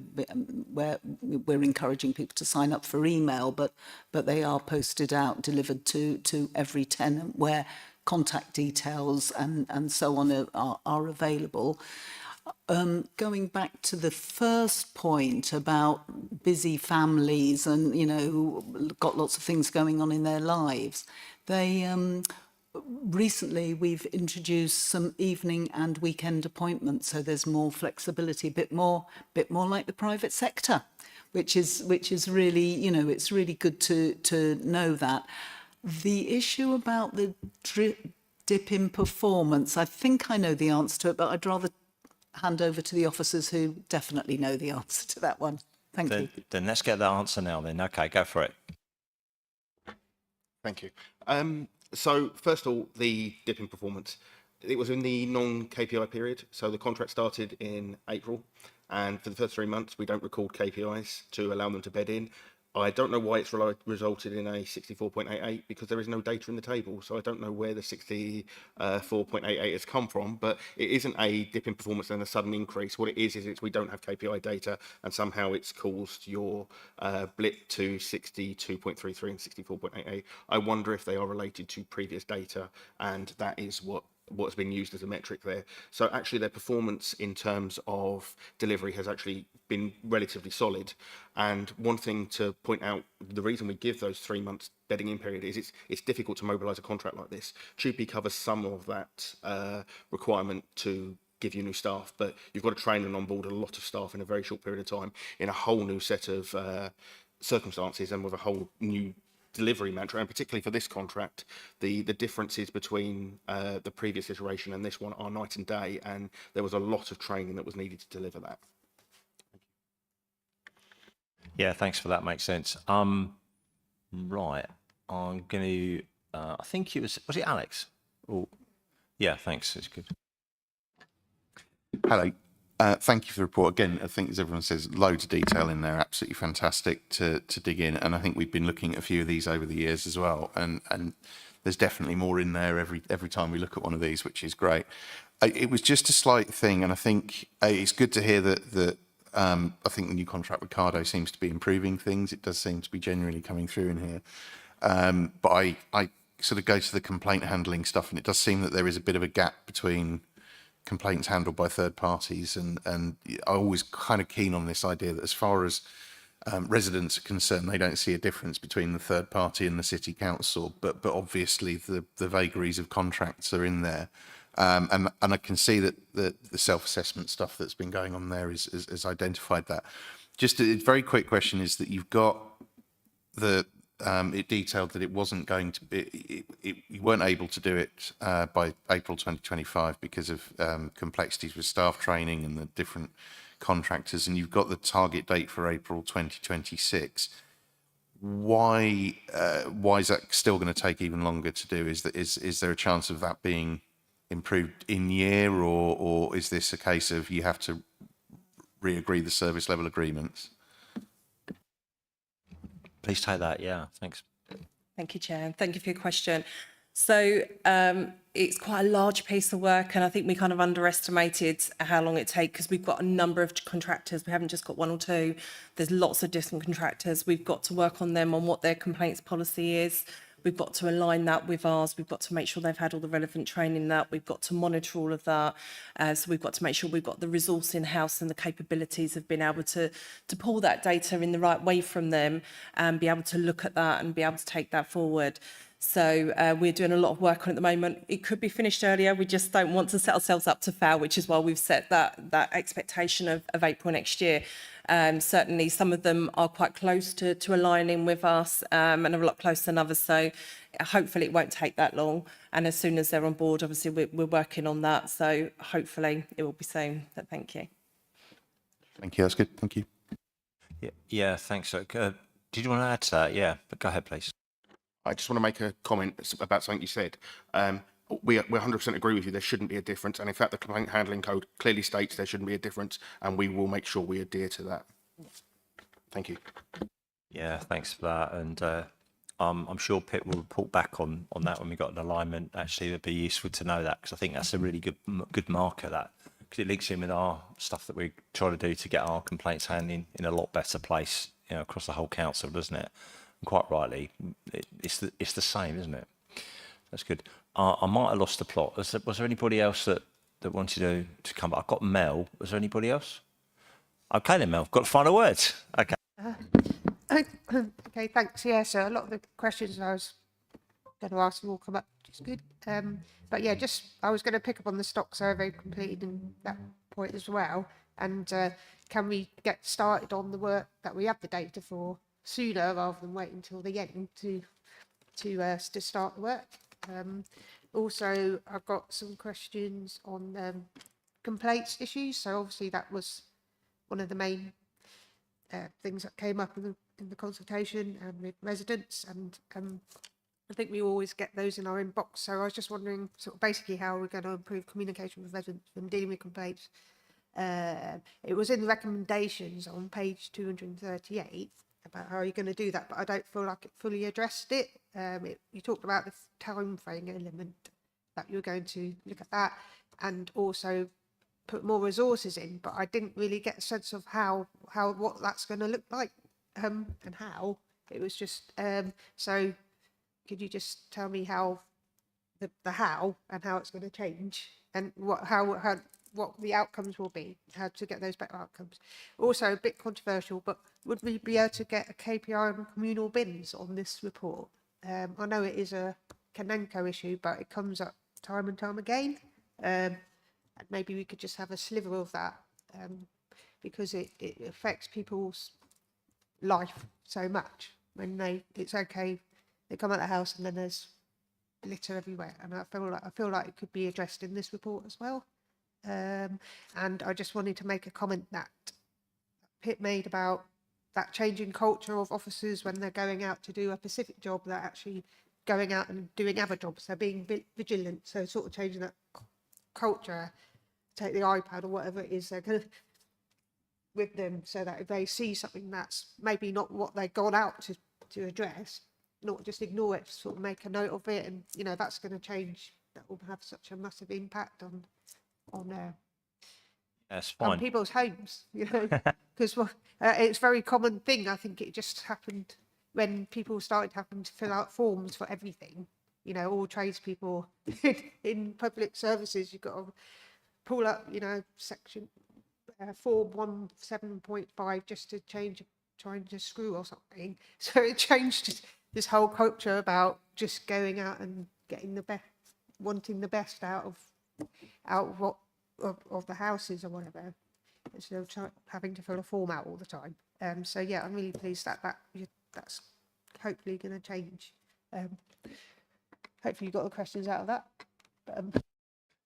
where we're encouraging people to sign up for email, but they are posted out, delivered to every tenant, where contact details and so on are available. Going back to the first point about busy families and, you know, who got lots of things going on in their lives, they recently we've introduced some evening and weekend appointments, so there's more flexibility, a bit more like the private sector, which is really, you know, it's really good to know that. The issue about the dip in performance, I think I know the answer to it, but I'd rather hand over to the officers who definitely know the answer to that one. Thank you. Then let's get that answer now then. Okay, go for it. Thank you. So first of all, the dip in performance. It was in the non-KPI period. So the contract started in April, and for the first 3 months, we don't record KPIs to allow them to bed in. I don't know why it's resulted in a 64.88, because there is no data in the table. So I don't know where the 64.88 has come from, but it isn't a dip in performance and a sudden increase. What it is we don't have KPI data, and somehow it's caused your blip to 62.33 and 64.88. I wonder if they are related to previous data, and that is what's been used as a metric there. So actually their performance in terms of delivery has actually been relatively solid. And one thing to point out, the reason we give those 3 months bedding in period is it's difficult to mobilise a contract like this. TUPE covers some of that requirement to give you new staff, but you've got to train and onboard a lot of staff in a very short period of time in a whole new set of circumstances and with a whole new delivery mantra. And particularly for this contract, the differences between the previous iteration and this one are night and day, and there was a lot of training that was needed to deliver that. Yeah, thanks for that. Makes sense. Right, I'm going to. I think was it Alex? Oh, yeah. Thanks. It's good. Hello. Thank you for the report. Again, I think as everyone says, loads of detail in there, absolutely fantastic to dig in. And I think we've been looking at a few of these over the years as well. And there's definitely more in there every time we look at one of these, which is great. It was just a slight thing. And I think it's good to hear that I think the new contract with Cardo seems to be improving things. It does seem to be genuinely coming through in here. But I sort of go to the complaint handling stuff, and it does seem that there is a bit of a gap between complaints handled by third parties, and I'm always kind of keen on this idea that as far as residents are concerned, they don't see a difference between the third party and the city council, but obviously the vagaries of contracts are in there, and I can see that the self-assessment stuff that's been going on there has identified that. Just a very quick question is that you've got it detailed that it wasn't going to be, you weren't able to do it by April 2025 because of complexities with staff training and the different contractors, and you've got the target date for April 2026. Why is that still going to take even longer to do? Is there a chance of that being improved in year, or is this a case of you have to re-agree the service level agreements? Please take that. Yeah, thanks. Thank you, Chair, and thank you for your question. So it's quite a large piece of work, and I think we kind of underestimated how long it takes because we've got a number of contractors. We haven't just got one or two. There's lots of different contractors. We've got to work on them on what their complaints policy is. We've got to align that with ours. We've got to make sure they've had all the relevant training that. We've got to monitor all of that. So we've got to make sure we've got the resource in-house and the capabilities of being able to pull that data in the right way from them and be able to look at that and be able to take that forward. So we're doing a lot of work on it at the moment. It could be finished earlier. We just don't want to set ourselves up to fail, which is why we've set that expectation of April next year. Certainly some of them are quite close to aligning with us and a lot closer than others. So hopefully it won't take that long. And as soon as they're on board, obviously we're working on that. So hopefully it will be soon. But thank you. Thank you. That's good. Thank you. Yeah, thanks. Did you want to add to that? Yeah, but go ahead, please. I just want to make a comment about something you said. We 100% agree with you. There shouldn't be a difference. And in fact, the complaint handling code clearly states there shouldn't be a difference. And we will make sure we adhere to that. Thank you. Yeah, thanks for that. And I'm sure Pip will report back on that when we got an alignment. Actually, it'd be useful to know that because I think that's a really good marker, that because it links in with our stuff that we try to do to get our complaints handling in a lot better place, you know, across the whole council, doesn't it? And quite rightly, it's the same, isn't it? That's good. I might have lost the plot. Was there anybody else that wanted to come back? I've got Mel. Was there anybody else? Okay then, Mel. Got the final words. Okay. Okay, thanks. Yeah, so a lot of the questions I was going to ask will come up, which is good. But yeah, I was going to pick up on the stock survey completed in that point as well. And can we get started on the work that we have the data for sooner rather than waiting until the end to start the work? Also, I've got some questions on complaints issues. So obviously that was one of the main things that came up in the consultation with residents, and I think we always get those in our inbox. So I was just wondering sort of basically how we're going to improve communication with residents when dealing with complaints. It was in the recommendations on page 238 about how you're going to do that, but I don't feel like it fully addressed it. You talked about the time frame element, that you're going to look at that and also put more resources in, but I didn't really get a sense of what that's going to look like and how. It was just so could you just tell me how the how and how it's going to change and what the outcomes will be, how to get those better outcomes. Also a bit controversial, but would we be able to get a KPI on communal bins on this report? I know it is a Canenco issue, but it comes up time and time again. And maybe we could just have a sliver of that, because it affects people's life so much. When it's okay, they come out of the house and then there's litter everywhere, and I feel like it could be addressed in this report as well. And I just wanted to make a comment that Pip made about that changing culture of officers when they're going out to do a specific job, they're actually going out and doing other jobs. They're being vigilant, so sort of changing that culture. Take the iPad or whatever it is they're going to with them, so that if they see something that's maybe not what they've gone out to address, not just ignore it, sort of make a note of it, and you know that's going to change. That will have such a massive impact on That's fine. people's homes, you know, because it's a very common thing. I think it just happened when people started having to fill out forms for everything. You know, all tradespeople in public services, you've got to pull up, you know, section form 17.5 just to trying to screw or something. So it changed this whole culture about just going out and getting the best, wanting the best out of what of the houses or whatever, instead of having to fill a form out all the time. So yeah, I'm really pleased that's hopefully going to change. Hopefully you got the questions out of that.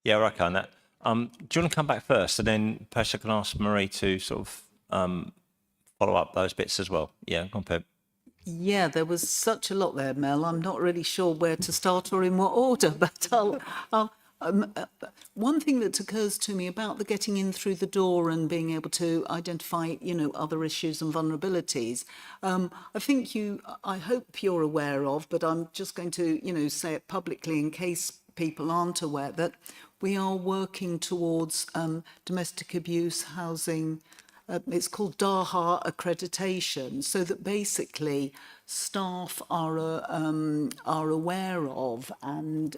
Yeah, okay on that. Do you want to come back first, and then perhaps I can ask Marie to sort of follow up those bits as well? Yeah, go on, Pip. Yeah, there was such a lot there, Mel. I'm not really sure where to start or in what order, but one thing that occurs to me about the getting in through the door and being able to identify, you know, other issues and vulnerabilities, I hope you're aware of, but I'm just going to, you know, say it publicly in case people aren't aware, that we are working towards domestic abuse housing. It's called DAHA accreditation, so that basically staff are aware of and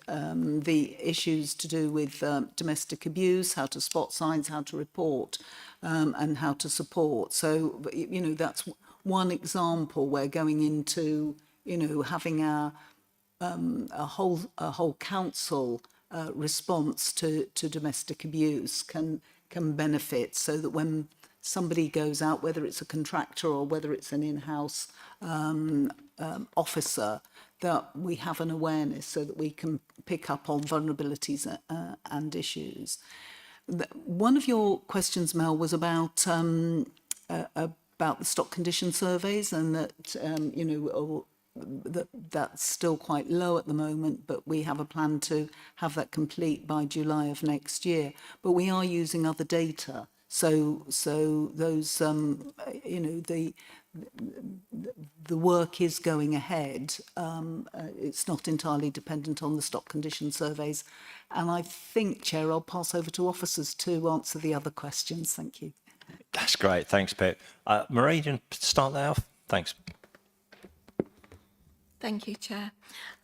the issues to do with domestic abuse, how to spot signs, how to report, and how to support. So, you know, that's one example where going into, you know, having a whole council response to domestic abuse can benefit, so that when somebody goes out, whether it's a contractor or whether it's an in-house officer, that we have an awareness so that we can pick up on vulnerabilities and issues. One of your questions, Mel, was about the stock condition surveys, and that you know, that's still quite low at the moment, but we have a plan to have that complete by July of next year. But we are using other data. So those, you know, the work is going ahead. It's not entirely dependent on the stock condition surveys. And I think, Chair, I'll pass over to officers to answer the other questions. Thank you. That's great. Thanks, Pip. Marie, do you want to start that off? Thanks. Thank you, Chair.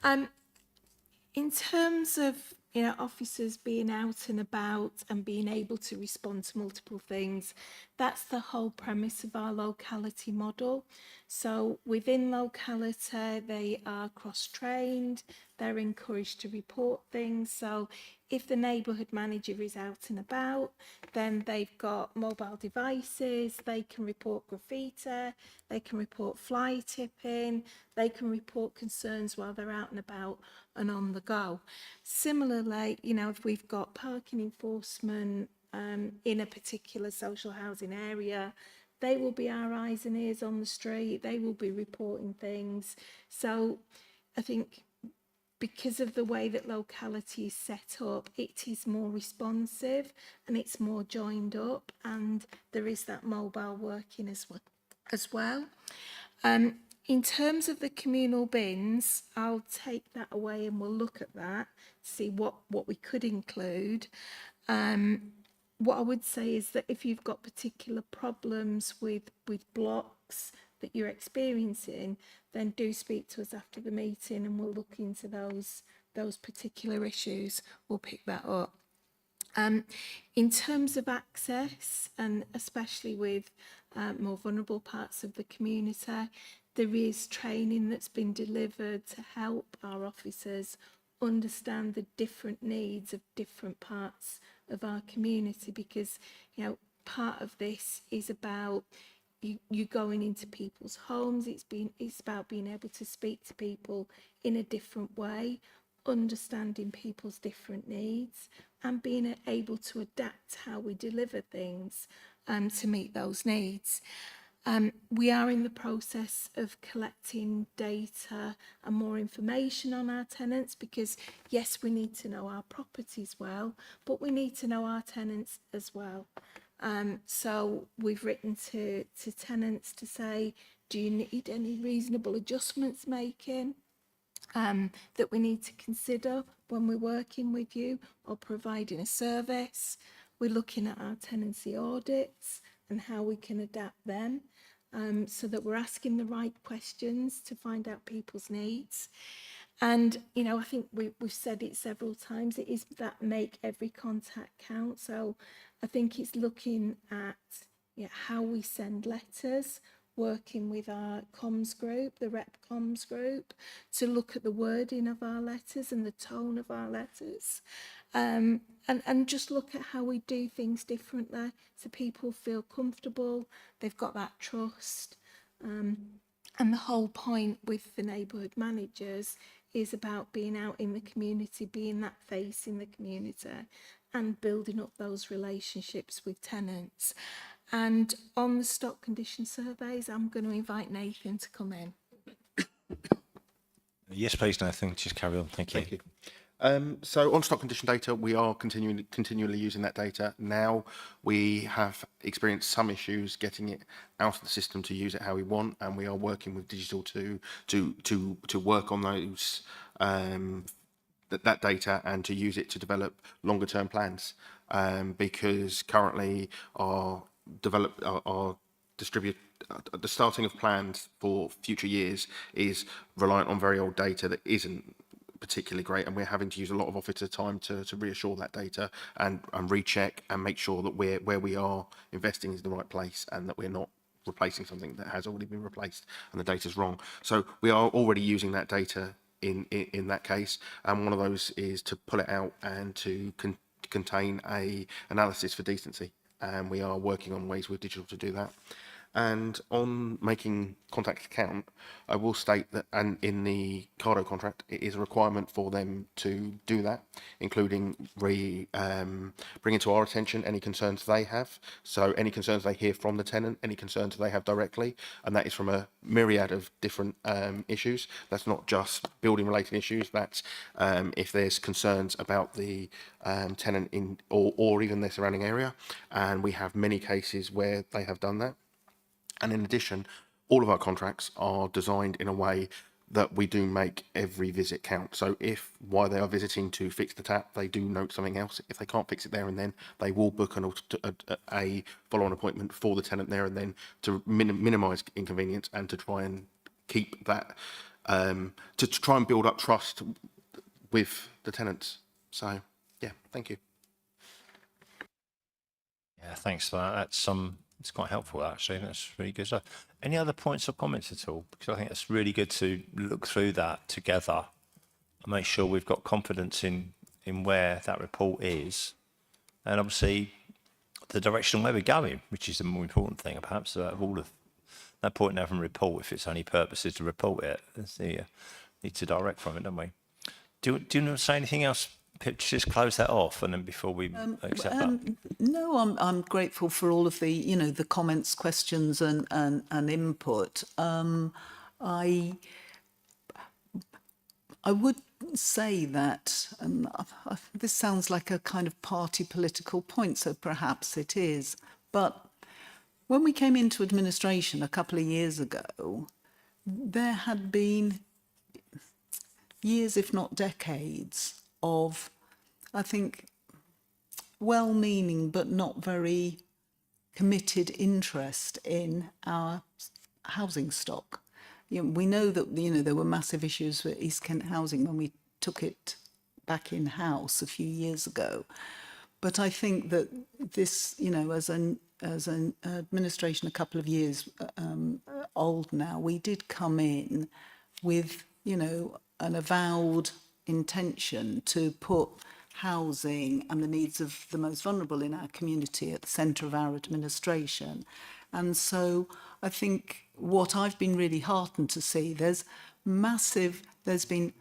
In terms of, you know, officers being out and about and being able to respond to multiple things, that's the whole premise of our locality model. So within locality, they are cross-trained, they're encouraged to report things. So if the neighbourhood manager is out and about, then they've got mobile devices, they can report graffiti, they can report fly tipping, they can report concerns while they're out and about and on the go. Similarly, you know, if we've got parking enforcement in a particular social housing area, they will be our eyes and ears on the street, they will be reporting things. So I think because of the way that locality is set up, it is more responsive and it's more joined up, and there is that mobile working as well. In terms of the communal bins, I'll take that away and we'll look at that, see what we could include. What I would say is that if you've got particular problems with blocks that you're experiencing, then do speak to us after the meeting and we'll look into those particular issues. We'll pick that up. In terms of access, and especially with more vulnerable parts of the community, there is training that's been delivered to help our officers understand the different needs of different parts of our community, because, you know, part of this is about you going into people's homes. It's about being able to speak to people in a different way, understanding people's different needs, and being able to adapt how we deliver things to meet those needs. We are in the process of collecting data and more information on our tenants, because yes, we need to know our properties well, but we need to know our tenants as well. So we've written to tenants to say, do you need any reasonable adjustments making that we need to consider when we're working with you or providing a service? We're looking at our tenancy audits and how we can adapt them, so that we're asking the right questions to find out people's needs. And, you know, I think we've said it several times, it is that make every contact count. So I think it's looking at how we send letters, working with our comms group, the rep comms group, to look at the wording of our letters and the tone of our letters, and just look at how we do things differently so people feel comfortable, they've got that trust. And the whole point with the neighbourhood managers is about being out in the community, being that face in the community, and building up those relationships with tenants. And on the stock condition surveys, I'm going to invite Nathan to come in. Yes, please, Nathan. Just carry on. Thank you. Thank you. So on stock condition data, we are continually using that data. Now we have experienced some issues getting it out of the system to use it how we want, and we are working with digital to work on those that data and to use it to develop longer term plans. Because currently our distribute the starting of plans for future years is reliant on very old data that isn't particularly great, and we're having to use a lot of officer time to reassure that data and recheck and make sure that where we are investing is the right place, and that we're not replacing something that has already been replaced and the data's wrong. So we are already using that data in that case, and one of those is to pull it out and to contain a analysis for decency, and we are working on ways with digital to do that. And on making contacts count, I will state that, and in the Cardo contract, it is a requirement for them to do that, including bringing to our attention any concerns they have. So any concerns they hear from the tenant, any concerns they have directly, and that is from a myriad of different issues. That's not just building related issues. That's if there's concerns about the tenant in or even their surrounding area, and we have many cases where they have done that. And in addition, all of our contracts are designed in a way that we do make every visit count. So if while they are visiting to fix the tap, they do note something else, if they can't fix it there and then, they will book a follow-on appointment for the tenant there and then to minimise inconvenience and to try and keep that, to try and build up trust with the tenants. So, yeah, thank you. Yeah, thanks for that. That's it's quite helpful, actually. That's really good stuff. Any other points or comments at all? Because I think it's really good to look through that together and make sure we've got confidence in where that report is, and obviously the direction where we're going, which is the more important thing, perhaps, of all of that point now from report. If its only purpose is to report it, need to direct from it, don't we? Do you want to say anything else? Pip, just close that off, and then before we accept that. No, I'm grateful for all of the the comments, questions, and input. I would say that this sounds like a kind of party political point, so perhaps it is. But when we came into administration a couple of years ago, there had been years, if not decades, of, I think, well-meaning but not very committed interest in our housing stock. We know that there were massive issues with East Kent housing when we took it back in-house a few years ago. But I think that this, as an administration a couple of years old now, we did come in with, an avowed intention to put housing and the needs of the most vulnerable in our community at the centre of our administration. And so I think what I've been really heartened to see, there's been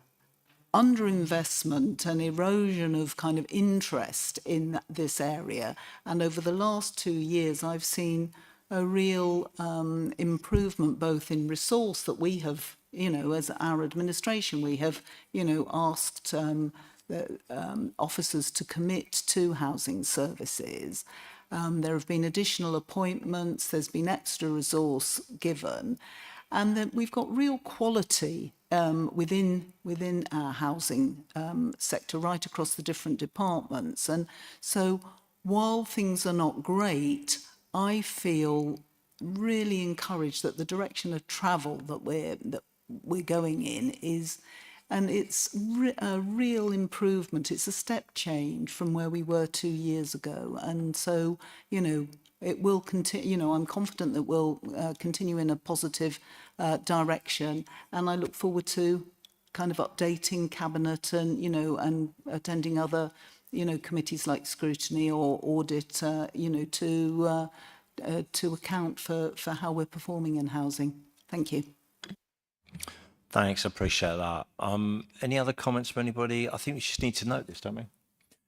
underinvestment and erosion of kind of interest in this area. And over the last 2 years, I've seen a real improvement both in resource that we have, as our administration, we have, asked officers to commit to housing services. There have been additional appointments, there's been extra resource given, and that we've got real quality within our housing sector right across the different departments. And so while things are not great, I feel really encouraged that the direction of travel that we're going in is, and it's a real improvement. It's a step change from where we were 2 years ago. And so, it will continue, I'm confident that we'll continue in a positive direction. And I look forward to kind of updating Cabinet and, and attending other, committees like scrutiny or audit, to account for how we're performing in housing. Thank you. Thanks, I appreciate that. Any other comments from anybody? I think we just need to note this, don't we?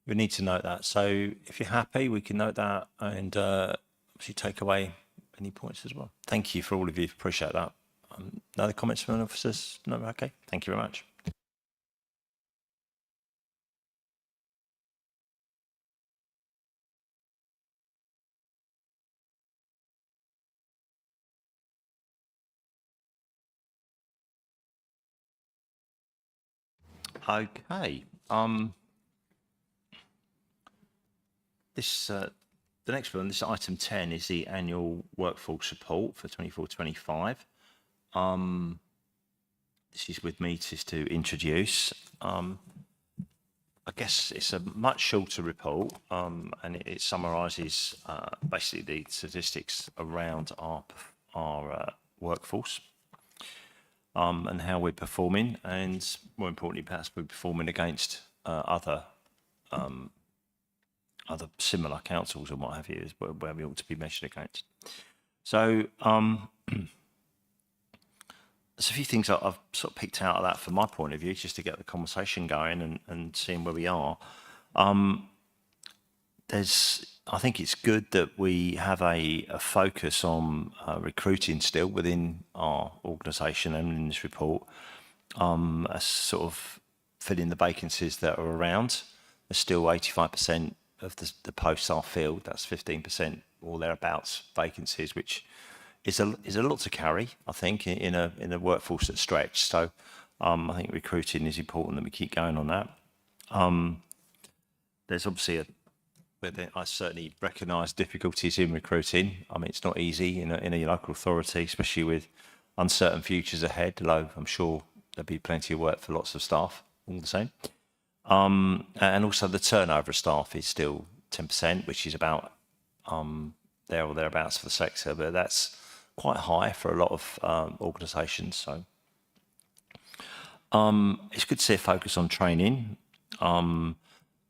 We need to note that. So if you're happy, we can note that and obviously take away any points as well. Thank you for all of you. Appreciate that. No other comments from officers? No, okay. Thank you very much. Okay. The next one, this item 10 is the annual workforce report for 24-25. This is with me just to introduce. I guess it's a much shorter report, and it summarises basically the statistics around our workforce. And how we're performing, and more importantly, perhaps we're performing against other similar councils and what have you, is where we ought to be measured against. So there's a few things I've sort of picked out of that from my point of view, just to get the conversation going and seeing where we are. I think it's good that we have a focus on recruiting still within our organisation and in this report, as sort of filling the vacancies that are around. There's still 85% of the posts are filled. That's 15% or thereabouts vacancies, which is a lot to carry, I think, in a workforce that's stretched. So I think recruiting is important that we keep going on that. There's obviously I certainly recognise difficulties in recruiting. I mean, it's not easy in a local authority, especially with uncertain futures ahead, although I'm sure there'll be plenty of work for lots of staff all the same. And also the turnover of staff is still 10%, which is about there or thereabouts for the sector, but that's quite high for a lot of organisations. So it's good to see a focus on training.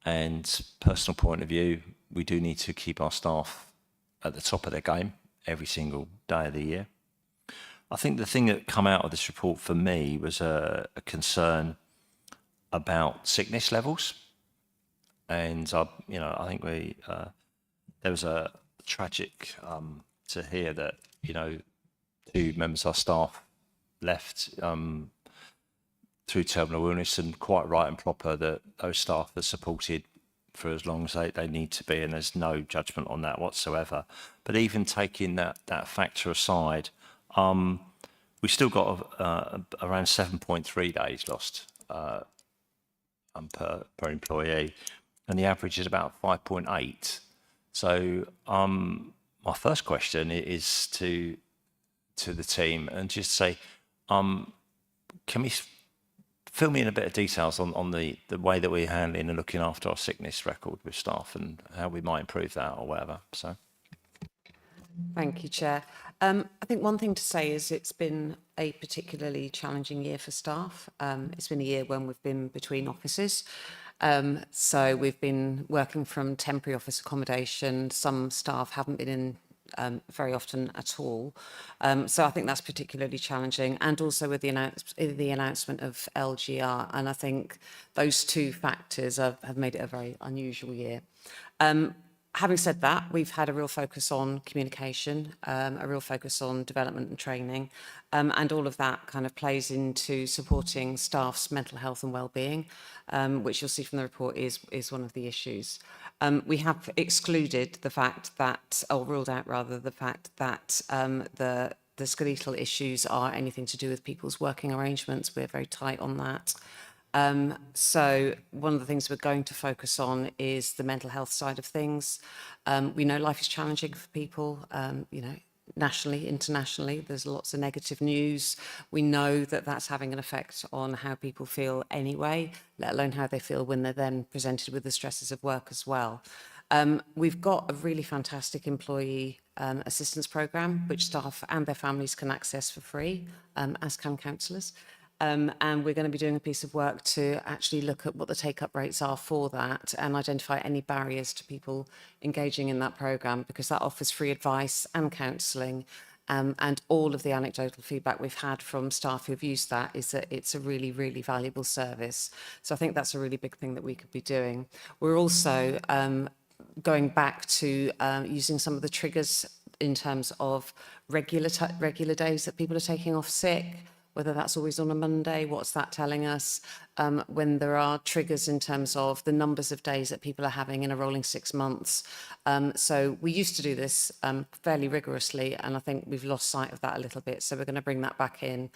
And personal point of view, we do need to keep our staff at the top of their game every single day of the year. I think the thing that come out of this report for me was a concern about sickness levels. And, I think there was a tragic to hear that, 2 members of our staff left through terminal illness, and quite right and proper that those staff are supported for as long as they need to be, and there's no judgment on that whatsoever. But even taking that factor aside, we still got around 7.3 days lost per employee, and the average is about 5.8. So my first question is to the team, and just say, can we fill me in a bit of details on the way that we're handling and looking after our sickness record with staff and how we might improve that or whatever. So. Thank you, Chair. I think one thing to say is it's been a particularly challenging year for staff. It's been a year when we've been between offices. So we've been working from temporary office accommodation. Some staff haven't been in very often at all. So I think that's particularly challenging. And also with the announcement of LGR. And I think those two factors have made it a very unusual year. Having said that, we've had a real focus on communication, a real focus on development and training, and all of that kind of plays into supporting staff's mental health and well-being, which you'll see from the report is one of the issues. We have excluded the fact that, or ruled out rather, the fact that the skeletal issues are anything to do with people's working arrangements. We're very tight on that. So one of the things we're going to focus on is the mental health side of things. We know life is challenging for people, you know, nationally, internationally. There's lots of negative news. We know that that's having an effect on how people feel anyway, let alone how they feel when they're then presented with the stresses of work as well. We've got a really fantastic employee assistance programme, which staff and their families can access for free, as can counsellors. And we're going to be doing a piece of work to actually look at what the take-up rates are for that and identify any barriers to people engaging in that programme, because that offers free advice and counselling. And all of the anecdotal feedback we've had from staff who've used that is that it's a really, really valuable service. So I think that's a really big thing that we could be doing. We're also going back to using some of the triggers in terms of regular days that people are taking off sick, whether that's always on a Monday, what's that telling us? When there are triggers in terms of the numbers of days that people are having in a rolling 6 months. So we used to do this fairly rigorously, and I think we've lost sight of that a little bit. So we're going to bring that back in,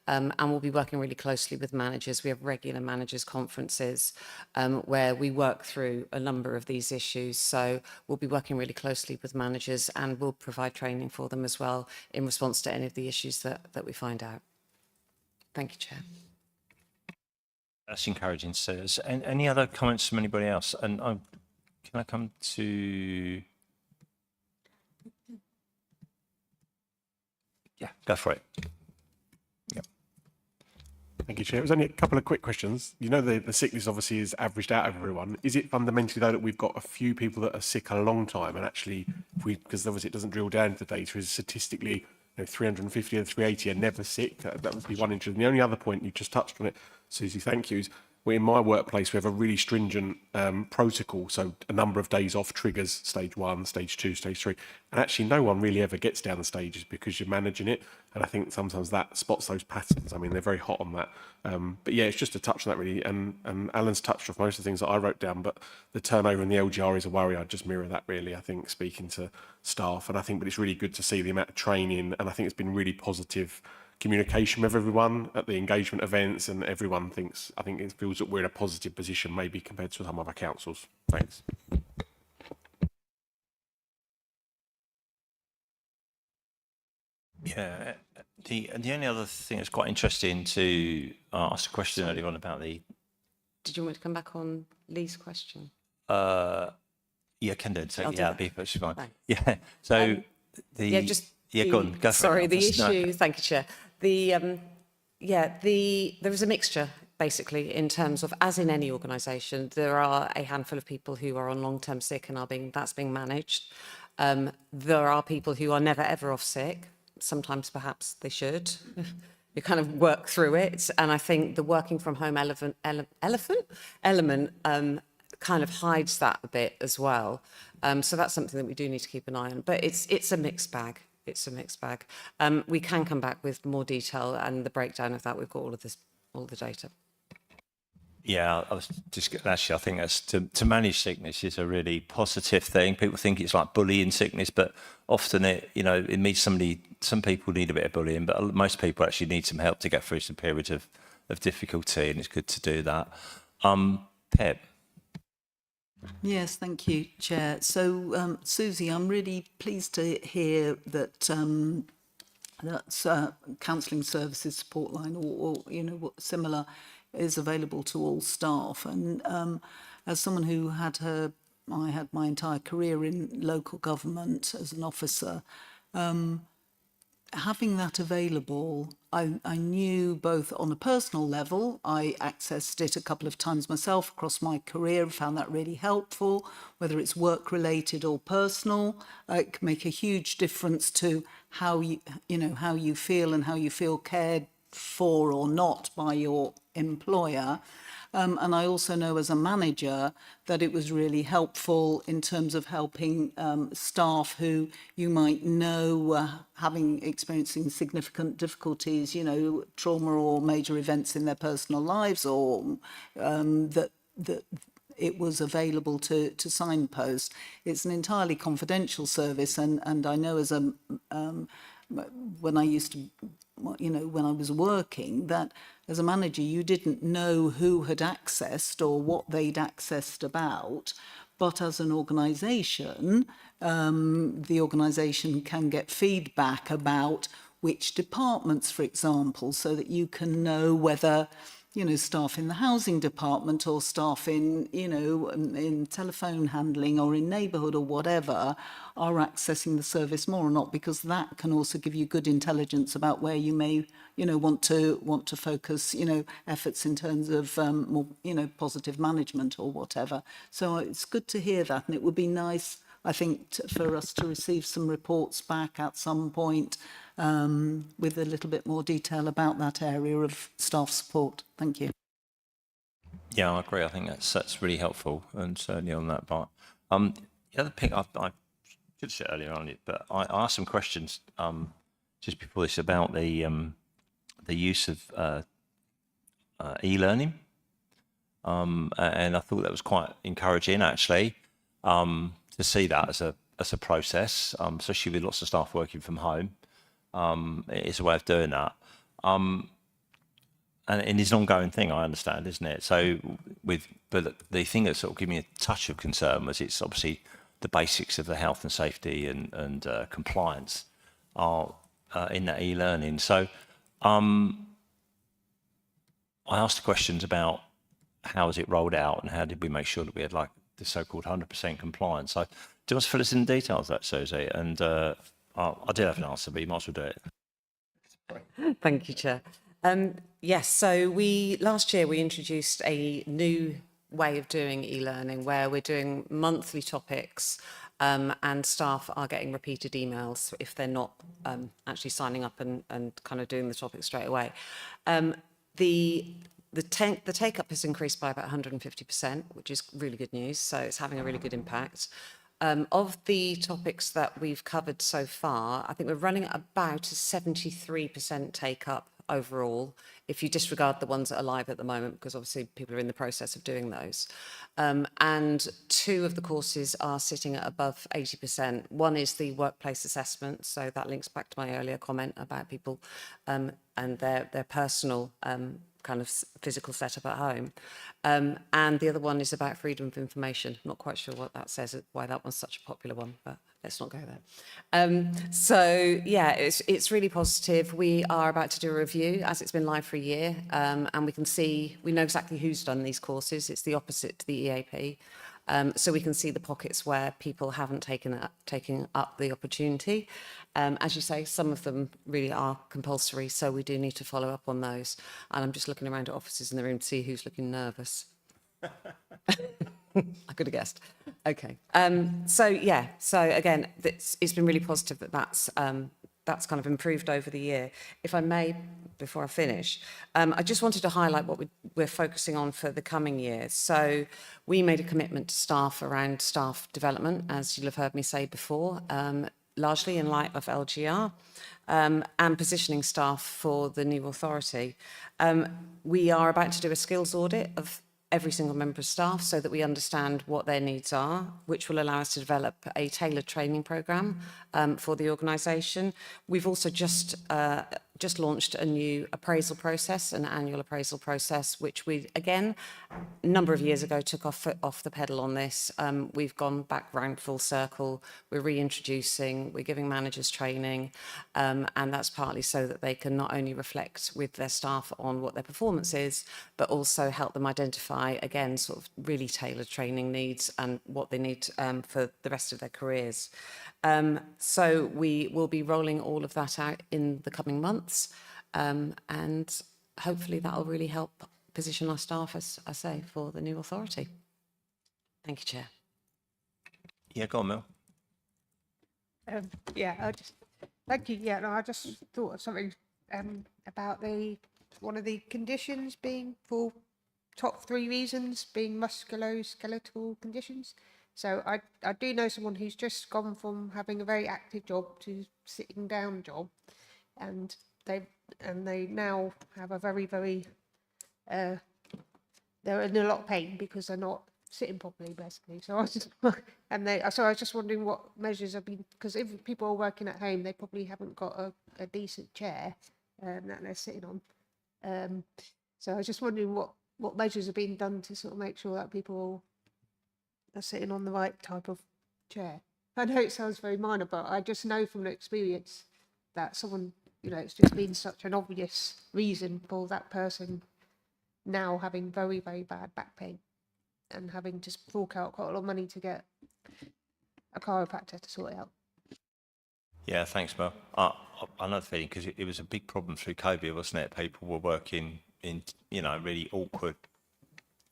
and we'll be working really closely with managers. We have regular managers conferences where we work through a number of these issues. So we'll be working really closely with managers, and we'll provide training for them as well in response to any of the issues that we find out. Thank you, Chair. That's encouraging, sirs. And any other comments from anybody else? And can I come to... Yeah, go for it. Yep. Thank you, Chair. It was only a couple of quick questions. You know, the sickness obviously is averaged out over everyone. Is it fundamentally, though, that we've got a few people that are sick a long time, and actually, because obviously it doesn't drill down into the data, is statistically 350 and 380 are never sick? That would be one interest. And the only other point, you just touched on it, Susie, thank you, is in my workplace, we have a really stringent protocol. So a number of days off triggers stage 1, stage 2, stage 3. And actually no one really ever gets down the stages because you're managing it. And I think sometimes that spots those patterns. I mean, they're very hot on that. But yeah, it's just to touch on that really. And Alan's touched off most of the things that I wrote down, but the turnover in the LGR is a worry. I'd just mirror that really, I think, speaking to staff. And I think, but it's really good to see the amount of training. And I think it's been really positive communication with everyone at the engagement events, and everyone thinks, I think it feels that we're in a positive position maybe compared to some other councils. Thanks. Yeah, the only other thing that's quite interesting to ask a question earlier on about the... Did you want me to come back on Lee's question? Yeah, can do. So, I'll do yeah, that. that'd be fine. Thanks. Yeah, so the... Yeah, just Yeah, go on, go for it. sorry, the No. issue. Thank you, Chair. There is a mixture basically in terms of, as in any organisation, there are a handful of people who are on long-term sick and that's being managed. There are people who are never ever off sick. Sometimes perhaps they should. You kind of work through it, and I think the working from home element kind of hides that a bit as well. So that's something that we do need to keep an eye on. But it's a mixed bag. It's a mixed bag. We can come back with more detail and the breakdown of that. We've got all the data. Yeah, I was just actually, I think that's to manage sickness is a really positive thing. People think it's like bullying sickness, but often it means some people need a bit of bullying, but most people actually need some help to get through some periods of difficulty, and it's good to do that. Pip. Yes, thank you, Chair. So, Susie, I'm really pleased to hear that that's counselling services support line or what similar is available to all staff. And as someone who I had my entire career in local government as an officer, having that available, I knew both on a personal level, I accessed it a couple of times myself across my career, found that really helpful, whether it's work related or personal. It can make a huge difference to how how you feel and how you feel cared for or not by your employer. And I also know as a manager that it was really helpful in terms of helping staff who you might know experiencing significant difficulties, trauma or major events in their personal lives, or that it was available to signpost. It's an entirely confidential service, and I know as a when I was working, that as a manager, you didn't know who had accessed or what they'd accessed about. But as an organisation, the organisation can get feedback about which departments, for example, so that you can know whether staff in the housing department or staff in, in telephone handling or in neighbourhood or whatever are accessing the service more or not, because that can also give you good intelligence about where you may, want to focus, efforts in terms of more, positive management or whatever. So it's good to hear that, and it would be nice, I think, for us to receive some reports back at some point with a little bit more detail about that area of staff support. Thank you. Yeah, I agree. I think that's really helpful, and certainly on that part. The other thing I should have said earlier on it, but I asked some questions just before this about the use of e-learning, and I thought that was quite encouraging actually to see that as a process, especially with lots of staff working from home. It's a way of doing that. And it's an ongoing thing, I understand, isn't it? So but the thing that sort of gave me a touch of concern was it's obviously the basics of the health and safety and compliance are in that e-learning. So I asked questions about how is it rolled out and how did we make sure that we had like the so-called 100% compliance. So do you want to fill us in details of that, Susie? And I did have an answer, but you might as well do it. Thank you, Chair. Yes, so last year we introduced a new way of doing e-learning where we're doing monthly topics and staff are getting repeated emails if they're not actually signing up and kind of doing the topic straight away. The take-up has increased by about 150%, which is really good news, so it's having a really good impact. Of the topics that we've covered so far, I think we're running at about a 73% take-up overall, if you disregard the ones that are live at the moment, because obviously people are in the process of doing those. And 2 of the courses are sitting at above 80%. One is the workplace assessment, so that links back to my earlier comment about people and their personal kind of physical setup at home. And the other one is about freedom of information. Not quite sure what that says, why that one's such a popular one, but let's not go there. So yeah, it's really positive. We are about to do a review as it's been live for a year, and we know exactly who's done these courses. It's the opposite to the EAP. So we can see the pockets where people haven't taken up the opportunity. As you say, some of them really are compulsory, so we do need to follow up on those. And I'm just looking around at offices in the room to see who's looking nervous. I could have guessed. Okay. So yeah, so again, it's been really positive that's kind of improved over the year. If I may, before I finish, I just wanted to highlight what we're focusing on for the coming year. So we made a commitment to staff around staff development, as you'll have heard me say before, largely in light of LGR, and positioning staff for the new authority. We are about to do a skills audit of every single member of staff so that we understand what their needs are, which will allow us to develop a tailored training programme for the organisation. We've also just just launched a new appraisal process, an annual appraisal process, which we, again, a number of years ago took off the pedal on this. We've gone back round full circle. We're reintroducing, we're giving managers training, and that's partly so that they can not only reflect with their staff on what their performance is, but also help them identify, again, sort of really tailored training needs and what they need for the rest of their careers. So we will be rolling all of that out in the coming months, and hopefully that will really help position our staff, as I say, for the new authority. Thank you, Chair. Yeah, go on, Mel. Thank you. Yeah, no, I just thought of something about one of the conditions being for top 3 reasons being musculoskeletal conditions. So I do know someone who's just gone from having a very active job to sitting down job, and they now have a very they're in a lot of pain because they're not sitting properly, basically. So I was just I was just wondering what measures have been, because if people are working at home, they probably haven't got a decent chair that they're sitting on. So I was just wondering what measures have been done to sort of make sure that people are sitting on the right type of chair. I know it sounds very minor, but I just know from experience that someone, it's just been such an obvious reason for that person now having very, very bad back pain and having to fork out quite a lot of money to get a chiropractor to sort it out. Yeah, thanks, Mel. I know the feeling, because it was a big problem through COVID, wasn't it? People were working in, really awkward,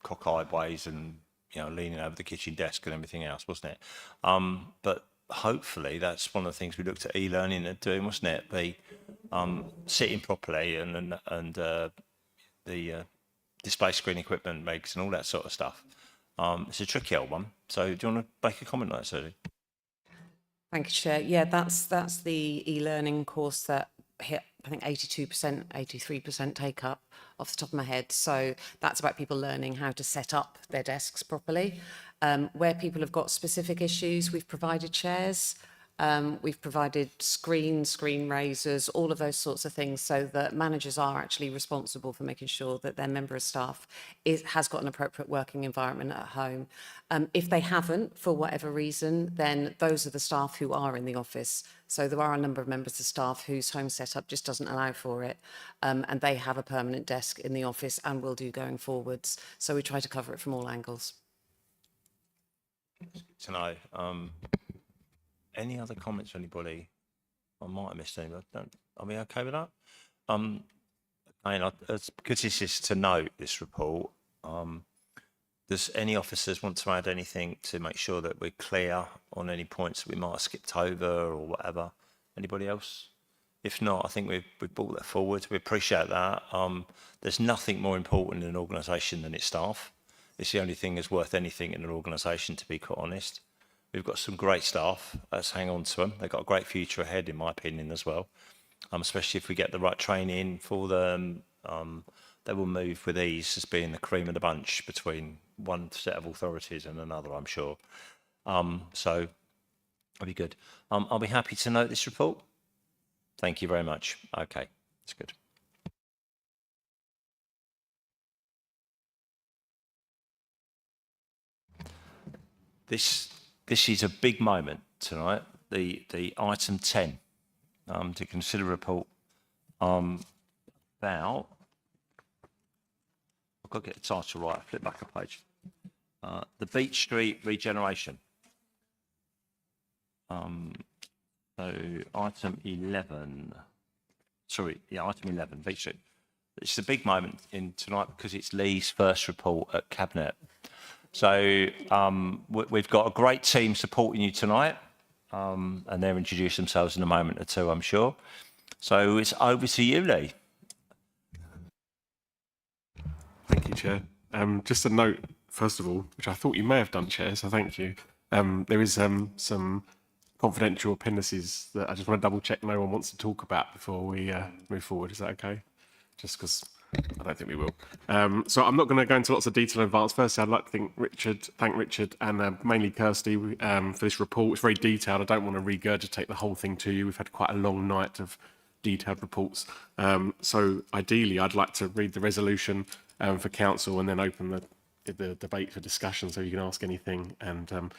cockeyed ways and, leaning over the kitchen desk and everything else, wasn't it? But hopefully that's one of the things we looked at e-learning and doing, wasn't it? The sitting properly and the display screen equipment makes and all that sort of stuff. It's a tricky old one. So do you want to make a comment on that, Susie? Thank you, Chair. Yeah, that's the e-learning course that hit, I think, 82%, 83% take up off the top of my head. So that's about people learning how to set up their desks properly. Where people have got specific issues, we've provided chairs, we've provided screen raisers, all of those sorts of things, so that managers are actually responsible for making sure that their member of staff has got an appropriate working environment at home. If they haven't, for whatever reason, then those are the staff who are in the office. So there are a number of members of staff whose home setup just doesn't allow for it, and they have a permanent desk in the office and will do going forwards. So we try to cover it from all angles. To know. Any other comments from anybody? I might have missed any, but are we okay with that? Because this is to note, this report, does any officers want to add anything to make sure that we're clear on any points that we might have skipped over or whatever? Anybody else? If not, I think we've brought that forward. We appreciate that. There's nothing more important in an organisation than its staff. It's the only thing that's worth anything in an organisation, to be quite honest. We've got some great staff. Let's hang on to them. They've got a great future ahead, in my opinion, as well. Especially if we get the right training for them, they will move with ease as being the cream of the bunch between one set of authorities and another, I'm sure. So that'll be good. I'll be happy to note this report. Thank you very much. Okay, that's good. This is a big moment tonight. The item 10 to consider a report about. I've got to get the title right. Flip back a page. The Beach Street regeneration. So item 11. Sorry, yeah, item 11. Beach Street. It's a big moment in tonight because it's Lee's first report at Cabinet. So we've got a great team supporting you tonight, and they'll introduce themselves in a moment or two, I'm sure. So it's over to you, Lee. Thank you, Chair. Just a note, first of all, which I thought you may have done, Chair, so thank you. There is some confidential appendices that I just want to double check no one wants to talk about before we move forward. Is that okay? Just because I don't think we will. So I'm not going to go into lots of detail in advance. First, I'd like to thank Richard and mainly Kirsty for this report. It's very detailed. I don't want to regurgitate the whole thing to you. We've had quite a long night of detailed reports. So ideally, I'd like to read the resolution for council and then open the debate for discussion so you can ask anything. And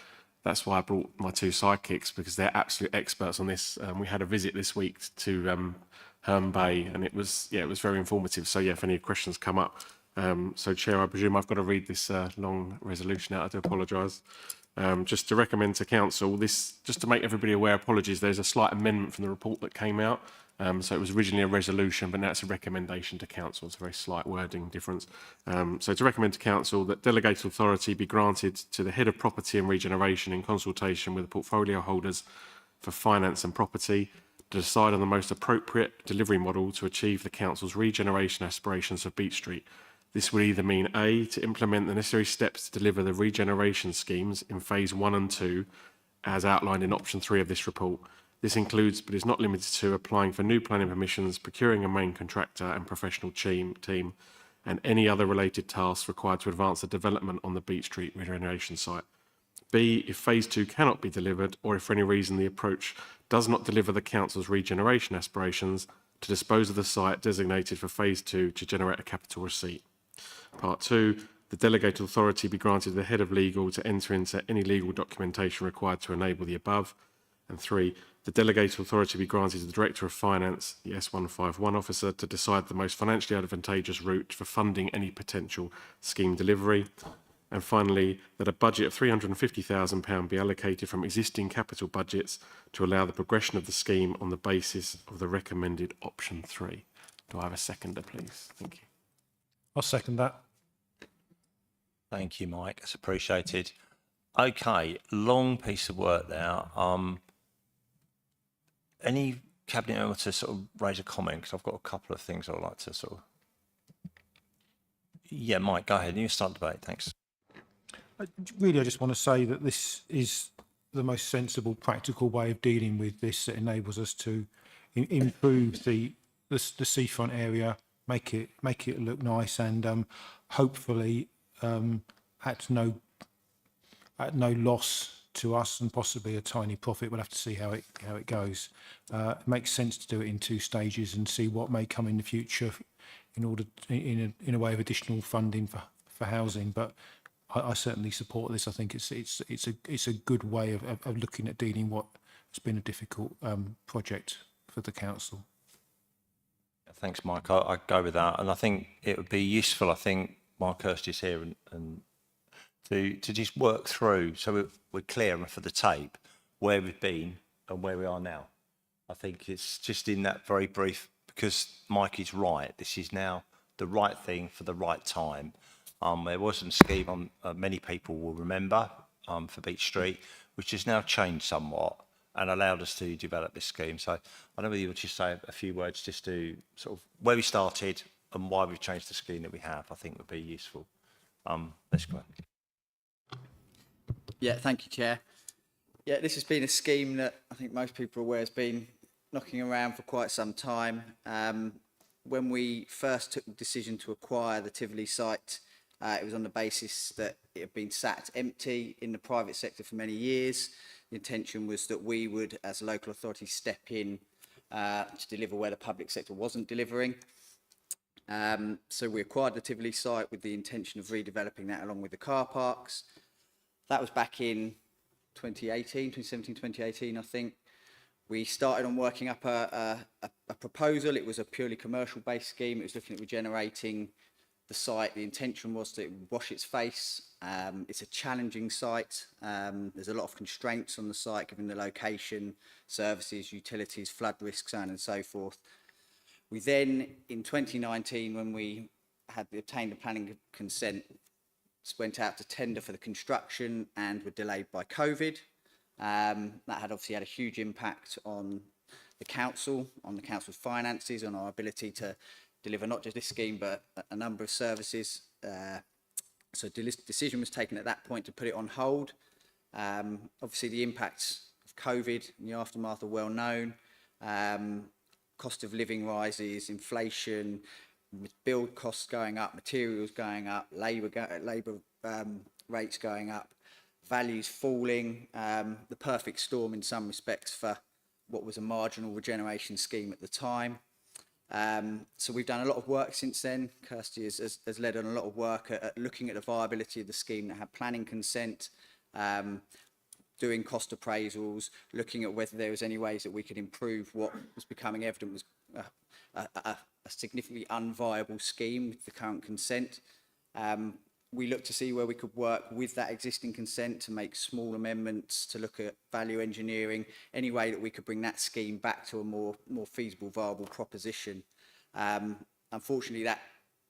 that's why I brought my two sidekicks, because they're absolute experts on this. We had a visit this week to Herne Bay, and it was very informative. So yeah, if any questions come up. So Chair, I presume I've got to read this long resolution out. I do apologise. Just to recommend to council this, just to make everybody aware, apologies, there's a slight amendment from the report that came out. So it was originally a resolution, but now it's a recommendation to council. It's a very slight wording difference. So to recommend to council that delegated authority be granted to the head of property and regeneration in consultation with the portfolio holders for finance and property to decide on the most appropriate delivery model to achieve the council's regeneration aspirations of Beach Street. This would either mean A, to implement the necessary steps to deliver the regeneration schemes in phase 1 and 2, as outlined in option 3 of this report. This includes, but is not limited to, applying for new planning permissions, procuring a main contractor and professional team, and any other related tasks required to advance the development on the Beach Street regeneration site. B, if phase 2 cannot be delivered, or if for any reason the approach does not deliver the council's regeneration aspirations, to dispose of the site designated for phase 2 to generate a capital receipt. Part 2, the delegated authority be granted to the head of legal to enter into any legal documentation required to enable the above. And 3, the delegated authority be granted to the Director of Finance, the S151 officer, to decide the most financially advantageous route for funding any potential scheme delivery. And finally, that a budget of £350,000 be allocated from existing capital budgets to allow the progression of the scheme on the basis of the recommended option 3. Do I have a seconder, please? Thank you. I'll second that. Thank you, Mike. It's appreciated. Okay, long piece of work there. Any cabinet member to sort of raise a comment? Because I've got a couple of things I'd like to sort of. Yeah, Mike, go ahead. You start the debate. Thanks. Really, I just want to say that this is the most sensible, practical way of dealing with this. That enables us to improve the seafront area, make it look nice, and hopefully at no loss to us, and possibly a tiny profit. We'll have to see how it goes. It makes sense to do it in 2 stages and see what may come in the future in order in a way of additional funding for housing. But I certainly support this. I think it's a good way of looking at dealing what has been a difficult project for the council. Thanks, Mike. I go with that, and I think it would be useful. I think Mark Hurst is here, and to just work through so we're clear for the tape where we've been and where we are now. I think it's just in that very brief, because Mike is right. This is now the right thing for the right time. There was some scheme many people will remember for Beach Street, which has now changed somewhat and allowed us to develop this scheme. So I don't know whether you would just say a few words just to sort of where we started and why we've changed the scheme that we have. I think would be useful. Let's go. Yeah, thank you, Chair. Yeah, this has been a scheme that I think most people are aware has been knocking around for quite some time. When we first took the decision to acquire the Tivoli site, it was on the basis that it had been sat empty in the private sector for many years. The intention was that we would, as a local authority, step in to deliver where the public sector wasn't delivering. So we acquired the Tivoli site with the intention of redeveloping that along with the car parks. That was back in 2017, 2018, I think. We started on working up a proposal. It was a purely commercial-based scheme. It was looking at regenerating the site. The intention was to wash its face. It's a challenging site. There's a lot of constraints on the site given the location, services, utilities, flood risks, so on and so forth. We then, in 2019, when we had obtained the planning consent, went out to tender for the construction and were delayed by COVID. That had obviously had a huge impact on the council, on the council's finances, on our ability to deliver not just this scheme but a number of services. So decision was taken at that point to put it on hold. Obviously the impacts of COVID and the aftermath are well known. Cost of living rises, inflation, build costs going up, materials going up, labour rates going up, values falling, the perfect storm in some respects for what was a marginal regeneration scheme at the time. So we've done a lot of work since then. Kirsty has led on a lot of work at looking at the viability of the scheme that had planning consent, doing cost appraisals, looking at whether there was any ways that we could improve what was becoming evident was a significantly unviable scheme with the current consent. We looked to see where we could work with that existing consent to make small amendments, to look at value engineering, any way that we could bring that scheme back to a more feasible, viable proposition. Unfortunately, that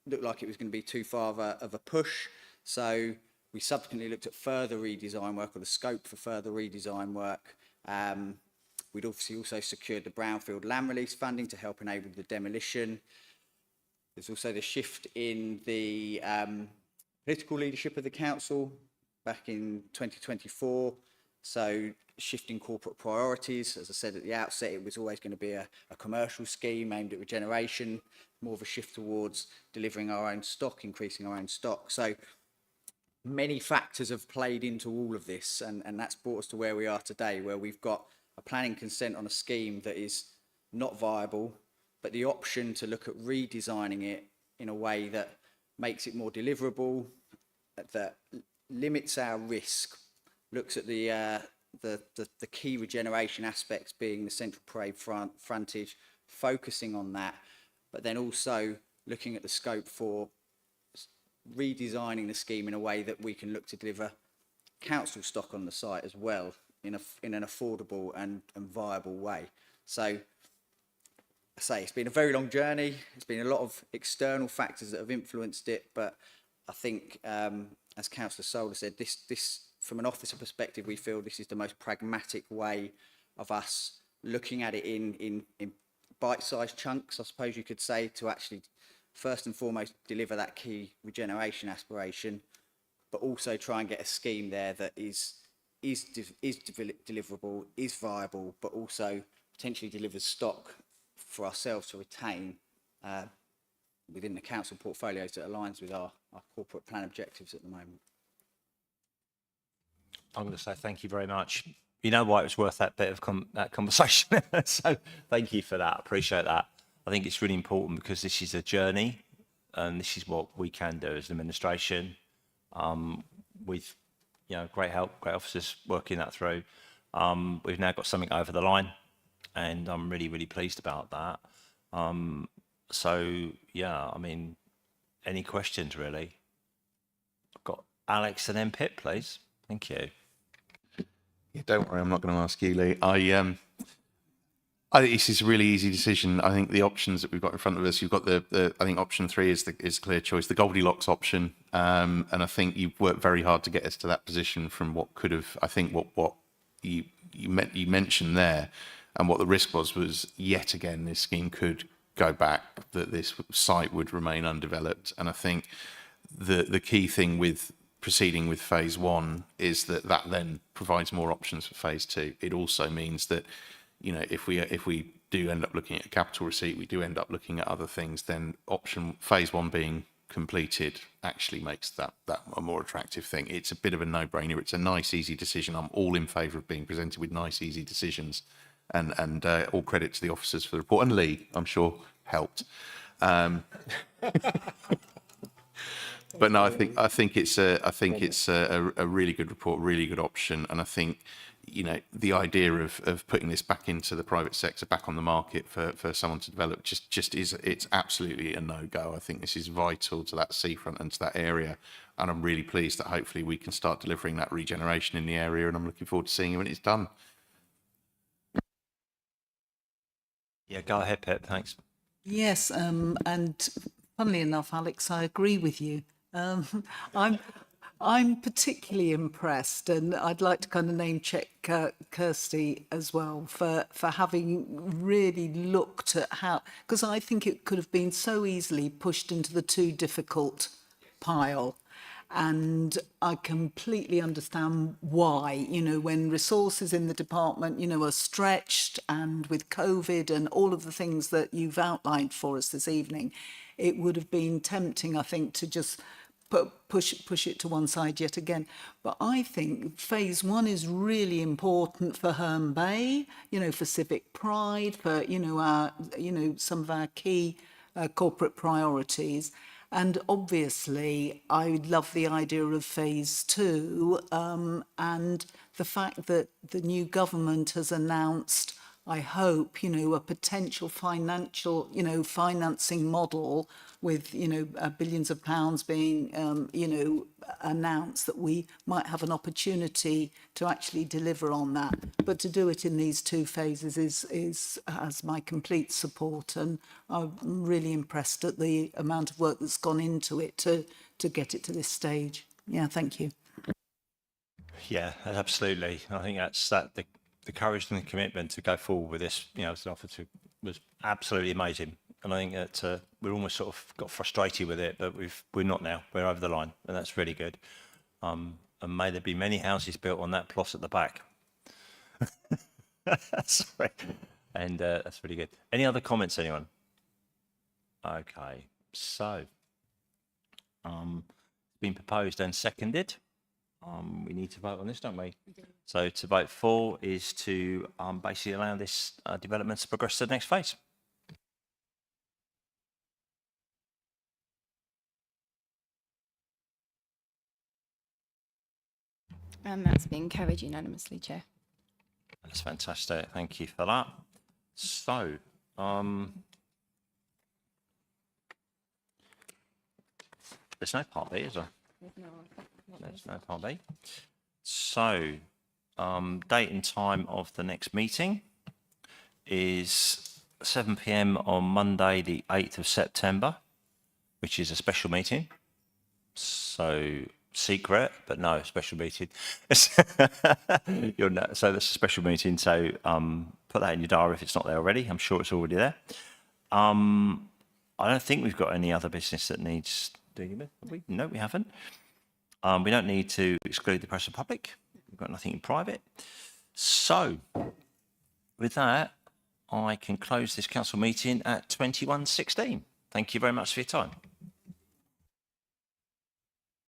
looked like it was going to be too far of a push. So we subsequently looked at further redesign work, or the scope for further redesign work. We'd obviously also secured the brownfield land release funding to help enable the demolition. There's also the shift in the political leadership of the council back in 2024. So shifting corporate priorities. As I said at the outset, it was always going to be a commercial scheme aimed at regeneration, more of a shift towards delivering our own stock, increasing our own stock. So many factors have played into all of this, and that's brought us to where we are today, where we've got a planning consent on a scheme that is not viable, but the option to look at redesigning it in a way that makes it more deliverable, that limits our risk, looks at the key regeneration aspects being the central parade frontage, focusing on that, but then also looking at the scope for redesigning the scheme in a way that we can look to deliver council stock on the site as well in an affordable and viable way. So I say it's been a very long journey. It's been a lot of external factors that have influenced it, but I think, as Councillor Solder said, this from an officer perspective, we feel this is the most pragmatic way of us looking at it in bite-sized chunks, I suppose you could say, to actually first and foremost deliver that key regeneration aspiration, but also try and get a scheme there that is deliverable, is viable, but also potentially delivers stock for ourselves to retain within the council portfolios that aligns with our corporate plan objectives at the moment. I'm going to say thank you very much. You know why it was worth that bit of that conversation. So thank you for that. I appreciate that. I think it's really important because this is a journey, and this is what we can do as an administration, with great help, great officers working that through. We've now got something over the line, and I'm really, really pleased about that. So yeah, I mean, any questions really? I've got Alex and then Pip, please. Thank you. Yeah, don't worry, I'm not going to ask you, Lee. I think this is a really easy decision. I think the options that we've got in front of us, you've got I think option 3 is clear choice, the Goldilocks option, and I think you've worked very hard to get us to that position from what could have, I think what you mentioned there, and what the risk was yet again this scheme could go back, that this site would remain undeveloped, and I think the key thing with proceeding with phase 1 is that then provides more options for phase 2. It also means that, if we do end up looking at a capital receipt, we do end up looking at other things, then phase 1 being completed actually makes that a more attractive thing. It's a bit of a no-brainer. It's a nice, easy decision. I'm all in favour of being presented with nice, easy decisions, and all credit to the officers for the report, and Lee, I'm sure, helped. But no, I think it's a really good report, really good option, and I think the idea of putting this back into the private sector, back on the market for someone to develop, it's absolutely a no-go. I think this is vital to that seafront and to that area, and I'm really pleased that hopefully we can start delivering that regeneration in the area, and I'm looking forward to seeing it when it's done. Yeah, go ahead, Pip. Thanks. Yes, and funnily enough, Alex, I agree with you. I'm particularly impressed, and I'd like to kind of name check Kirsty as well for having really looked at how, because I think it could have been so easily pushed into the too difficult pile. And I completely understand why, when resources in the department, are stretched, and with COVID and all of the things that you've outlined for us this evening, it would have been tempting, I think, to just push it to one side yet again. But I think phase one is really important for Herne Bay, you know, for civic pride, for, you know, some of our key corporate priorities. And obviously, I love the idea of phase two, and the fact that the new government has announced, I hope, you know, a potential financial, you know, financing model with, you know, billions of pounds being, you know, announced, that we might have an opportunity to actually deliver on that. But to do it in these two phases has my complete support, and I'm really impressed at the amount of work that's gone into it to get it to this stage. Yeah, thank you. Yeah, absolutely. I think that's the courage and the commitment to go forward with this, you know, as an offer to, was absolutely amazing. And I think that we're almost sort of got frustrated with it, but we're not now. We're over the line, and that's really good. And may there be many houses built on that plot at the back. Sorry. And that's really good. Any other comments, anyone? Okay, so been proposed and seconded. We need to vote on this, don't we? So to vote for is to basically allow this development to progress to the next phase. And that's been carried unanimously, Chair. That's fantastic. Thank you for that. So, there's no part B, is there? There's no part B. So, date and time of the next meeting is 7 p.m. on Monday, the 8th of September, which is a special meeting. So, secret, but no, special meeting. You're not, so that's a special meeting. So, put that in your diary if it's not there already. I'm sure it's already there. I don't think we've got any other business that needs dealing with. Have we? No, we haven't. We don't need to exclude the press and public. We've got nothing in private. So, with that, I can close this council meeting at 21:16. Thank you very much for your time.